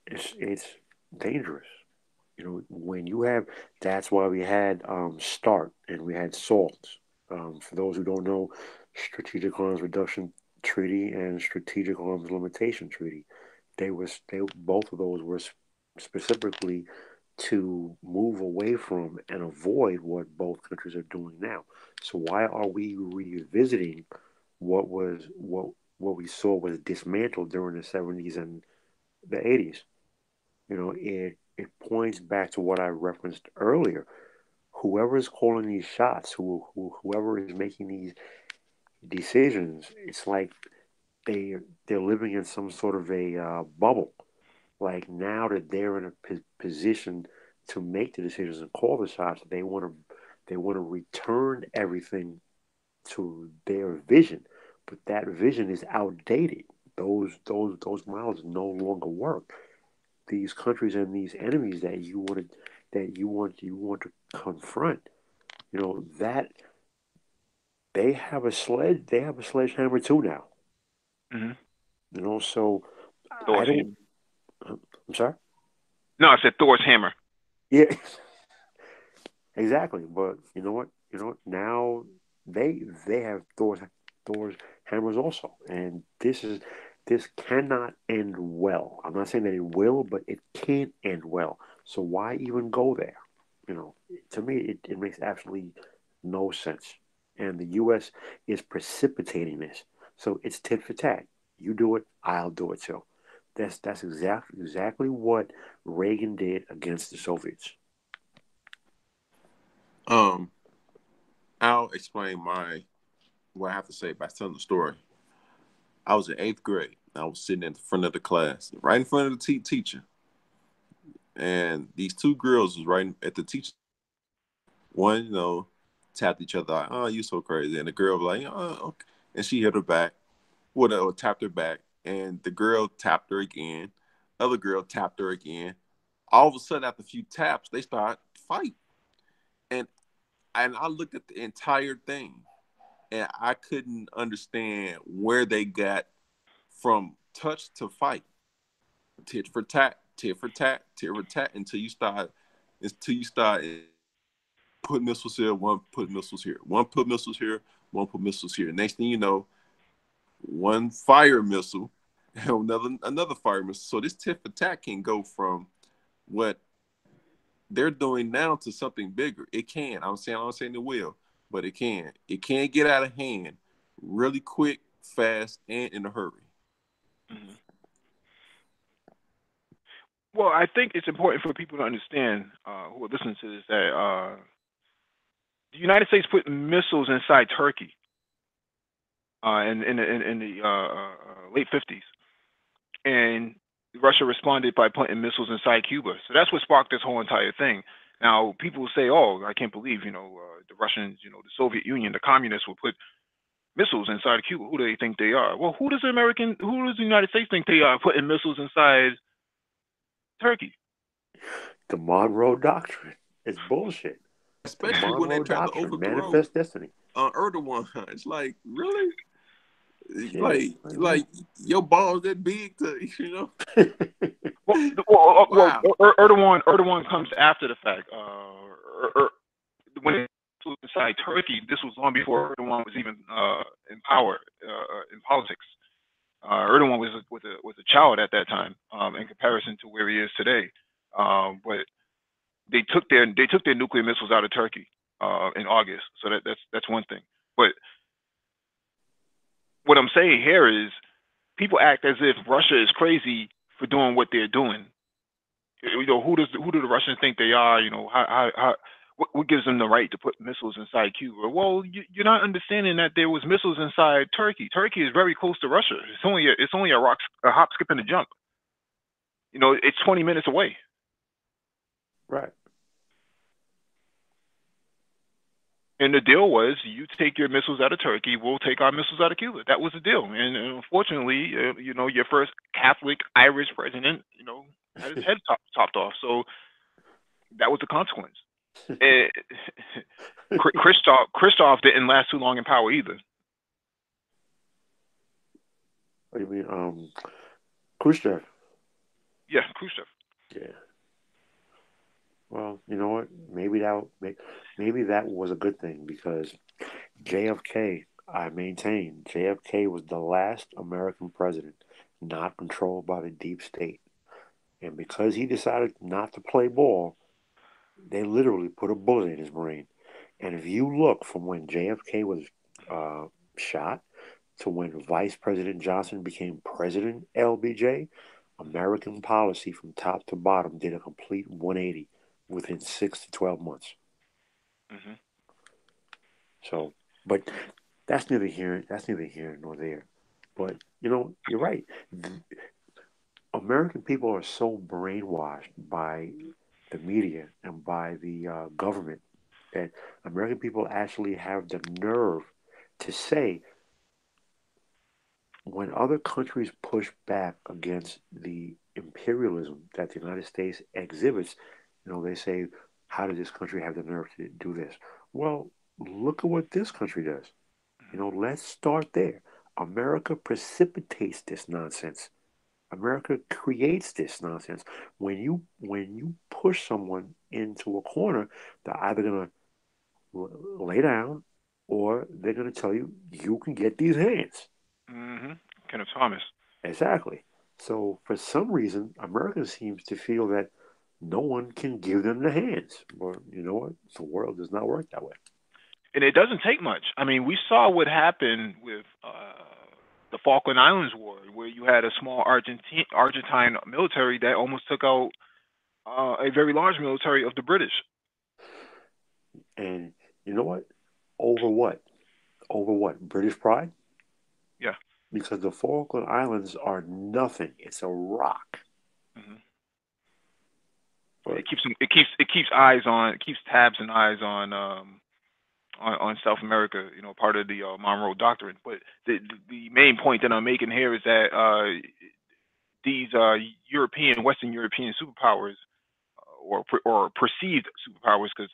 it's dangerous. You know, when you have that's why we had START and we had SALT. For those who don't know, Strategic Arms Reduction Treaty and Strategic Arms Limitation Treaty. They both of those were specifically to move away from and avoid what both countries are doing now. So why are we revisiting what we saw was dismantled during the 70s and the 80s? You know, it points back to what I referenced earlier. Whoever is calling these shots, whoever is making these decisions, it's like they're living in some sort of a bubble. Like now that they're in a position to make the decisions and call the shots, they want to return everything to their vision, but that vision is outdated. Those models no longer work. These countries and these enemies that you want to confront, you know that they have a sledgehammer too now. Mm-hmm. You know, so I Thor's don't. hammer. I'm sorry. No, I said Thor's hammer. Yeah, exactly. But you know what? You know what? Now they have Thor's hammers also, and this cannot end well. I'm not saying that it will, but it can't end well. So why even go there? You know, to me, it makes absolutely no sense. And the U.S. is precipitating this, so it's tit for tat. You do it, I'll do it too. That's exactly what Reagan did against the Soviets. Um, I'll explain what I have to say by telling the story. I was in eighth grade. I was sitting in the front of the class, right in front of the teacher, and these two girls was right at the teacher. One, tapped each other like, "Oh, you so crazy," and the girl was like, "Oh," okay. And she hit her back, whatever, tapped her back, and the girl tapped her again. Other girl tapped her again. All of a sudden, after a few taps, they start fighting, and I looked at the entire thing, and I couldn't understand where they got from touch to fight, tit for tat, tit for tat, tit for tat, until you start put missiles here, one put missiles here, one put missiles here, one put missiles here. Next thing you know, one fire missile, and another fire missile. So this tit for tat can go from what they're doing now to something bigger. It can. I'm saying it will, but it can. It can get out of hand really quick, fast, and in a hurry. Mm-hmm. Well, I think it's important for people to understand who are listening to this that the United States put missiles inside Turkey in the late 50s, and Russia responded by putting missiles inside Cuba. So that's what sparked this whole entire thing. Now, people say, "Oh, I can't believe the Russians, the Soviet Union, the communists will put missiles inside Cuba. Who do they think they are?" Well, who does the United States think they are putting missiles inside Turkey? The Monroe Doctrine. It's bullshit. The Especially when they Monroe tried to Doctrine, overthrow manifest destiny. Erdogan. It's like, really? Shit. Like your balls that big to Well, wow. Erdogan comes after the fact. When it was inside Turkey, this was long before Erdogan was even in power in politics. Erdogan was a child at that time in comparison to where he is today. But they took their nuclear missiles out of Turkey in August, so that's one thing. But what I'm saying here is people act as if Russia is crazy for doing what they're doing. Who do the Russians think they are? What gives them the right to put missiles inside Cuba? Well, you're not understanding that there was missiles inside Turkey. Turkey is very close to Russia. It's only a hop, skip, and a jump. It's 20 minutes away. Right. And the deal was, you take your missiles out of Turkey, we'll take our missiles out of Cuba. That was the deal. And unfortunately, your first Catholic Irish president, had his head chopped off. So that was the consequence. And Christoph didn't last too long in power either. What do you mean? Khrushchev. Yeah, Khrushchev. Yeah. Well, you know what? Maybe that was a good thing because JFK, I maintain, JFK was the last American president not controlled by the deep state. And because he decided not to play ball, they literally put a bullet in his brain. And if you look from when JFK was uh, shot to when Vice President Johnson became President LBJ, American policy from top to bottom did a complete 180 within 6 to 12 months. Hmm. So, but that's neither here nor there. But you're right. American people are so brainwashed by the media and by the government that American people actually have the nerve to say when other countries push back against the imperialism that the United States exhibits, they say, how did this country have the nerve to do this? Well, look at what this country does. Let's start there. America precipitates this nonsense. America creates this nonsense. When you push someone into a corner, they're either gonna lay down or they're gonna tell you you can get these hands. Mm-hmm. Kenneth Thomas. Exactly. So for some reason, America seems to feel that no one can give them the hands. But you know what? The world does not work that way. And it doesn't take much. I mean, we saw what happened with the Falkland Islands War, where you had a small Argentine military that almost took out a very large military of the British. And you know what? Over what? Over what? British pride? Yeah. Because the Falkland Islands are nothing. It's a rock. Hmm. But It keeps tabs and eyes on South America. You know, part of the Monroe Doctrine. But the main point that I'm making here is that these Western European superpowers, or perceived superpowers, because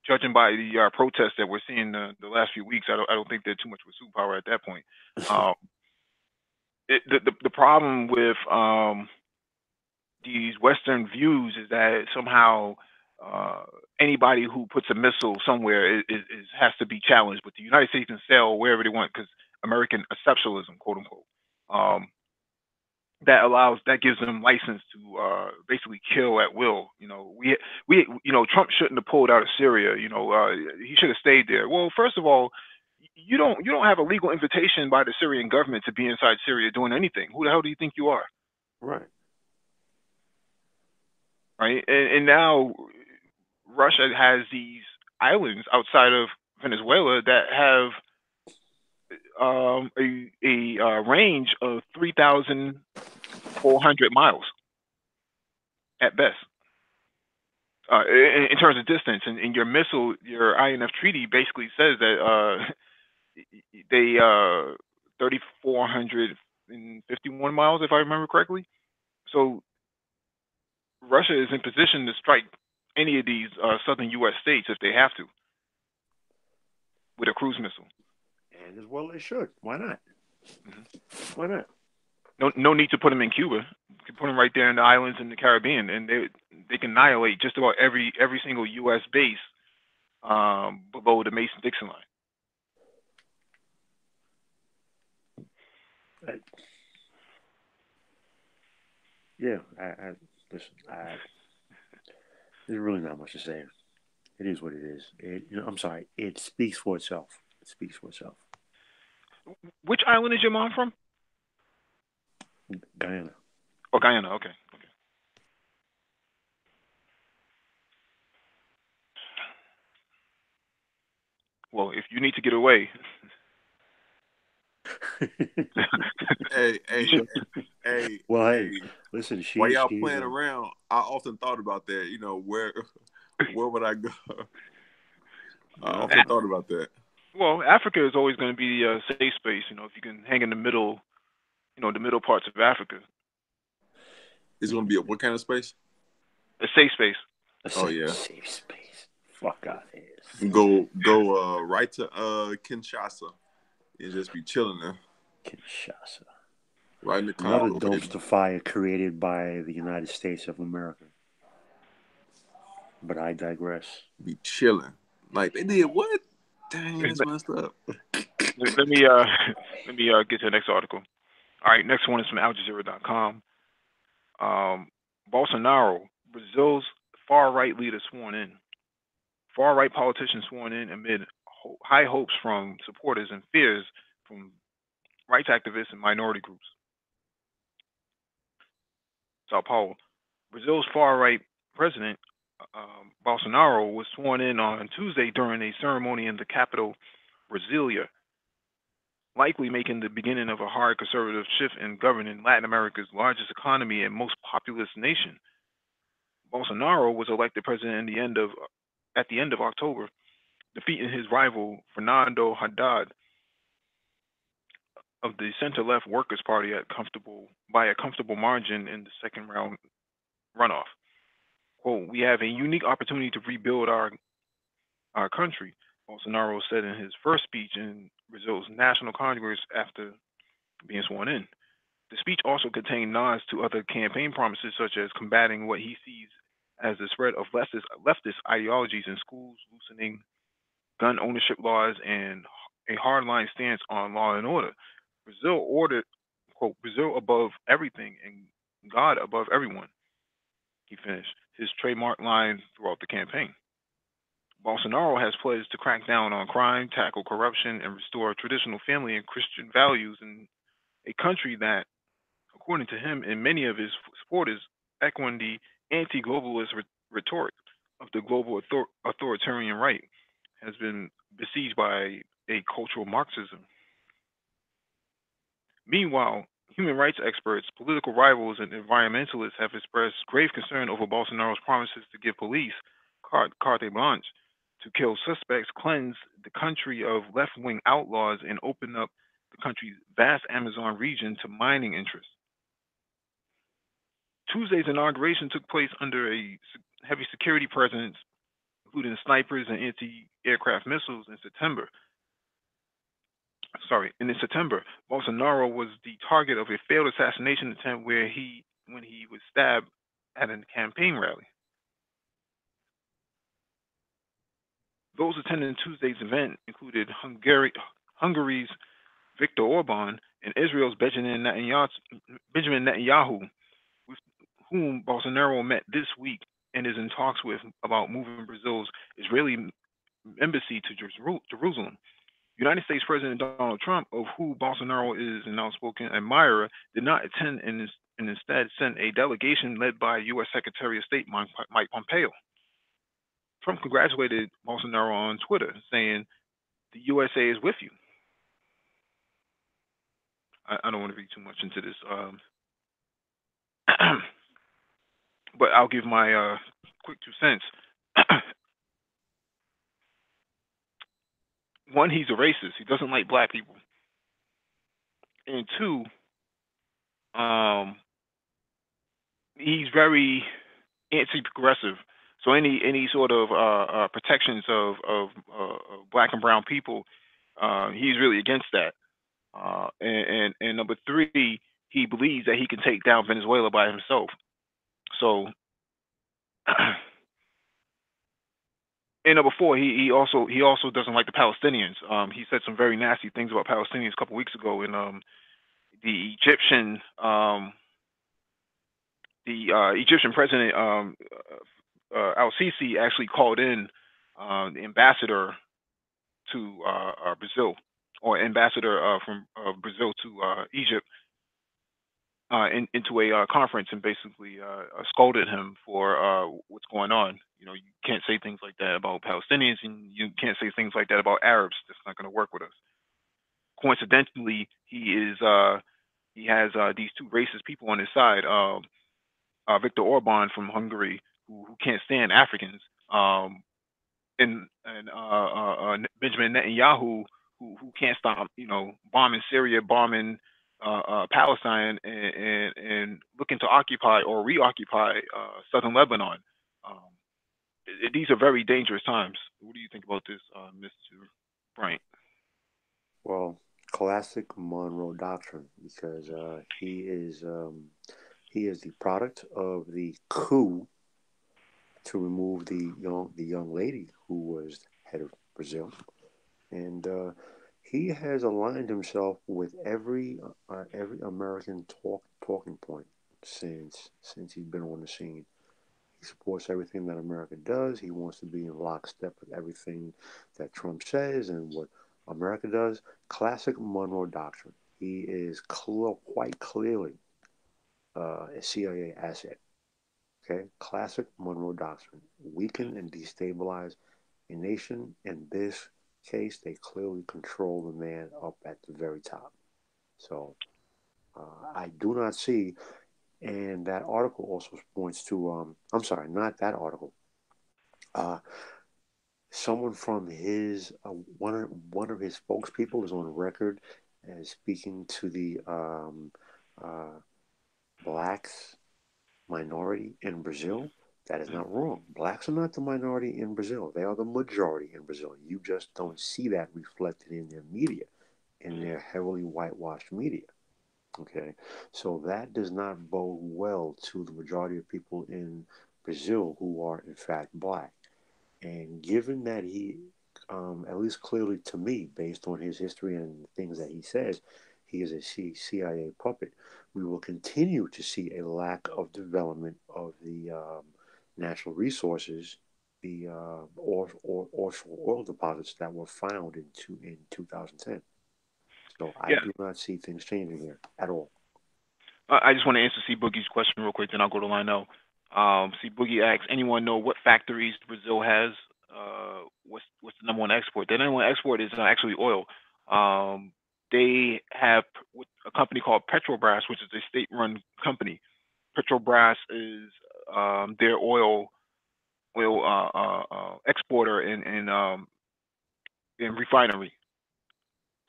judging by the protests that we're seeing the last few weeks, I don't think they're too much of a superpower at that point. Um, the problem with these Western views is that somehow anybody who puts a missile somewhere has to be challenged. But the United States can sail wherever they want because American exceptionalism, quote unquote. Um, that gives them license to basically kill at will. Trump shouldn't have pulled out of Syria. He should have stayed there. Well, first of all, you don't have a legal invitation by the Syrian government to be inside Syria doing anything. Who the hell do you think you are? right. Right? And now Russia has these islands outside of Venezuela that have a range of 3,400 miles at best. In terms of distance, and your INF treaty basically says that they 3,451 miles, if I remember correctly. So Russia is in position to strike any of these southern U.S. states if they have to with a cruise missile. And as well they should. Why not? Hmm. Why not? No need to put them in Cuba. You can put them right there in the islands in the Caribbean, and they can annihilate just about every single U.S. base below the Mason-Dixon line. I, yeah, I listen. There's really not much to say. It is what it is. I'm sorry. It speaks for itself. It speaks for itself. Which island is your mom from? Guyana. Oh, Guyana. Okay. Okay. Well, if you need to get away, Hey, you hey, should. hey, Well, hey, hey. listen. While She's y'all playing around, I often thought about that. Where would I go? I well, often thought about that. Well, Africa is always going to be a safe space. If you can hang in the middle, the middle parts of Africa, It's gonna be a what kind of space? a safe space. a Oh safe, yeah. safe space. Fuck out here. Go right to Kinshasa and just be chilling there. Kinshasa. Right in the Another Congo, baby. dumpster fire created by the United States of America. But I digress. Be chilling. Like they did what? Dang, that's messed up. Let me let me get to the next article. All right, next one is from AlJazeera.com. Bolsonaro, Brazil's far right leader, sworn in. Far right politicians sworn in amid high hopes from supporters and fears from rights activists and minority groups. Sao Paulo. Brazil's far right president, Bolsonaro, was sworn in on Tuesday during a ceremony in the capital, Brasilia, likely making the beginning of a hard conservative shift in governing Latin America's largest economy and most populous nation. Bolsonaro was elected president at the end of October, defeating his rival Fernando Haddad of the center-left Workers' Party by a comfortable margin in the second round runoff. Quote, "We have a unique opportunity to rebuild our country," Bolsonaro said in his first speech in Brazil's National Congress after being sworn in. The speech also contained nods to other campaign promises, such as combating what he sees as the spread of leftist ideologies in schools, loosening gun ownership laws, and a hardline stance on law and order. Brazil ordered, quote, Brazil above everything and God above everyone, he finished, his trademark line throughout the campaign. Bolsonaro has pledged to crack down on crime, tackle corruption, and restore traditional family and Christian values in a country that, according to him and many of his supporters, echoing the anti globalist rhetoric of the global authoritarian right, has been besieged by a cultural Marxism. Meanwhile, human rights experts, political rivals, and environmentalists have expressed grave concern over Bolsonaro's promises to give police carte blanche to kill suspects, cleanse the country of left wing outlaws, and open up the country's vast Amazon region to mining interests. Tuesday's inauguration took place under a heavy security presence, including snipers and anti-aircraft missiles in September. And in September, Bolsonaro was the target of a failed assassination attempt when he was stabbed at a campaign rally. Those attending Tuesday's event included Hungary's Viktor Orban and Israel's Benjamin Netanyahu, with whom Bolsonaro met this week and is in talks with about moving Brazil's Israeli embassy to Jerusalem. United States President Donald Trump, of who Bolsonaro is an outspoken admirer, did not attend and instead sent a delegation led by U.S. Secretary of State Mike Pompeo. Trump congratulated Bolsonaro on Twitter, saying, "The USA is with you." I don't want to read too much into this, but I'll give my quick 2 cents. One, he's a racist. He doesn't like black people. And two, he's very anti-progressive. So any sort of protections of black and brown people, he's really against that. And number three, he believes that he can take down Venezuela by himself. So, and number four, he also doesn't like the Palestinians. He said some very nasty things about Palestinians a couple weeks ago, and the Egyptian president Al-Sisi actually called in the ambassador to Brazil, or ambassador from Brazil to Egypt, into a conference, and basically scolded him for what's going on. You know, you can't say things like that about Palestinians, and you can't say things like that about Arabs. That's not going to work with us. Coincidentally, he has these two racist people on his side. Viktor Orban from Hungary, who can't stand Africans, and Benjamin Netanyahu, who can't stop, bombing Syria, bombing Palestine, and looking to occupy or reoccupy southern Lebanon. These are very dangerous times. What do you think about this, Mr. Bryant? Well, classic Monroe Doctrine, because he is the product of the coup to remove the young lady who was head of Brazil, and he has aligned himself with every American talking point since he's been on the scene. He supports everything that America does. He wants to be in lockstep with everything that Trump says and what America does. Classic Monroe Doctrine. He is quite clearly a CIA asset. Okay, classic Monroe Doctrine. Weaken and destabilize a nation. In this case, they clearly control the man up at the very top. So I do not see, and that article also points to, I'm sorry, not that article. Someone from his, one of his spokespeople is on record as speaking to the blacks minority in Brazil. That is not wrong. Blacks are not the minority in Brazil. They are the majority in Brazil. You just don't see that reflected in their media, in their heavily whitewashed media. Okay, so that does not bode well to the majority of people in Brazil who are in fact black. And given that he, at least clearly to me, based on his history and the things that he says, he is a CIA puppet, we will continue to see a lack of development of the natural resources, the offshore oil deposits that were found in 2010. So I Yeah, do not see things changing here at all. I just want to answer C Boogie's question real quick, then I'll go to Lionel. C Boogie asks, anyone know what factories Brazil has? What's the number one export? The number one export is actually oil. Um, they have a company called Petrobras, which is a state-run company. Petrobras is their oil exporter and refinery.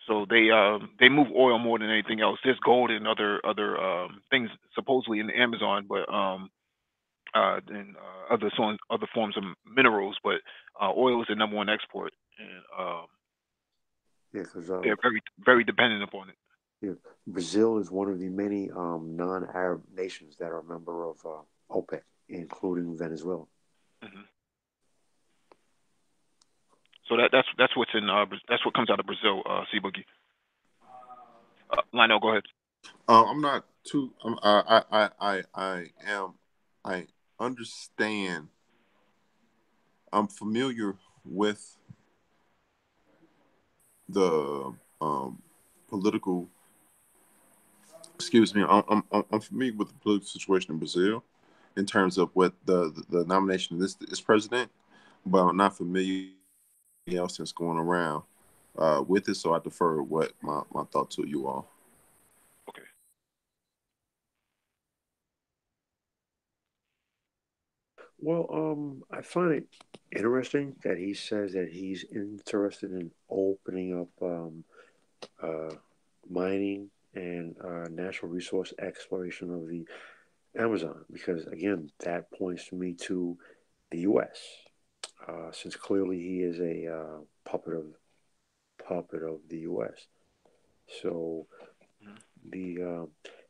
So they move oil more than anything else. There's gold and other things supposedly in the Amazon, but and other forms of minerals. But oil is the number one export, and Yeah, because they're very dependent upon it. yeah, Brazil is one of the many non-Arab nations that are a member of OPEC, including Venezuela. Hmm. So that's what's in that's what comes out of Brazil. C Boogie. Lionel, go ahead. I'm not too. I am. I understand. I'm familiar with the political. Excuse me. I'm familiar with the political situation in Brazil in terms of what the nomination of this president, but I'm not familiar with anything else that's going around with it. So I defer what my thought to you all. Okay. Well, I find it interesting that he says that he's interested in opening up uh, mining and natural resource exploration of the Amazon, because again, that points me to the U.S. Since clearly he is a puppet of the U.S. So Mhm. the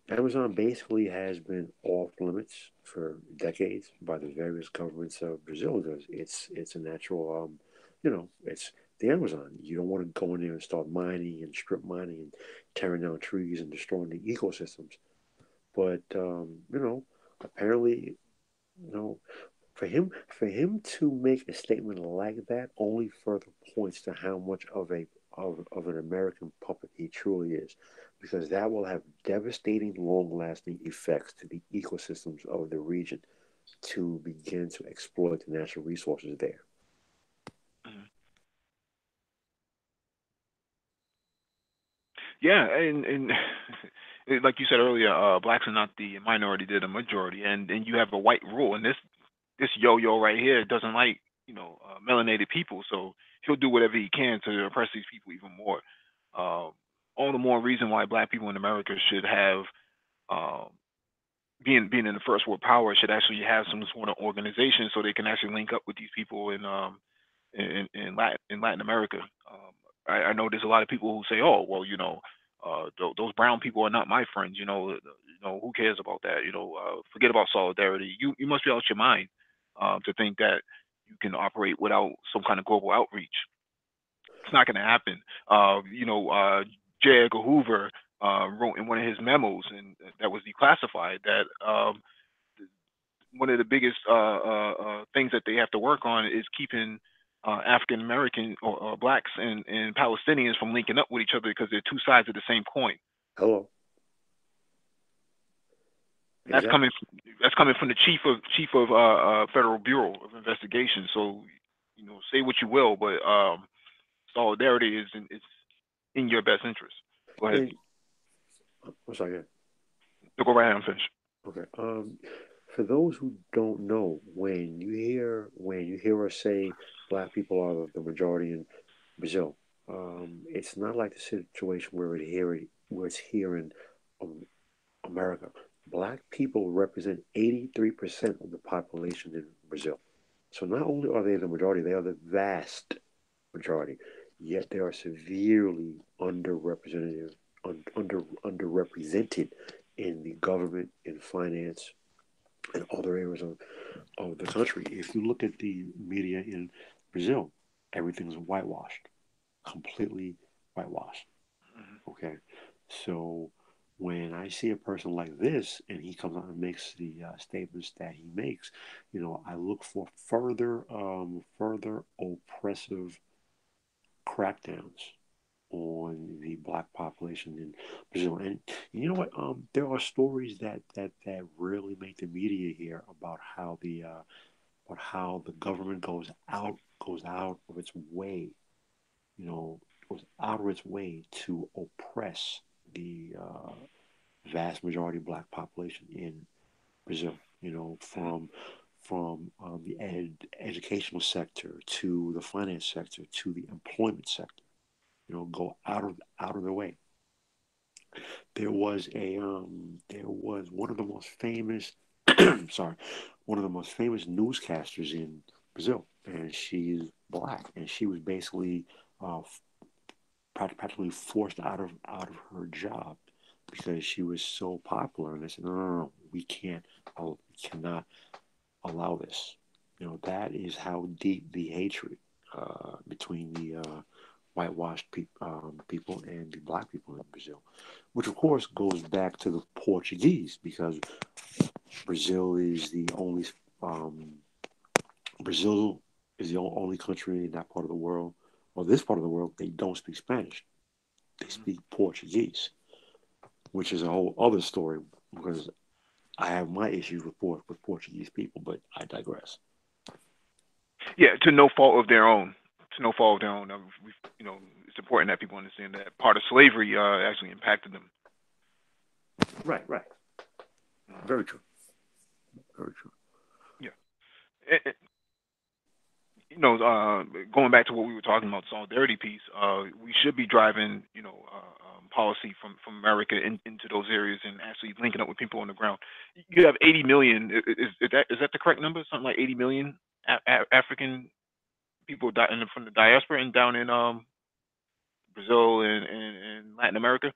Amazon basically has been off limits for decades by the various governments of Brazil because it's a natural, it's the Amazon. You don't want to go in there and start mining and strip mining and tearing down trees and destroying the ecosystems. But apparently, you know, for him to make a statement like that only further points to how much of an American puppet he truly is, because that will have devastating, long-lasting effects to the ecosystems of the region to begin to exploit the natural resources there. Mhm. Yeah, and like you said earlier, blacks are not the minority; they're the majority, and you have a white rule, and this yo-yo right here doesn't like melanated people, so he'll do whatever he can to oppress these people even more. Um, all the more reason why black people in America should have um, being in the first world power should actually have some sort of organization so they can actually link up with these people in Latin America. I know there's a lot of people who say, "Oh, well, those brown people are not my friends." Who cares about that? Forget about solidarity. You must be out your mind to think that you can operate without some kind of global outreach. It's not going to happen. J. Edgar Hoover wrote in one of his memos, and that was declassified, that one of the biggest things that they have to work on is keeping African American or blacks and Palestinians from linking up with each other because they're two sides of the same coin. Hello, And exactly. that's coming from the chief of Federal Bureau of Investigation. So, say what you will, but solidarity is in your best interest. Go ahead. And I'm sorry. Go right ahead and finish. Okay. For those who don't know, when you hear us say black people are the majority in Brazil, it's not like the situation where it's here in um, America. Black people represent 83% of the population in Brazil. So not only are they the majority, they are the vast majority. Yet they are severely underrepresented underrepresented in the government, in finance, and other areas of the country. If you look at the media in Brazil, everything's whitewashed, completely whitewashed. Hmm. Okay, so when I see a person like this and he comes out and makes the statements that he makes, I look for further oppressive crackdowns on the black population in Brazil. And you know what? There are stories that really make the media here about how the government goes out of its way, you know, goes out of its way to oppress the vast majority of black population in Brazil. From the educational sector to the finance sector to the employment sector. Go out of the way. There was one of the most famous sorry, one of the most famous newscasters in Brazil, and she's black, and she was basically uh, practically forced out of her job because she was so popular. And they said, no, no, no, we cannot allow this. That is how deep the hatred between the whitewashed people and the black people in Brazil, which of course goes back to the Portuguese because Brazil is the only um, Brazil is the only country in that part of the world, or this part of the world, they don't speak Spanish. They Hmm. speak Portuguese, which is a whole other story because I have my issues with Portuguese people, but I digress. Yeah, to no fault of their own. To no fault of their own. It's important that people understand that part of slavery actually impacted them. Right, right. Mhm. Very true. Very true. Yeah. And, going back to what we were talking about, solidarity piece, we should be driving, policy from America into those areas and actually linking up with people on the ground. You have 80 million. Is that the correct number? Something like 80 million African people from the diaspora and down in Brazil and Latin America.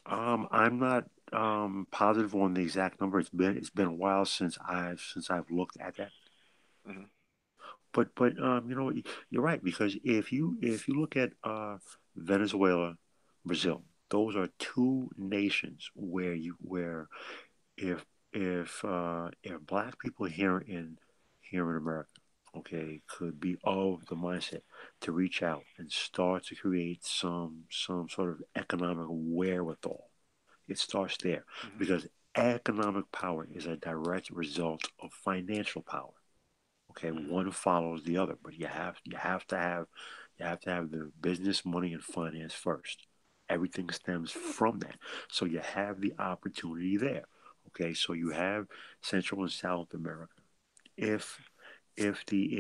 I'm not positive on the exact number. It's been a while since I've looked at that. Hmm. But you're right because if you look at Venezuela, Brazil, those are two nations where if if black people here in America, okay, could be of the mindset to reach out and start to create some sort of economic wherewithal. It starts there Hmm. because economic power is a direct result of financial power. Okay, Hmm. one follows the other, but you have to have the business, money, and finance first. Everything stems from that. So you have the opportunity there. Okay, so you have Central and South America. If if the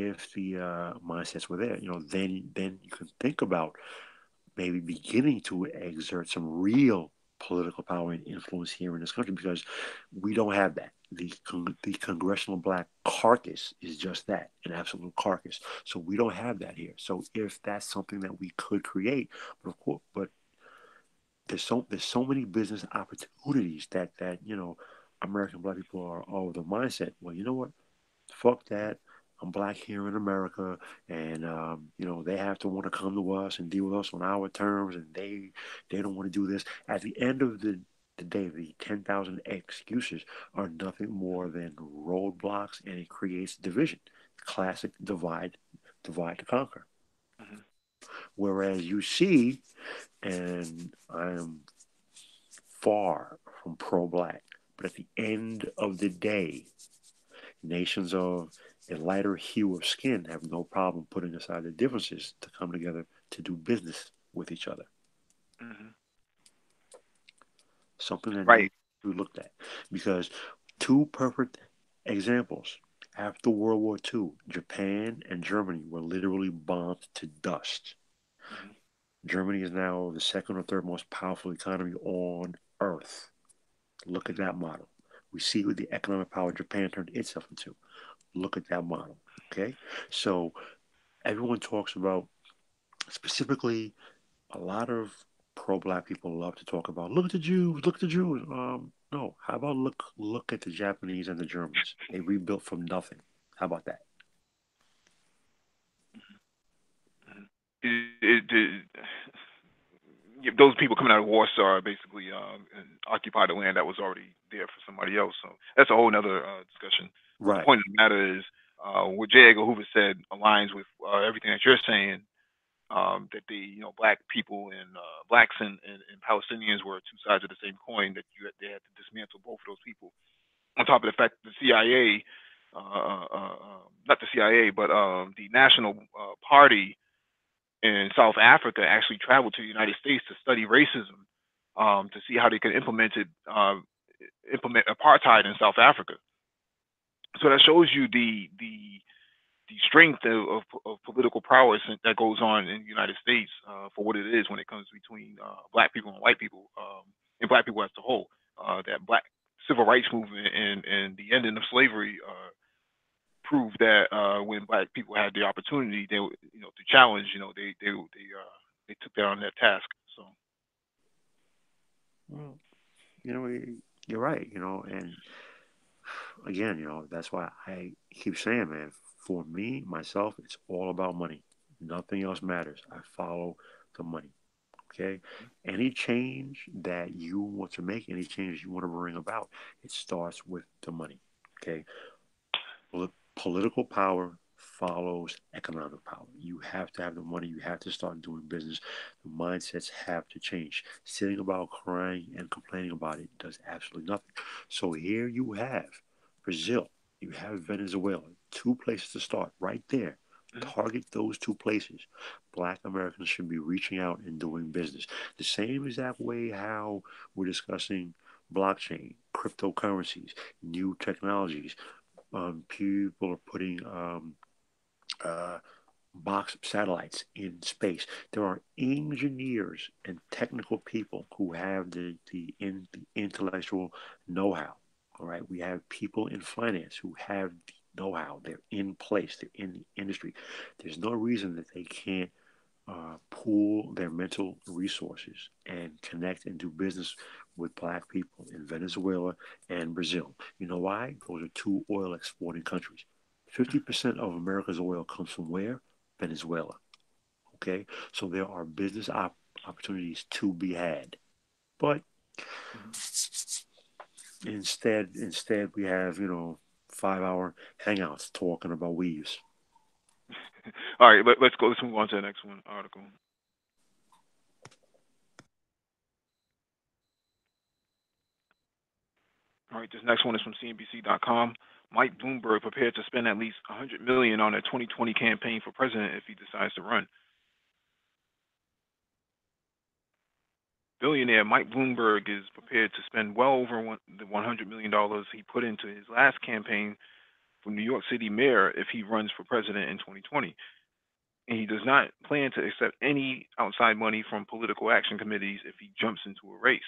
mindsets were there, then you can think about maybe beginning to exert some real political power and influence here in this country because we don't have that. The congressional black carcass is just that, an absolute carcass. So we don't have that here. So if that's something that we could create, but of course, but there's so many business opportunities that American black people are of the mindset. Well, you know what? Fuck that. I'm black here in America, and they have to want to come to us and deal with us on our terms, and they don't want to do this. At the end of the day, the 10,000 excuses are nothing more than roadblocks, and it creates division. Classic divide to conquer. Hmm. Whereas you see, and I am far from pro-black, but at the end of the day, nations of a lighter hue of skin have no problem putting aside their differences to come together to do business with each other. Hmm. Something that Right. needs to be looked at. Because two perfect examples. After World War II, Japan and Germany were literally bombed to dust. Hmm. Germany is now the second or third most powerful economy on earth. Look at Hmm. that model. We see what the economic power Japan turned itself into. Look at that model. Okay? So everyone talks about specifically a lot of pro-black people love to talk about. Look at the Jews. Look at the Jews. No. How about look at the Japanese and the Germans? They rebuilt from nothing. How about that? Those people coming out of Warsaw basically occupied the land that was already there for somebody else. So that's a whole other discussion. But the Right. point of the matter is, what J. Edgar Hoover said aligns with everything that you're saying. That black people and blacks and Palestinians were two sides of the same coin. That they had to dismantle both of those people. On top of the fact, the CIA, not the CIA, but the National Party in South Africa actually traveled to the United States to study racism, to see how they could implement apartheid in South Africa. So that shows you the strength of political prowess that goes on in the United States for what it is when it comes between black people and white people, and black people as a whole. That black civil rights movement and the ending of slavery proved that when black people had the opportunity, they to challenge, they took that on their task. So Well, you're right. And again, that's why I keep saying, man, for me, myself, it's all about money. Nothing else matters. I follow the money. Okay. Any change that you want to make, any change you want to bring about, it starts with the money. Okay. Political power follows economic power. You have to have the money. You have to start doing business. The mindsets have to change. Sitting about crying and complaining about it does absolutely nothing. So here you have Brazil. You have Venezuela. Two places to start right there. Target those two places. Black Americans should be reaching out and doing business. The same exact way how we're discussing blockchain, cryptocurrencies, new technologies. People are putting uh, box satellites in space. There are engineers and technical people who have the intellectual know-how. All right, we have people in finance who have the know-how. They're in place. They're in the industry. There's no reason that they can't pool their mental resources and connect and do business with black people in Venezuela and Brazil. You know why? Those are two oil exporting countries. 50% of America's oil comes from where? Venezuela. Okay? So there are business opportunities to be had. But instead we have, 5-hour hangouts talking about weaves. all right, let's go. Let's move on to the next one article. All right, this next one is from CNBC.com. Mike Bloomberg prepared to spend at least $100 million on a 2020 campaign for president if he decides to run. Billionaire Mike Bloomberg is prepared to spend well over the $100 million he put into his last campaign for New York City mayor if he runs for president in 2020. And he does not plan to accept any outside money from political action committees if he jumps into a race,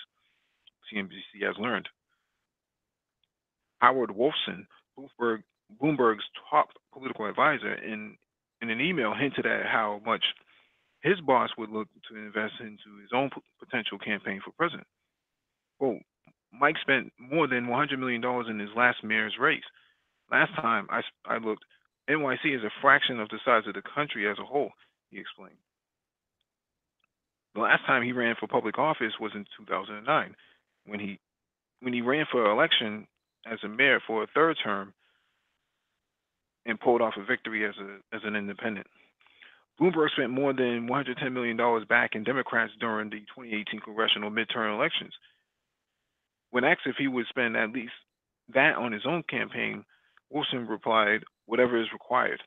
CNBC has learned. Howard Wolfson, Bloomberg's top political advisor, in an email hinted at how much his boss would look to invest into his own potential campaign for president. Well, Mike spent more than $100 million in his last mayor's race. Last time I looked, NYC is a fraction of the size of the country as a whole, he explained. The last time he ran for public office was in 2009, when he ran for election as a mayor for a third term and pulled off a victory as an independent. Bloomberg spent more than $110 million back in Democrats during the 2018 congressional midterm elections. When asked if he would spend at least that on his own campaign, Wilson replied, "Whatever is required."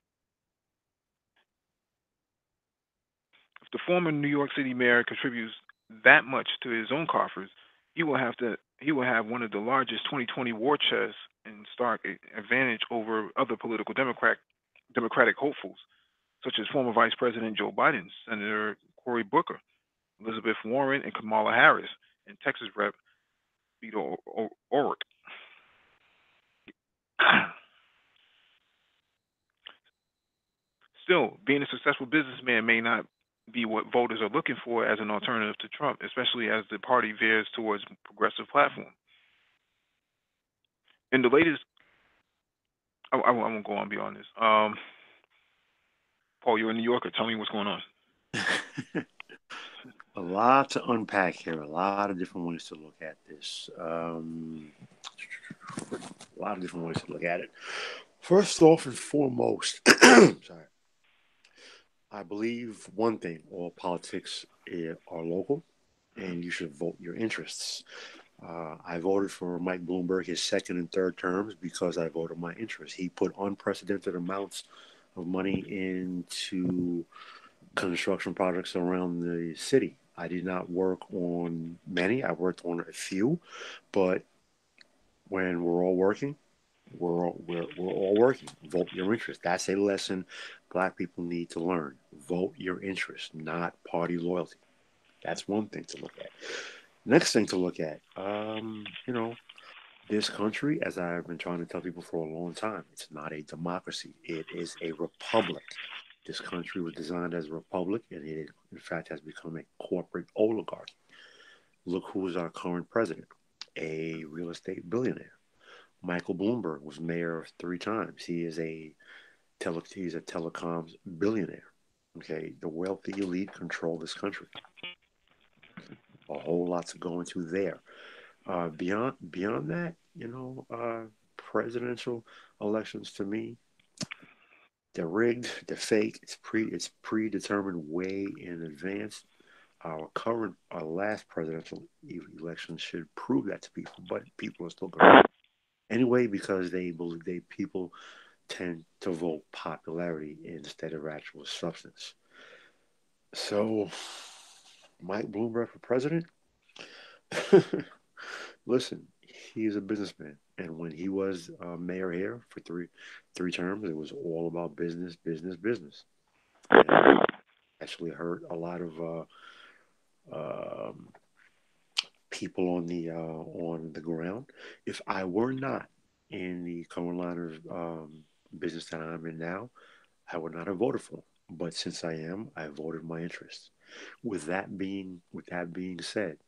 If the former New York City mayor contributes that much to his own coffers, he will have one of the largest 2020 war chests and stark advantage over other political Democratic hopefuls, such as former Vice President Joe Biden, Senator Cory Booker, Elizabeth Warren, and Kamala Harris, and Texas Rep. Beto O'Rourke. Still, being a successful businessman may not be what voters are looking for as an alternative to Trump, especially as the party veers towards progressive platform. In the latest, I won't go on beyond this. Paul, you're a New Yorker. Tell me what's going on. A lot to unpack here. A lot of different ways to look at this. A lot of different ways to look at it. First off and foremost, sorry, I believe one thing: all politics are local, and you should vote your interests. I voted for Mike Bloomberg his second and third terms because I voted my interests. He put unprecedented amounts of money into construction projects around the city. I did not work on many. I worked on a few, but when we're all working, we're all working. Vote your interest. That's a lesson Black people need to learn. Vote your interest, not party loyalty. That's one thing to look at. Next thing to look at, this country, as I've been trying to tell people for a long time, it's not a democracy. It is a republic. This country was designed as a republic, and it, in fact, has become a corporate oligarchy. Look who is our current president, a real estate billionaire. Michael Bloomberg was mayor 3 times. He's a telecoms billionaire. Okay, the wealthy elite control this country. A whole lot to go into there. Beyond that, presidential elections to me, they're rigged, they're fake. It's predetermined way in advance. Our last presidential election should prove that to people, but people are still going anyway because they believe people tend to vote popularity instead of actual substance. So, Mike Bloomberg for president. Listen, he's a businessman, and when he was mayor here for three terms, it was all about business, business, business. And actually hurt a lot of um people on the ground. If I were not in the current line of business that I'm in now, I would not have voted for him. But since I am, I voted my interest. With that being said,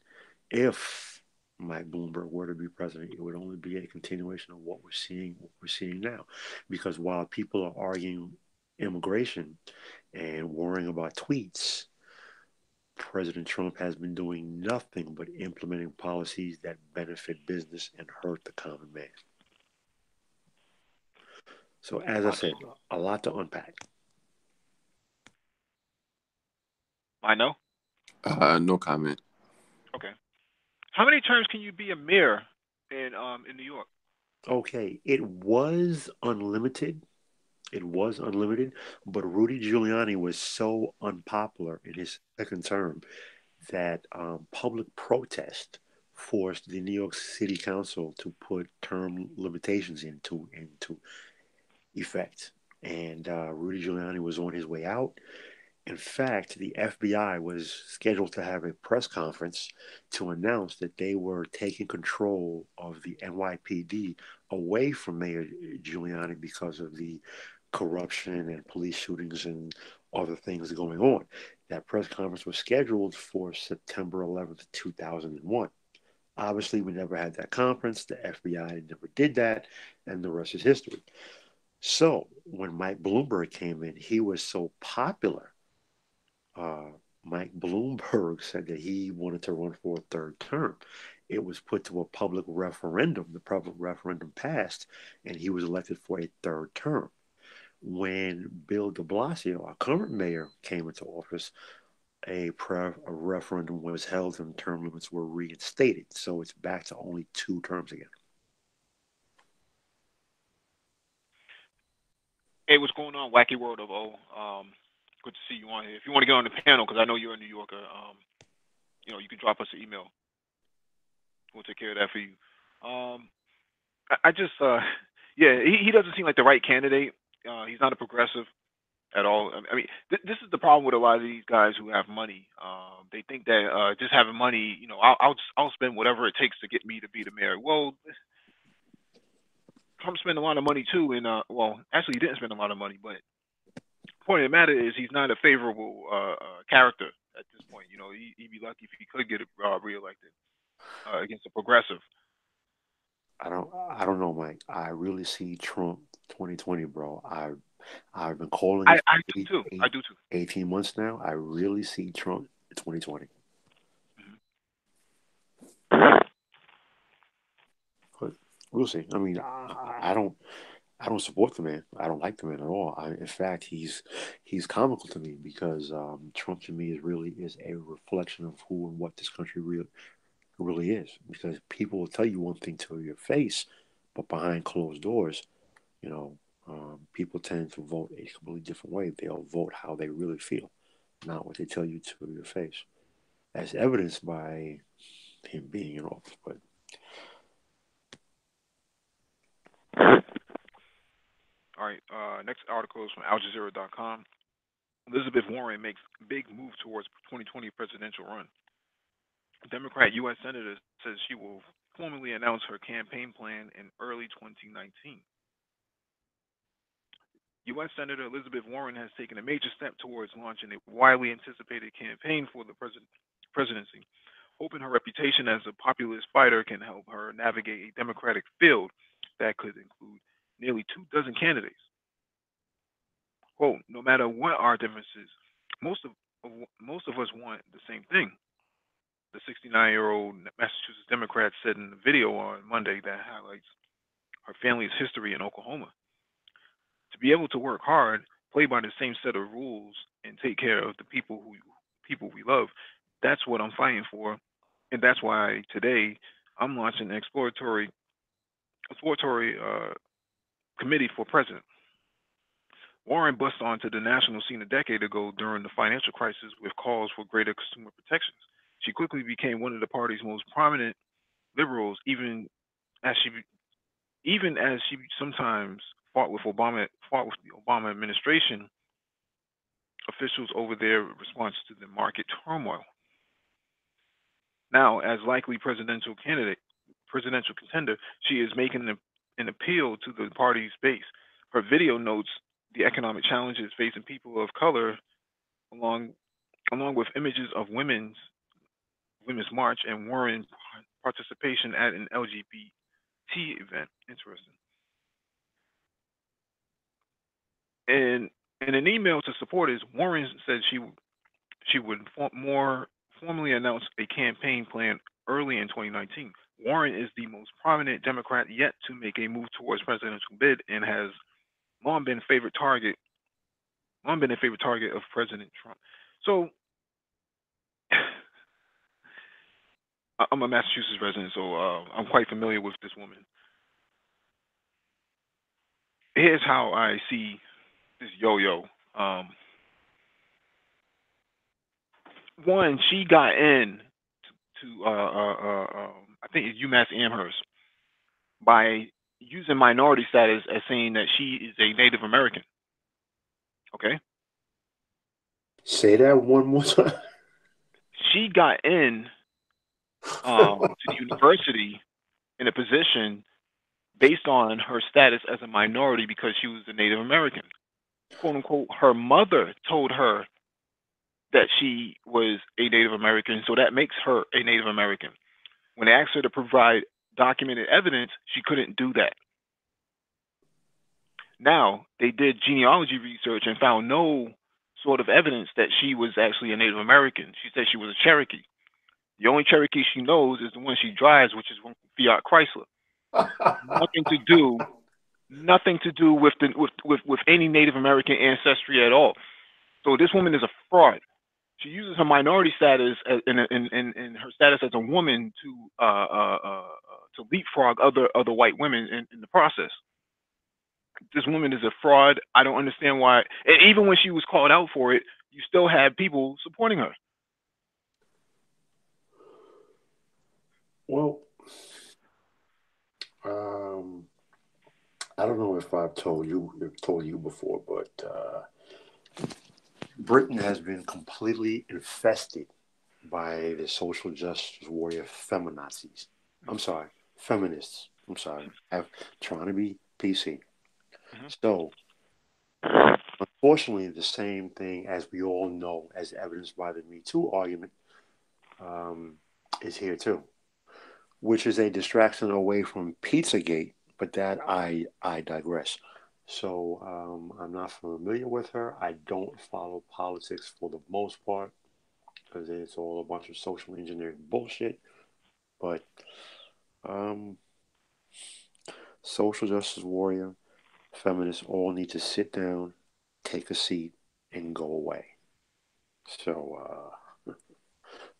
if Mike Bloomberg were to be president, it would only be a continuation of what we're seeing now. Because while people are arguing immigration and worrying about tweets, President Trump has been doing nothing but implementing policies that benefit business and hurt the common man. So, as I said, a lot to unpack. I know. No comment. Okay. How many terms can you be a mayor in New York? Okay, it was unlimited. It was unlimited, but Rudy Giuliani was so unpopular in his second term that public protest forced the New York City Council to put term limitations into effect. And Rudy Giuliani was on his way out. In fact, the FBI was scheduled to have a press conference to announce that they were taking control of the NYPD away from Mayor Giuliani because of the corruption and police shootings and other things going on. That press conference was scheduled for September 11th, 2001. Obviously, we never had that conference. The FBI never did that, and the rest is history. So, when Mike Bloomberg came in, he was so popular. uh, Mike Bloomberg said that he wanted to run for a third term. It was put to a public referendum. The public referendum passed, and he was elected for a third term. When Bill de Blasio, our current mayor, came into office, a referendum was held and term limits were reinstated. So it's back to only 2 terms again. Hey, what's going on, Wacky World of O? Good to see you on here. If you want to get on the panel, because I know you're a New Yorker, you can drop us an email. We'll take care of that for you. I just, yeah, he doesn't seem like the right candidate. He's not a progressive at all. I mean, this is the problem with a lot of these guys who have money. They think that just having money, I'll spend whatever it takes to get me to be the mayor. Well, Trump spent a lot of money too, and well, actually, he didn't spend a lot of money, but point of the matter is he's not a favorable character at this point. You know, he'd be lucky if he could get reelected against a progressive. I don't know, Mike. I really see Trump 2020, bro. I've been calling it I for do too. I do too. 18 months now. I really see Trump 2020. Mm-hmm. But we'll see. I mean, I don't support the man. I don't like the man at all. In fact, he's comical to me because Trump to me is a reflection of who and what this country really is. Because people will tell you one thing to your face, but behind closed doors, you know, people tend to vote a completely different way. They'll vote how they really feel, not what they tell you to your face, as evidenced by him being in office. But All right. Next article is from AlJazeera.com. Elizabeth Warren makes big move towards 2020 presidential run. Democrat U.S. Senator says she will formally announce her campaign plan in early 2019. U.S. Senator Elizabeth Warren has taken a major step towards launching a widely anticipated campaign for the presidency, hoping her reputation as a populist fighter can help her navigate a Democratic field that could include nearly 24 candidates. Quote, no matter what our differences, most of us want the same thing, the 69-year-old Massachusetts Democrat said in a video on Monday that highlights her family's history in Oklahoma. To be able to work hard, play by the same set of rules, and take care of the people we love, that's what I'm fighting for, and that's why today I'm launching an exploratory committee for president. Warren bust onto the national scene a decade ago during the financial crisis with calls for greater consumer protections. She quickly became one of the party's most prominent liberals, even as she sometimes fought with the Obama administration officials over their response to the market turmoil. Now, as likely presidential contender, she is making an appeal to the party's base. Her video notes the economic challenges facing people of color, along with images of Women's March and Warren's participation at an LGBT event. Interesting. And in an email to supporters, Warren said she would more formally announce a campaign plan early in 2019. Warren is the most prominent Democrat yet to make a move towards presidential bid and has long been a favorite target of President Trump. So I'm a Massachusetts resident, so I'm quite familiar with this woman. Here's how I see this yo-yo. One, she got in to I think it's UMass Amherst by using minority status as saying that she is a Native American. Okay? say that one more time. She got in to the university in a position based on her status as a minority because she was a Native American. Quote unquote, her mother told her that she was a Native American, so that makes her a Native American. When they asked her to provide documented evidence, she couldn't do that. Now, they did genealogy research and found no sort of evidence that she was actually a Native American. She said she was a Cherokee. The only Cherokee she knows is the one she drives, which is from Fiat Chrysler. Nothing to do with any Native American ancestry at all. So this woman is a fraud. She uses her minority status in her status as a woman to leapfrog other white women in the process. This woman is a fraud. I don't understand why. And even when she was called out for it, you still had people supporting her. Well, I don't know if I've told you before, but Britain has been completely infested by the social justice warrior feminazis. I'm sorry, feminists. I'm sorry. Trying to be PC. Mm-hmm. So Unfortunately, the same thing, as we all know, as evidenced by the Me Too argument, um, is here too, which is a distraction away from Pizzagate. But that I digress. So I'm not familiar with her. I don't follow politics for the most part because it's all a bunch of social engineering bullshit. But um, social justice warrior, feminists all need to sit down, take a seat, and go away. So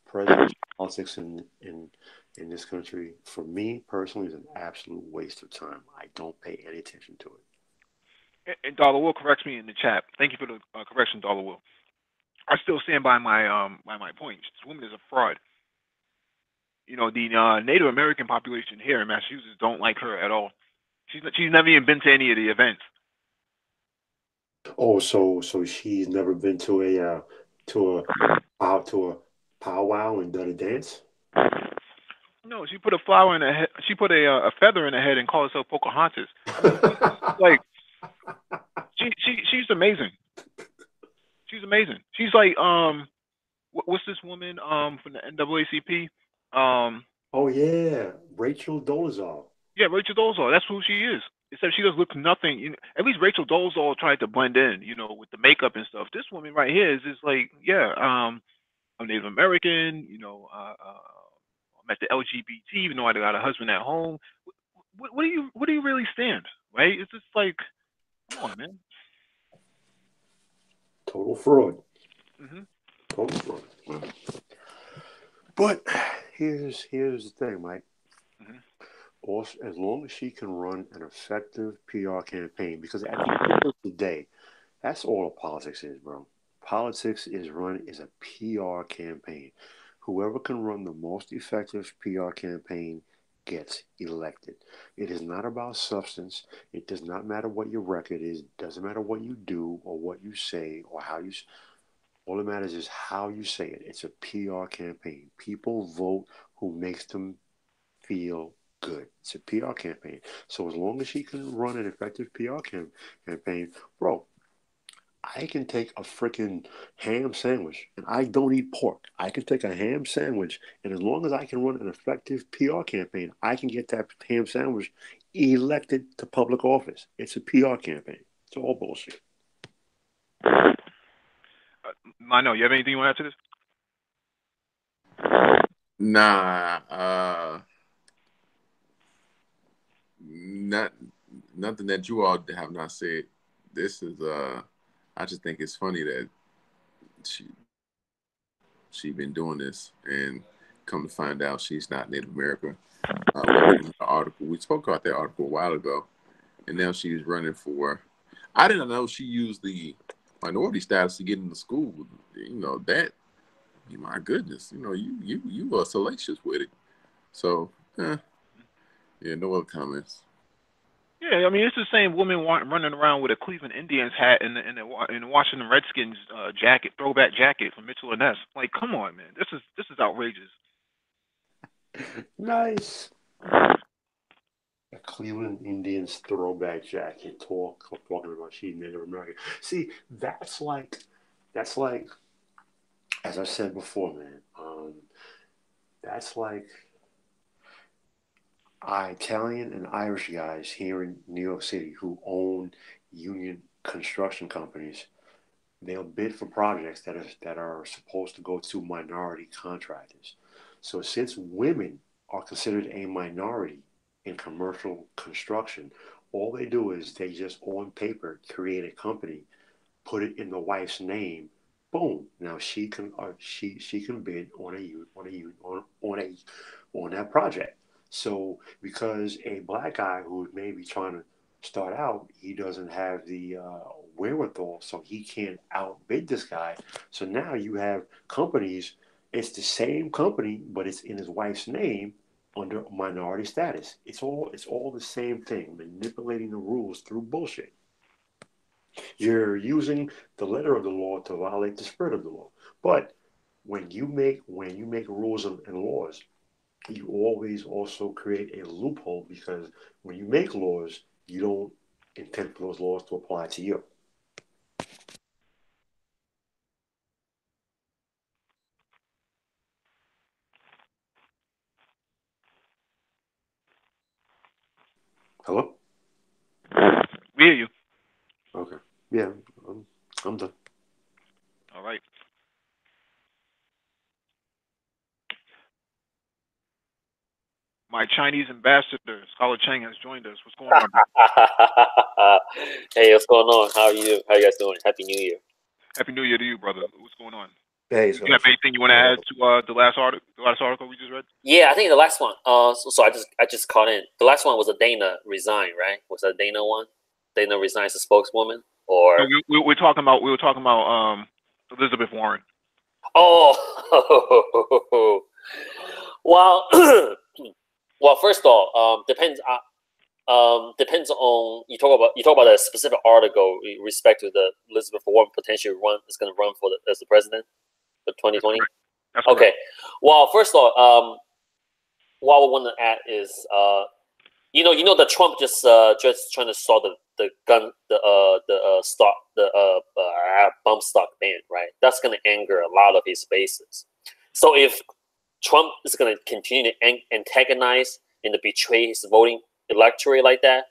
presidential politics in this country, for me personally, is an absolute waste of time. I don't pay any attention to it. And Dollar Will corrects me in the chat. Thank you for the correction, Dollar Will. I still stand by my point. This woman is a fraud. You know, the Native American population here in Massachusetts don't like her at all. She's never even been to any of the events. Oh, so she's never been to a powwow and done a dance. No, she put a flower in her head. She put a feather in her head and called herself Pocahontas. I mean, she's like she's amazing. She's amazing. She's like what's this woman from the NAACP? Um, Oh yeah, Rachel Dolezal. yeah, Rachel Dolezal. That's who she is. Except she does look nothing. You know, at least Rachel Dolezal tried to blend in, you know, with the makeup and stuff. This woman right here is just like, yeah, I'm Native American. You know, I'm at the LGBT. Even though I got a husband at home. What do you really stand? Right? It's just like, come on, man. Total fraud. Hmm. Total fraud. But here's the thing, Mike. Hmm. Also, as long as she can run an effective PR campaign, because at the end of the day, that's all politics is, bro. Politics is a PR campaign. Whoever can run the most effective PR campaign gets elected. It is not about substance. It does not matter what your record is. It doesn't matter what you do or what you say or how you. All that matters is how you say it. It's a PR campaign. People vote who makes them feel good. It's a PR campaign. So as long as she can run an effective campaign, bro, I can take a freaking ham sandwich, and I don't eat pork. I can take a ham sandwich, and as long as I can run an effective PR campaign, I can get that ham sandwich elected to public office. It's a PR campaign. It's all bullshit. I know. You have anything you want to add to this? Nah, not nothing that you all have not said. This is I just think it's funny that she she been doing this and come to find out she's not Native American. We read an article. We spoke about that article a while ago, and now she's running for. I didn't know she used the minority status to get into school. You know that. My goodness, you know you are salacious with it. So, yeah, no other comments. Yeah, I mean, it's the same woman running around with a Cleveland Indians hat and a Washington Redskins jacket, throwback jacket from Mitchell and Ness. Like, come on, man, this is outrageous. Nice. A Cleveland Indians throwback jacket talking about she's Native American. See, that's like as I said before, man. That's like Italian and Irish guys here in New York City who own union construction companies. They'll bid for projects that are supposed to go to minority contractors. So since women are considered a minority in commercial construction, all they do is they just on paper create a company, put it in the wife's name. Boom! Now she can bid on that project. So because a black guy who may be trying to start out, he doesn't have the wherewithal, so he can't outbid this guy. So now you have companies. It's the same company, but it's in his wife's name under minority status. It's all the same thing, manipulating the rules through bullshit. You're using the letter of the law to violate the spirit of the law. But when you make rules and laws, you always also create a loophole because when you make laws, you don't intend for those laws to apply to you. Hello? We hear you. Okay. Yeah, I'm done. All right. My Chinese ambassador, Scholar Chang, has joined us. What's going on, bro? Hey, what's going on? How are you? How you guys doing? Happy New Year. Happy New Year to you, brother. What's going on? Hey, Do you have anything you want to add to the last article we just read? Yeah, I think the last one. So I just caught in. The last one was a Dana resign, right? Was that Dana one? Dana resigns as spokeswoman, or No, we were talking about Elizabeth Warren. oh, well, well. First of all, depends. Depends on you talk about a specific article with respect to the Elizabeth Warren potentially is going to run as the president for 2020. That's okay. correct. Well, first of all, what I want to add is you know that Trump just trying to start the gun bump stock ban, right? That's going to anger a lot of his bases. So if Trump is going to continue to antagonize and to betray his voting electorate like that,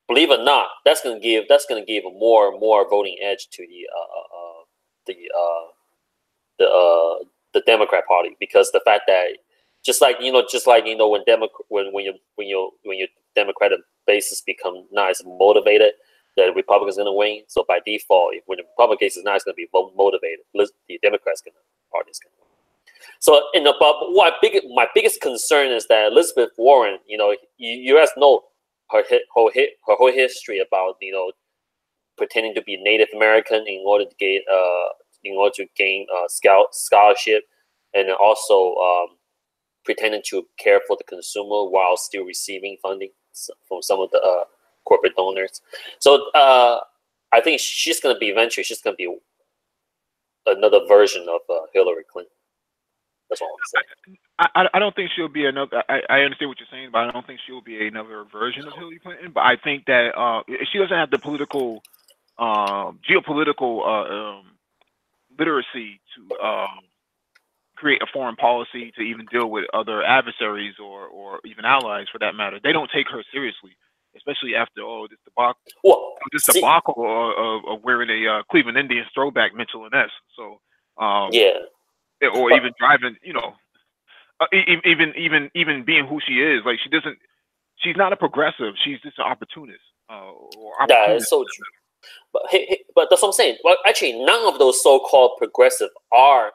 believe it or not, that's going to give a more and more voting edge to the Democrat Party, because the fact that just like when your Democratic bases become not as motivated, the Republicans going to win. So by default, when the Republican case is not going to be motivated, the Democrats party is going to win. So but my biggest concern is that Elizabeth Warren, you guys know her whole history about pretending to be Native American in order to gain scholarship, and then also pretending to care for the consumer while still receiving funding from some of the corporate donors. So I think she's going to be another version of Hillary Clinton. That's all I'm saying. I don't think she'll be another. I understand what you're saying, but I don't think she'll be another version of Hillary Clinton. But I think that she doesn't have the geopolitical literacy to create a foreign policy to even deal with other adversaries or even allies for that matter. They don't take her seriously, especially after this debacle of wearing a Cleveland Indians throwback Mitchell and S. So or even driving, even being who she is, like she's not a progressive. She's just an opportunist. That is so true. But that's what I'm saying. Well, actually, none of those so-called progressive are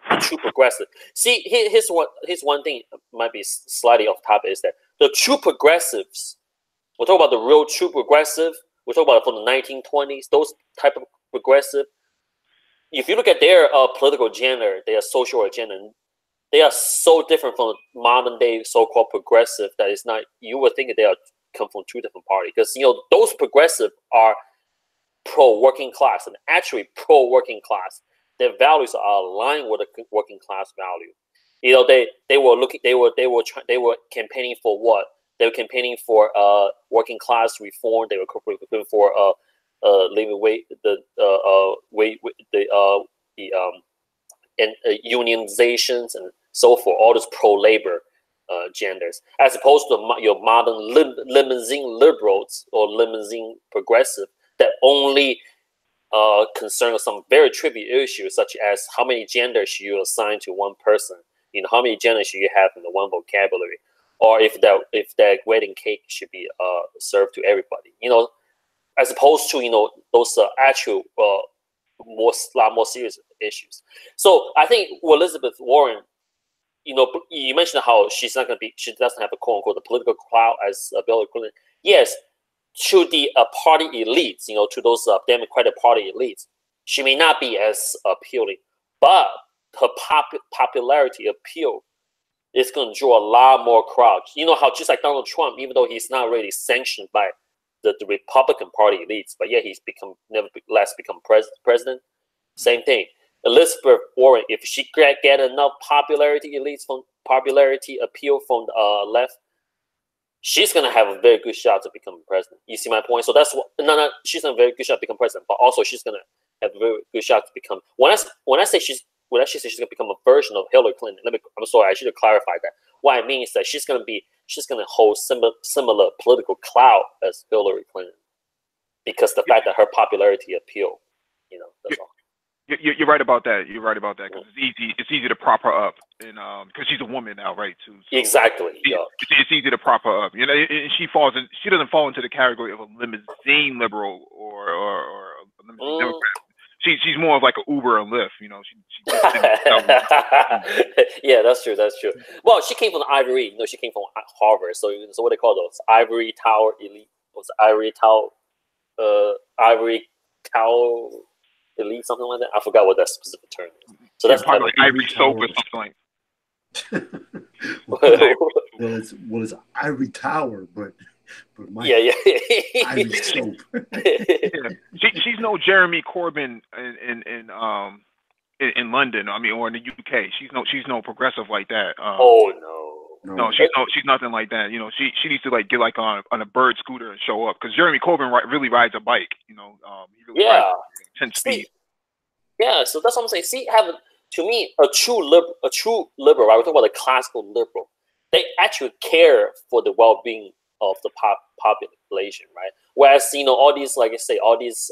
the true progressive. See, here's one thing might be slightly off topic, is that the true progressives, we'll talk about the real true progressive, we'll talk about from the 1920s, those type of progressive. If you look at their political agenda, their social agenda, they are so different from modern day so-called progressive that it's not, you would think that come from two different parties. Because those progressive are pro-working class, and actually pro-working class. Their values are aligned with the working class value. They were campaigning for what? They were campaigning for working class reform. They were campaigning for living wage, unionizations and so forth. All those pro-labor genders, as opposed to your modern limousine liberals or limousine progressive that only concern some very trivial issues, such as how many genders you assign to one person, how many genders you have in the one vocabulary, or if that wedding cake should be served to everybody, as opposed to those actual lot more serious issues. So I think with Elizabeth Warren, you mentioned how she doesn't have a quote unquote the political clout as Bill Clinton. Yes, to the party elites, to those Democratic Party elites, she may not be as appealing, but her popularity appeal is going to draw a lot more crowds. How just like Donald Trump, even though he's not really sanctioned by the Republican Party elites, but yet he's nevertheless become president. Same thing. Elizabeth Warren, if she get enough popularity appeal from the left, she's gonna have a very good shot to become president. You see my point? So that's what she's gonna have a very good shot to become president, but also she's gonna have a very good shot to become. When I say she's gonna become a version of Hillary Clinton, I'm sorry, I should have clarified that. What I mean is that she's gonna she's going to hold similar political clout as Hillary Clinton because the fact that her popularity appeal, that's all. You're right about that. You're right about that because it's easy to prop her up, and because she's a woman now, right? Too. So exactly. It's easy to prop her up. And she doesn't fall into the category of a limousine liberal or a limousine Democrat. She's more of like an Uber and Lyft. She yeah, that's true. That's true. Well, she came from the Ivory. She came from Harvard. So what they call those Ivory Tower elite? What's Ivory Tower? Ivory Tower elite, something like that. I forgot what that specific term is. So that's probably like Ivory Soap or something like. well, it's Ivory Tower, but Mike, yeah. Ivory Soap. She's no Jeremy Corbyn in London. I mean, or in the UK. She's no progressive like that. Oh no. No, she's nothing like that. She needs to like get like on a bird scooter and show up because Jeremy Corbyn really rides a bike. He really rides 10 speed. Yeah, so that's what I'm saying. See, to me, a true liberal, right? We're talking about a classical liberal. They actually care for the well-being of the population, right? Whereas all these, like I say, all these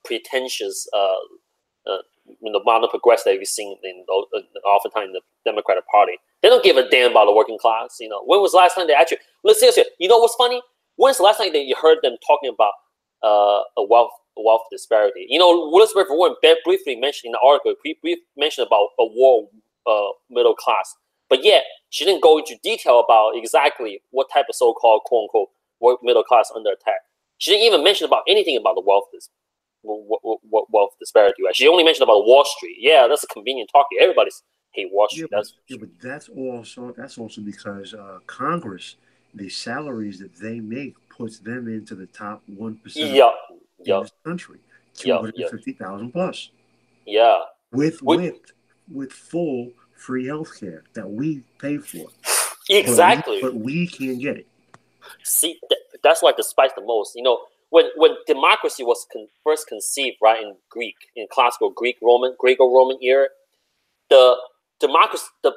pretentious, modern progressive that we've seen oftentimes in the Democratic Party, they don't give a damn about the working class. When was the last time they actually? Let's seriously. What's funny? When's the last time that you heard them talking about a wealth disparity? Elizabeth Warren briefly mentioned in the article, brief mentioned about a war middle class, but yet she didn't go into detail about exactly what type of so-called quote unquote middle class under attack. She didn't even mention about anything about the wealth disparity. Right? She only mentioned about Wall Street. Yeah, that's a convenient talking. Everybody's hate Wall Street. But that's also because Congress, the salaries that they make puts them into the top 1% in this country. 250,000 plus. Yeah. With full free health care that we pay for. Exactly. But we can't get it. See, that's why I despise the most. When democracy was first conceived, right, in classical Greco-Roman era, the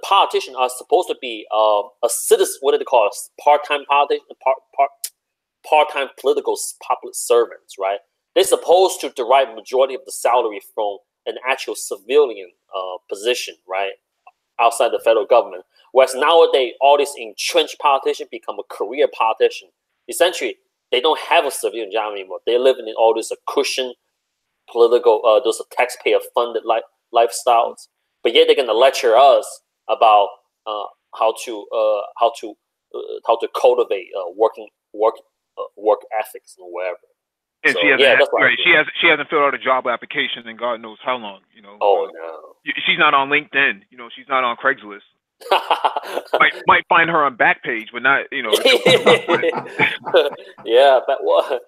politicians are supposed to be a citizen. What do they call it? Part-time politician, part-time political public servants, right? They're supposed to derive majority of the salary from an actual civilian position, right, outside the federal government. Whereas nowadays, all these entrenched politicians become a career politician. Essentially, they don't have a civilian job anymore. They're living in all this cushion political, those taxpayer-funded lifestyles. But yet they're going to lecture us about how to cultivate work ethics and whatever. And so, she hasn't filled out a job application in God knows how long. Oh no. She's not on LinkedIn. She's not on Craigslist. might find her on Backpage, but not. Yeah, but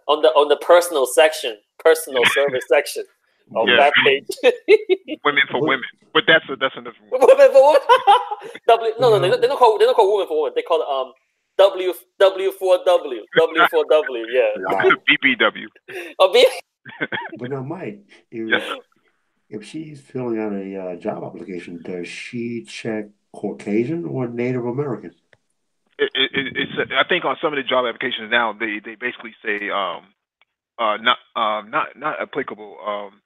on the personal service section on Backpage. Women for women, but that's a different one. Women for women. No, they don't call women for women. They call it W4W. W4W. Yeah. BBW. Oh, B. But now, Mike, if she's filling out a job application, does she check Caucasian or Native American? It's I think on some of the job applications now they basically say not applicable.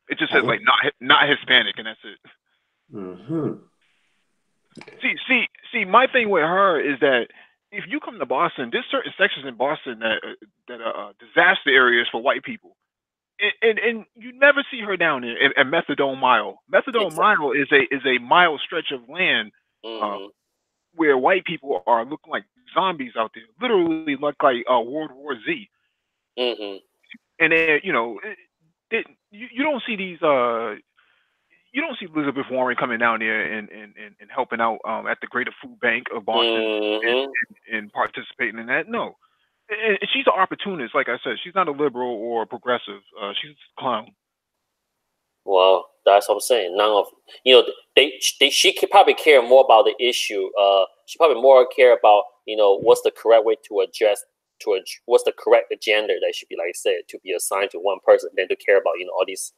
It just says like not Hispanic, and that's it. Mm-hmm. See, my thing with her is that if you come to Boston, there's certain sections in Boston that are disaster areas for white people. And you never see her down there at Methadone Mile. Methadone Mile is a mile stretch of land where white people are looking like zombies out there, literally look like World War Z. Mm-hmm. And then you don't see these. You don't see Elizabeth Warren coming down there and helping out at the Greater Food Bank of Boston and participating in that. No. And she's an opportunist, like I said. She's not a liberal or a progressive. She's a clown. Well, that's what I'm saying. None of she could probably care more about the issue. She probably more care about what's the correct way to address what's the correct agenda that should be, like I said, to be assigned to one person than to care about all these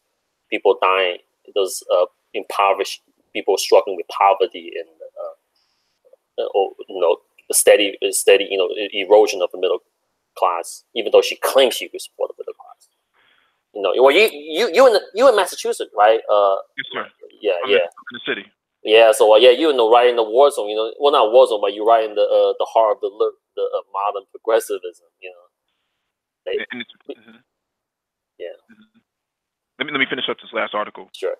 people dying, those impoverished people struggling with poverty and steady erosion of the middle class, even though she claims she could support the middle class. Well, you in Massachusetts, right? Yes, sir. Yeah, I'm yeah. in the city. Yeah, so you right in the war zone. Well, not war zone, but you're right in the heart of the modern progressivism. And it's, Yeah. Let me finish up this last article. Sure.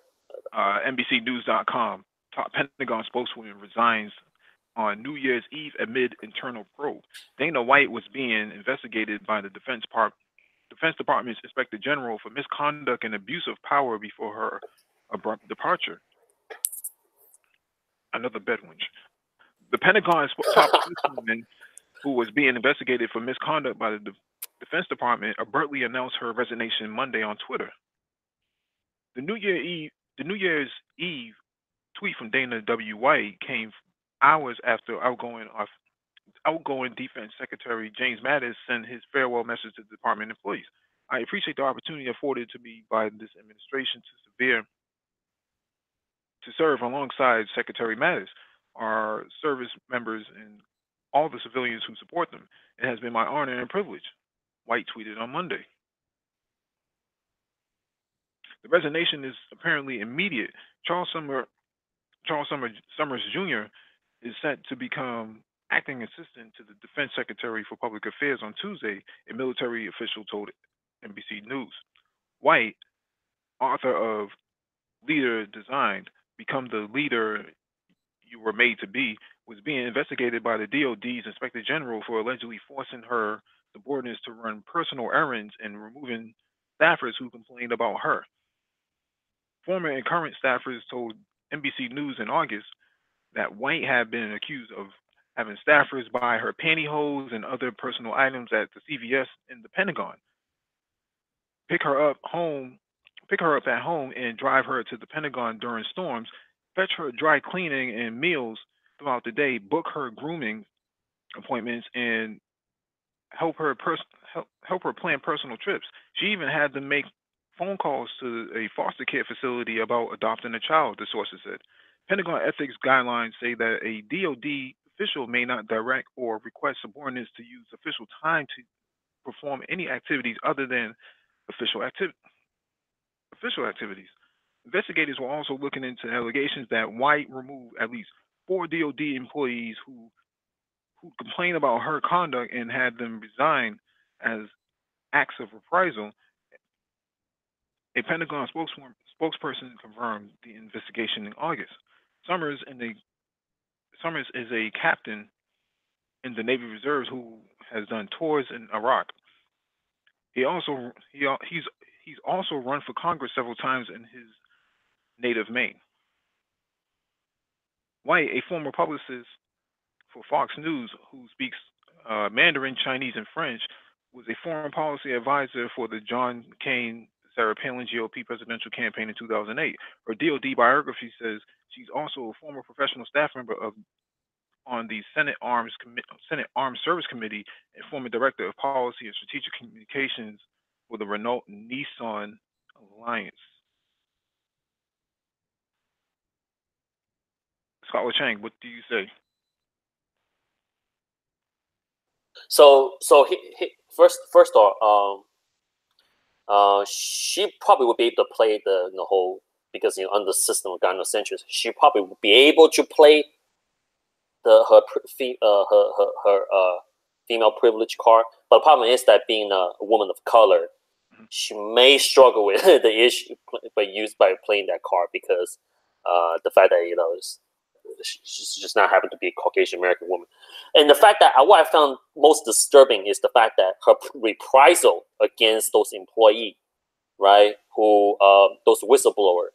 NBCnews.com. Top Pentagon spokeswoman resigns on New Year's Eve amid internal probe. Dana White was being investigated by the Defense Department's Inspector General for misconduct and abuse of power before her abrupt departure. Another bedwinch. The Pentagon's top spokeswoman, who was being investigated for misconduct by the Defense Department, abruptly announced her resignation Monday on Twitter. The New Year's Eve tweet from Dana W. White came hours after outgoing Defense Secretary James Mattis sent his farewell message to department employees. I appreciate the opportunity afforded to me by this administration to serve alongside Secretary Mattis, our service members, and all the civilians who support them. It has been my honor and privilege, White tweeted on Monday. The resignation is apparently immediate. Charles Summers Jr. is set to become acting assistant to the Defense Secretary for Public Affairs on Tuesday, a military official told NBC News. White, author of Leader Designed, Become the Leader You Were Made to Be, was being investigated by the DoD's Inspector General for allegedly forcing her subordinates to run personal errands and removing staffers who complained about her. Former and current staffers told NBC News in August that White had been accused of having staffers buy her pantyhose and other personal items at the CVS in the Pentagon, pick her up at home and drive her to the Pentagon during storms, fetch her dry cleaning and meals throughout the day, book her grooming appointments, and help her plan personal trips. She even had to make phone calls to a foster care facility about adopting a child, the sources said. Pentagon ethics guidelines say that a DoD official may not direct or request subordinates to use official time to perform any activities other than official activities. Investigators were also looking into allegations that White removed at least 4 DoD employees who complained about her conduct and had them resign as acts of reprisal. A Pentagon spokesperson confirmed the investigation in August. Summers is a captain in the Navy Reserves who has done tours in Iraq. He's also run for Congress several times in his native Maine. White, a former publicist for Fox News who speaks Mandarin, Chinese, and French, was a foreign policy advisor for the John McCain, Sarah Palin GOP presidential campaign in 2008. Her DoD biography says she's also a former professional staff member on the Senate Armed Service Committee and former director of policy and strategic communications for the Renault-Nissan Alliance. Scott Chang, what do you say? So first off, she probably would be able to play the whole, because under the system of gynocentrism, she probably would be able to play her female privilege card. But the problem is that being a woman of color, she may struggle with the issue by playing that card, because the fact that she's just not having to be a Caucasian American woman. And the fact that what I found most disturbing is the fact that her reprisal against those employees, right, who those whistleblowers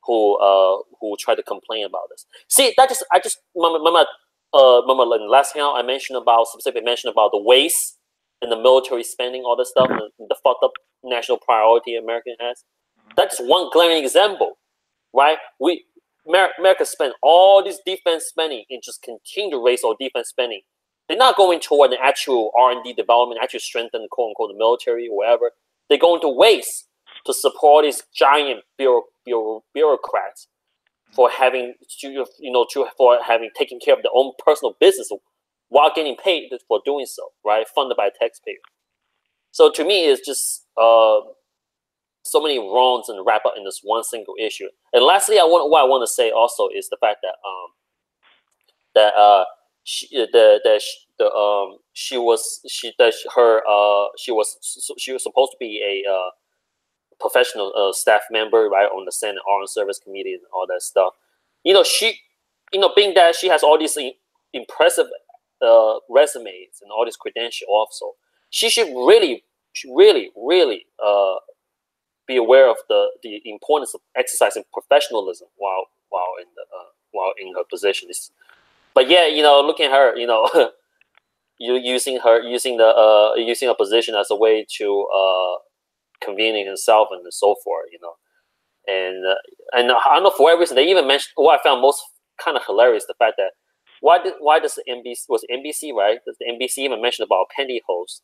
who try to complain about this. See, I just remember last time I specifically mentioned about the waste and the military spending, all this stuff, and the fucked up national priority America has. That's one glaring example, right? America spent all this defense spending and just continue to raise our defense spending. They're not going toward an actual R&D development, actually strengthen, quote unquote, the military or whatever. They're going to waste to support these giant bureaucrats for having taken care of their own personal business while getting paid for doing so, right? Funded by taxpayer. So to me, it's just so many wrongs and wrap up in this one single issue. And lastly, what I want to say also is the fact that she was supposed to be a professional staff member, right, on the Senate Armed Service Committee and all that stuff. Being that she has all these impressive resumes and all these credentials, also, she should really be aware of the importance of exercising professionalism while in her position. But yeah, looking at her, using her position as a way to convening himself and so forth, and I don't know, for whatever reason they even mentioned what I found most kind of hilarious, the fact that why does the NBC, right? Does the NBC even mention about pantyhose?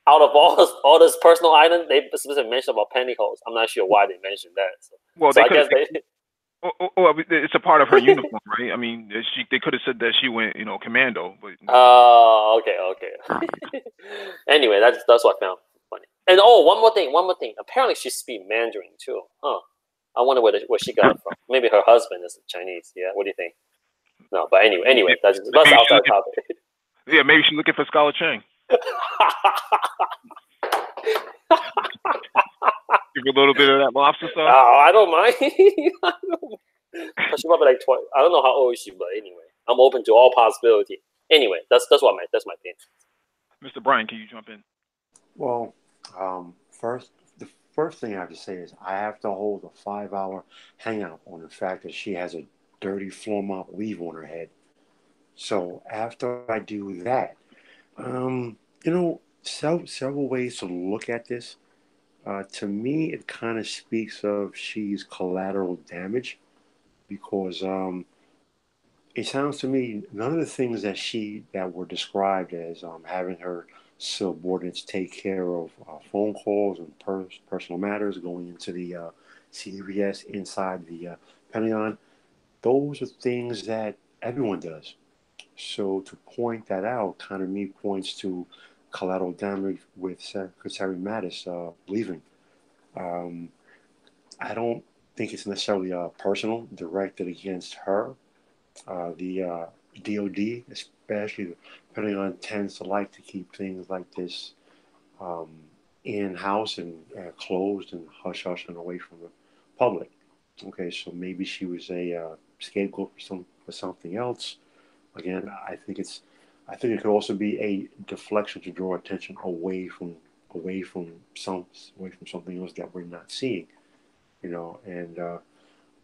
Out of all this personal items, they specifically mentioned about pantyhose. I'm not sure why they mentioned that. So I guess it's a part of her uniform, right? I mean, they could have said that she went, commando, but. Okay. Anyway, that's what I found funny. And one more thing. Apparently, she speaks Mandarin too. Huh? I wonder where she got it from. Maybe her husband is Chinese. Yeah. What do you think? No, but anyway, that's outside topic. Yeah, maybe she's looking for Scholar Chang. Give a little bit of that lobster sauce. Oh, I don't mind. She probably like 20. I don't know how old is she, but anyway, I'm open to all possibility. Anyway, that's my opinion. Mr. Brian, can you jump in? Well, the first thing I have to say is I have to hold a 5-hour hangout on the fact that she has a dirty floor mop weave on her head. So after I do that, several ways to look at this. To me, it kind of speaks of she's collateral damage because it sounds to me none of the things that were described as having her subordinates take care of phone calls and personal matters going into the CVS inside the Pentagon. Those are things that everyone does. So to point that out kind of me points to collateral damage with Secretary Mattis leaving. I don't think it's necessarily personal, directed against her. The DOD, especially the Pentagon, tends to like to keep things like this in-house and closed and hush-hush and away from the public. Okay, so maybe she was a scapegoat for something else. Again, I think it could also be a deflection to draw attention away from something else that we're not seeing, and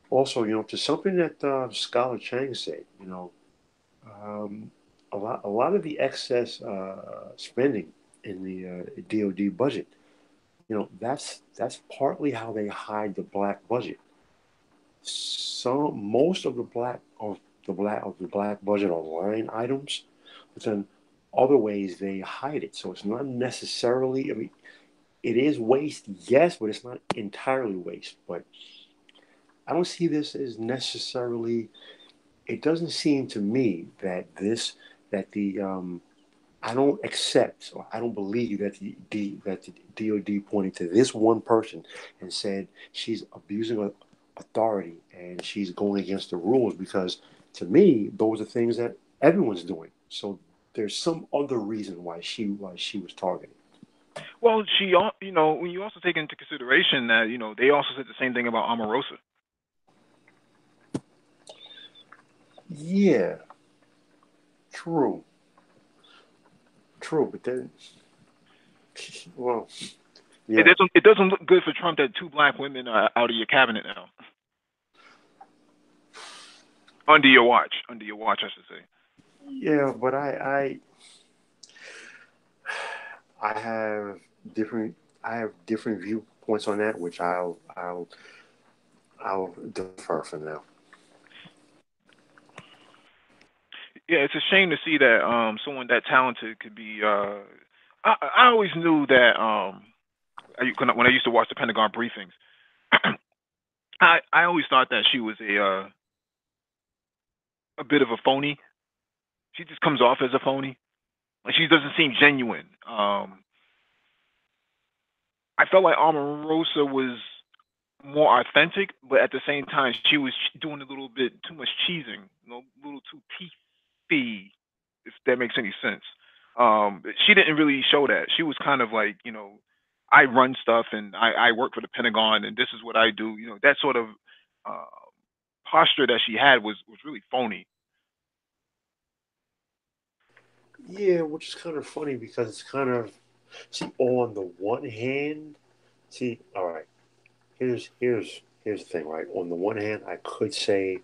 also, to something that Scholar Chang said, a lot of the excess spending in the DoD budget, that's partly how they hide the black budget. Most of the black budget are line items, but then other ways they hide it. So it's not necessarily. I mean, it is waste, yes, but it's not entirely waste. But I don't see this as necessarily. It doesn't seem to me that I don't accept or I don't believe that the DoD pointed to this one person and said she's abusing authority and she's going against the rules, because to me those are things that everyone's doing. So there's some other reason why she was targeted. Well, when you also take into consideration that they also said the same thing about Omarosa. Yeah, true, but then, well, yeah. It doesn't look good for Trump that 2 black women are out of your cabinet now. Under your watch, I should say. Yeah, but I have different viewpoints on that, which I'll defer for now. Yeah, it's a shame to see that someone that talented could be. I always knew that when I used to watch the Pentagon briefings, I always thought that she was a bit of a phony. She just comes off as a phony. Like she doesn't seem genuine. I felt like Omarosa was more authentic, but at the same time, she was doing a little bit too much cheesing, a little too teethy, if that makes any sense. She didn't really show that. She was kind of like, I run stuff and I work for the Pentagon and this is what I do. That sort of uh, posture that she had was really phony. Yeah, which is kind of funny because it's kind of, see, on the one hand, see, all right, here's the thing, right? On the one hand, I could say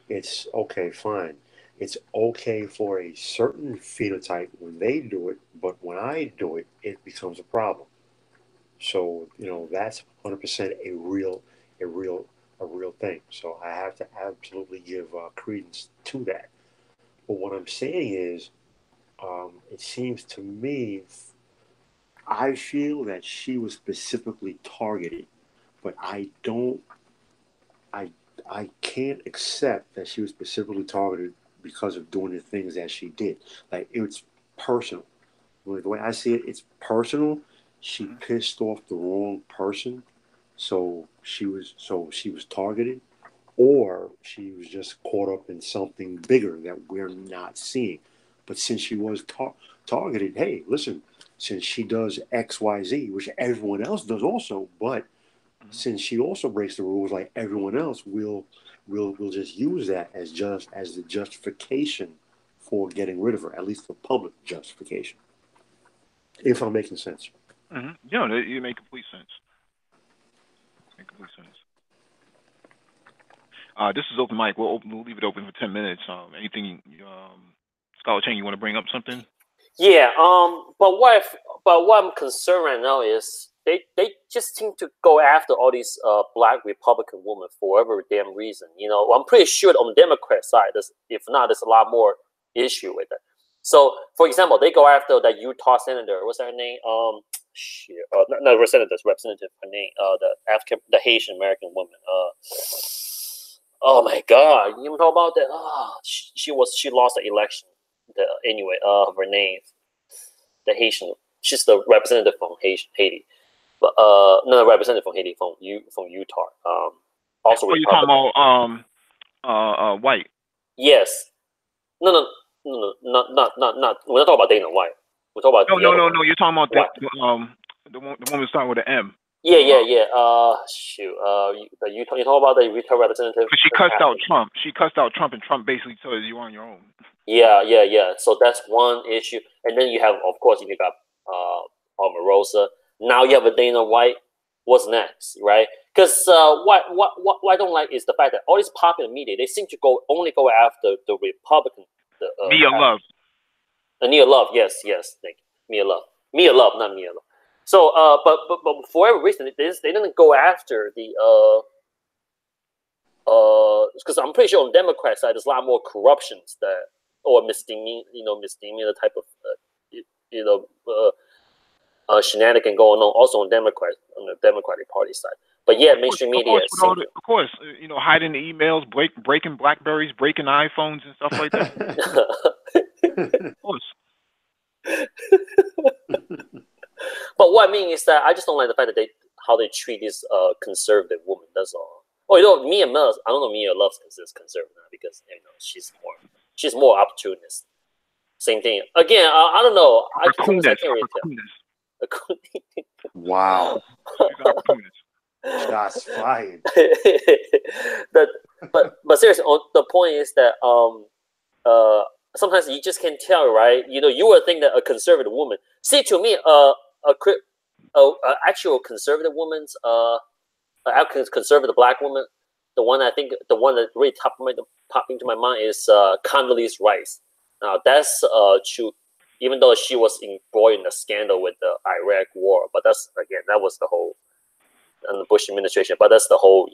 it's okay, fine. It's okay for a certain phenotype when they do it, but when I do it, it becomes a problem. So, that's 100% a real, a real thing. So I have to absolutely give credence to that. But what I'm saying is, it seems to me, I feel that she was specifically targeted, but I, I can't accept that she was specifically targeted because of doing the things that she did. Like it's personal. The way I see it, it's personal. She pissed off the wrong person, so she was targeted, or she was just caught up in something bigger that we're not seeing. But since she was targeted, hey, listen, since she does X, Y, Z, which everyone else does also, but since she also breaks the rules like everyone else, we'll just use that as the justification for getting rid of her, at least the public justification. If I'm making sense. Yeah, you make complete sense. Make complete sense. This is open mic. We'll leave it open for 10 minutes. Anything, Scholar Chang, you want to bring up something? Yeah. But what I'm concerned right now is they just seem to go after all these black Republican women for whatever damn reason. I'm pretty sure on the Democrat side, if not, there's a lot more issue with it. So, for example, they go after that Utah senator. What's her name? Not representative. Her name. The Haitian American woman. Oh my God! You talk about that? She lost the election. Anyway, her name, the Haitian. She's the representative from Haiti, but no, representative from Haiti from Utah. Also, you're talking about White. Yes. No. Not. We're not talking about Dana White. We're talking about no. You're talking about the woman starting with an M. Yeah. Shoot. You talk about the Utah representative. But she cussed out Trump. She cussed out Trump, and Trump basically told her you're on your own. Yeah. So that's one issue, and then you have, of course, you got Omarosa. Now you have a Dana White. What's next, right? Because what I don't like is the fact that all these popular media, they seem to only go after the Republican. Mia Love. Mia Love, yes, thank you. Mia Love, not Mia Love. So, but for whatever reason, they didn't go after the because I'm pretty sure on the Democrat side there's a lot more corruptions or misdemeanor type of shenanigan going on also on the Democratic Party side. But yeah, mainstream media. Of course, hiding the emails, breaking Blackberries, breaking iPhones and stuff like that. Of course. But what I mean is that I just don't like the fact that how they treat this conservative woman. That's all. Oh, Mia Mills. I don't know Mia Loves is conservative now because she's more opportunist. Same thing. Again, I don't know. I can't really tell. Wow. Shots fired. but seriously, the point is that sometimes you just can't tell, right? You would think that a conservative woman. See, to me, actual conservative woman's conservative black woman, the one that really popped into my mind is Condoleezza Rice. Now that's true. Even though she was embroiled in a scandal with the Iraq war, but that was the whole and the Bush administration. But that's the whole,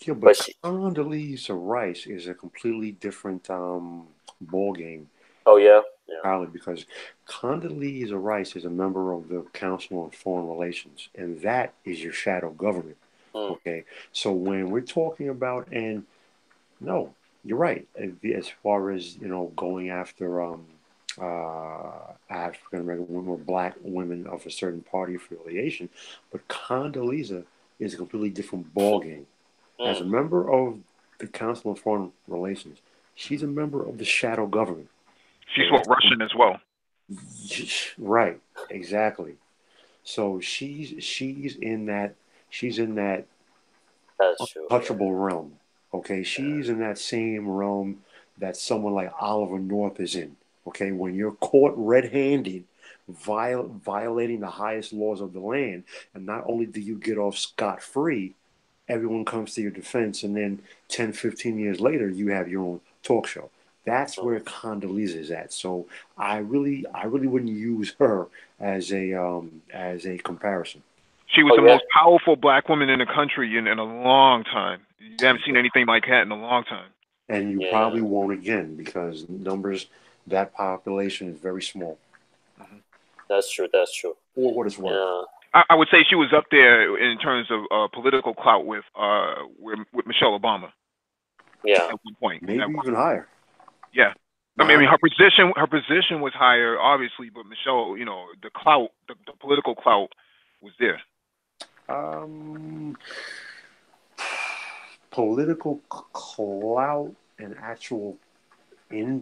Yeah, but Condoleezza Rice is a completely different ball game. Oh yeah. Probably because Condoleezza Rice is a member of the Council on Foreign Relations, and that is your shadow government. Okay, so when we're talking about, and no, you're right. As far as going after African American women or black women of a certain party affiliation, but Condoleezza is a completely different ballgame. As a member of the Council of Foreign Relations, she's a member of the shadow government. She's what, Russian as well. Right, exactly. So she's in that untouchable realm. Okay, she's in that same realm that someone like Oliver North is in. Okay, when you're caught red-handed violating the highest laws of the land, and not only do you get off scot-free, everyone comes to your defense, and then 10, 15 years later, you have your own talk show. That's where Condoleezza is at. So I really wouldn't use her as a comparison. She was the most powerful black woman in the country in a long time. You haven't seen anything like that in a long time. And you probably won't again, because that population is very small. That's true. That's true. For what it's worth. I would say she was up there in terms of political clout with Michelle Obama. Yeah. At one point. Maybe even higher. Yeah. I mean, her position was higher, obviously, but Michelle, the clout, the political clout was there. Political clout and actual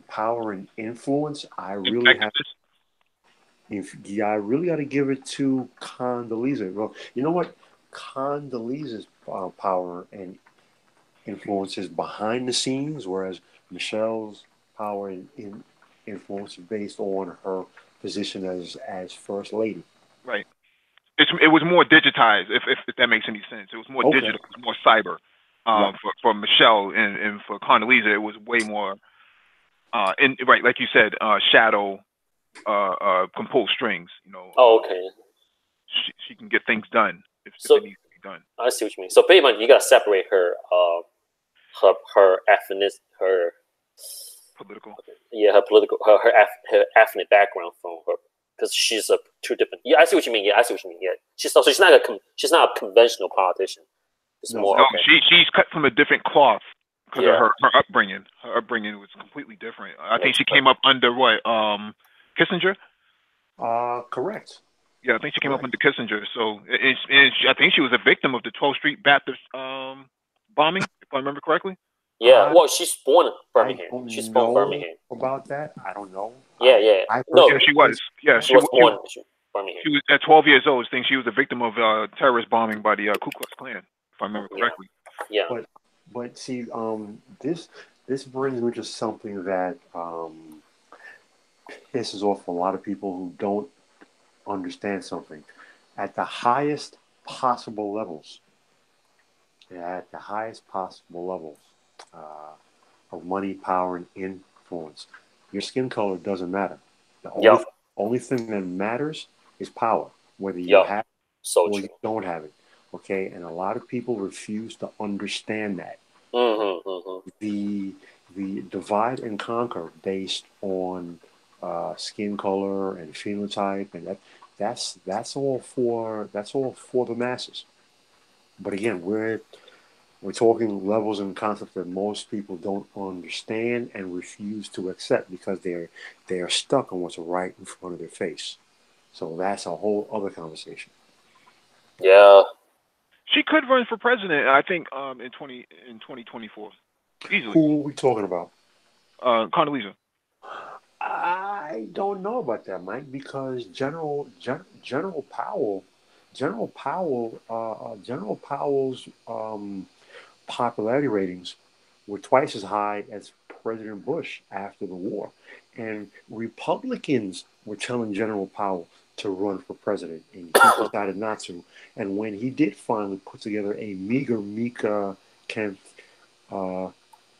power and influence, I really got to give it to Condoleezza. Well, you know what? Condoleezza's power and influence is behind the scenes, whereas Michelle's power and influence is based on her position as first lady. Right. It was more digitized, if that makes any sense. It was more digital, it was more cyber. For Michelle and for Condoleezza, it was way more, like you said, shadow, can pull strings. Oh, okay. She can get things done if it needs to be done. I see what you mean. So pretty much, you gotta separate her, her ethnic, her political. Yeah, her ethnic background from her, because she's two different. Yeah, I see what you mean. Yeah, I see what you mean. Yeah, she's not a conventional politician. She's cut from a different cloth because of her upbringing. Her upbringing was completely different. I think she came up under what? Kissinger? Correct. Yeah, I think she came up under Kissinger. So I think she was a victim of the 12th Street Baptist bombing, if I remember correctly. Yeah, well, she's born in Birmingham. She's from Birmingham. About that, I don't know. Yeah. She was. Yeah, she was born in Birmingham. She was at 12 years old. I think she was a victim of terrorist bombing by the Ku Klux Klan, if I remember correctly. Yeah. But see, this brings me to something that pisses off a lot of people who don't understand something. At the highest possible levels, of money, power, and influence, your skin color doesn't matter. The only thing that matters is power, whether you have it or you don't have it. Okay, and a lot of people refuse to understand that. The divide and conquer based on skin color and phenotype, and that's all for the masses. But again, we're talking levels and concepts that most people don't understand and refuse to accept because they are stuck on what's right in front of their face. So that's a whole other conversation. Yeah. She could run for president, I think, in 2024. Easily. Who are we talking about? Condoleezza. I don't know about that, Mike, because General Powell's popularity ratings were twice as high as President Bush after the war, and Republicans were telling General Powell to run for president, and he decided not to. And when he did finally put together a meager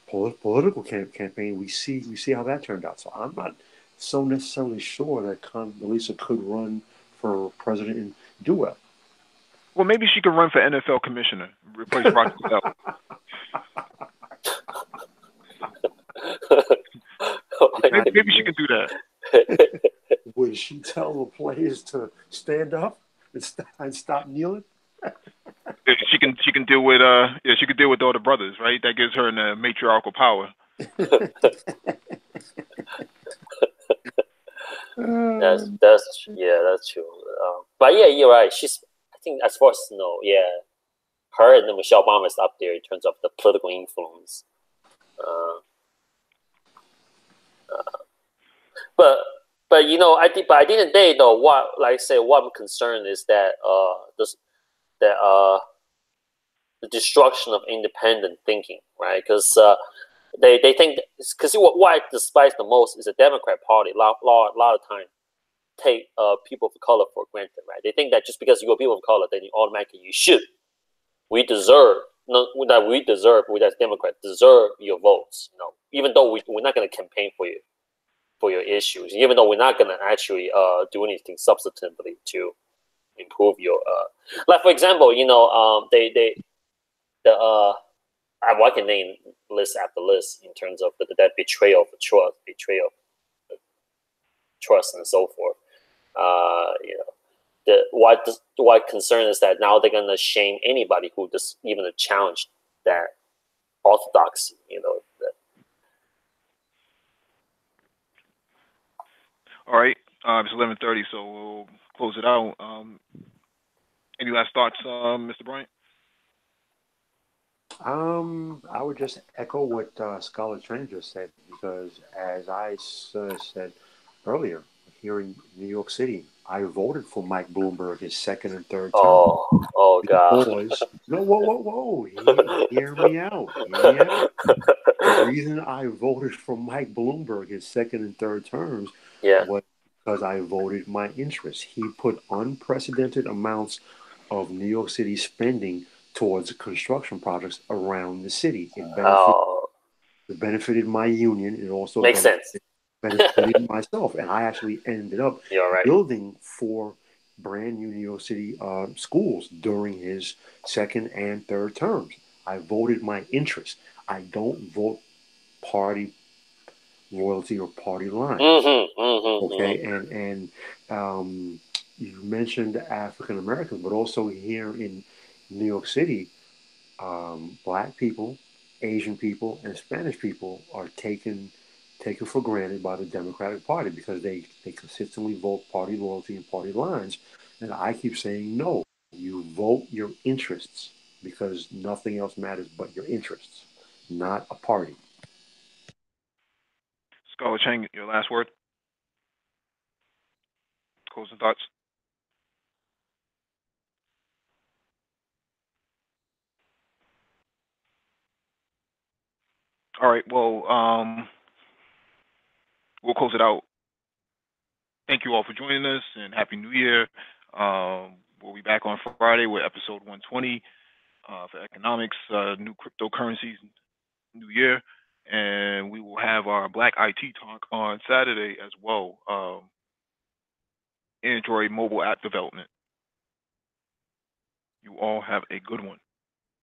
political campaign, we see how that turned out. So I'm not so necessarily sure that Condoleezza could run for president and do well. Well, maybe she could run for NFL commissioner, replace Roger Goodell. Maybe she could do that. Would she tell the players to stand up and stop kneeling? She can deal with she could deal with all the brothers, right? That gives her a matriarchal power. That's true. But yeah, you're right. I think as far as her and then Michelle Obama is up there in terms of the political influence. Uh, but but at the end of the day, though, what I'm concerned is that the destruction of independent thinking, right? Because they think because what I despise the most is the Democrat Party. A lot of time take people of color for granted, right? They think that just because you're people of color, then you should. We deserve we as Democrats deserve your votes. Even though we're not going to campaign for your issues, even though we're not going to actually do anything substantively to improve your like for example, I can name list after list in terms of that betrayal of trust and so forth. What concern is that now they're gonna shame anybody who just even challenge that orthodoxy. All right, it's 11:30, so we'll close it out. Any last thoughts, Mr. Bryant? I would just echo what Scholar Train just said, because as I said earlier, here in New York City, I voted for Mike Bloomberg his second and third term. Oh God! Because whoa! Hear me out. The reason I voted for Mike Bloomberg his second and third terms was because I voted my interests. He put unprecedented amounts of New York City spending towards construction projects around the city. It benefited my union. It also benefited myself. And I actually ended up building 4 brand new New York City schools during his second and third terms. I voted my interest. I don't vote party loyalty or party line. Okay, and you mentioned African Americans, but also here in New York City, Black people, Asian people, and Spanish people are taken for granted by the Democratic Party because they consistently vote party loyalty and party lines. And I keep saying, no, you vote your interests, because nothing else matters but your interests, not a party. Scholar Chang, your last word? Closing thoughts? All right, well, we'll close it out. Thank you all for joining us, and Happy New Year. We'll be back on Friday with episode 120 for economics, new cryptocurrencies, new year. And we will have our Black IT talk on Saturday as well. Android mobile app development. You all have a good one.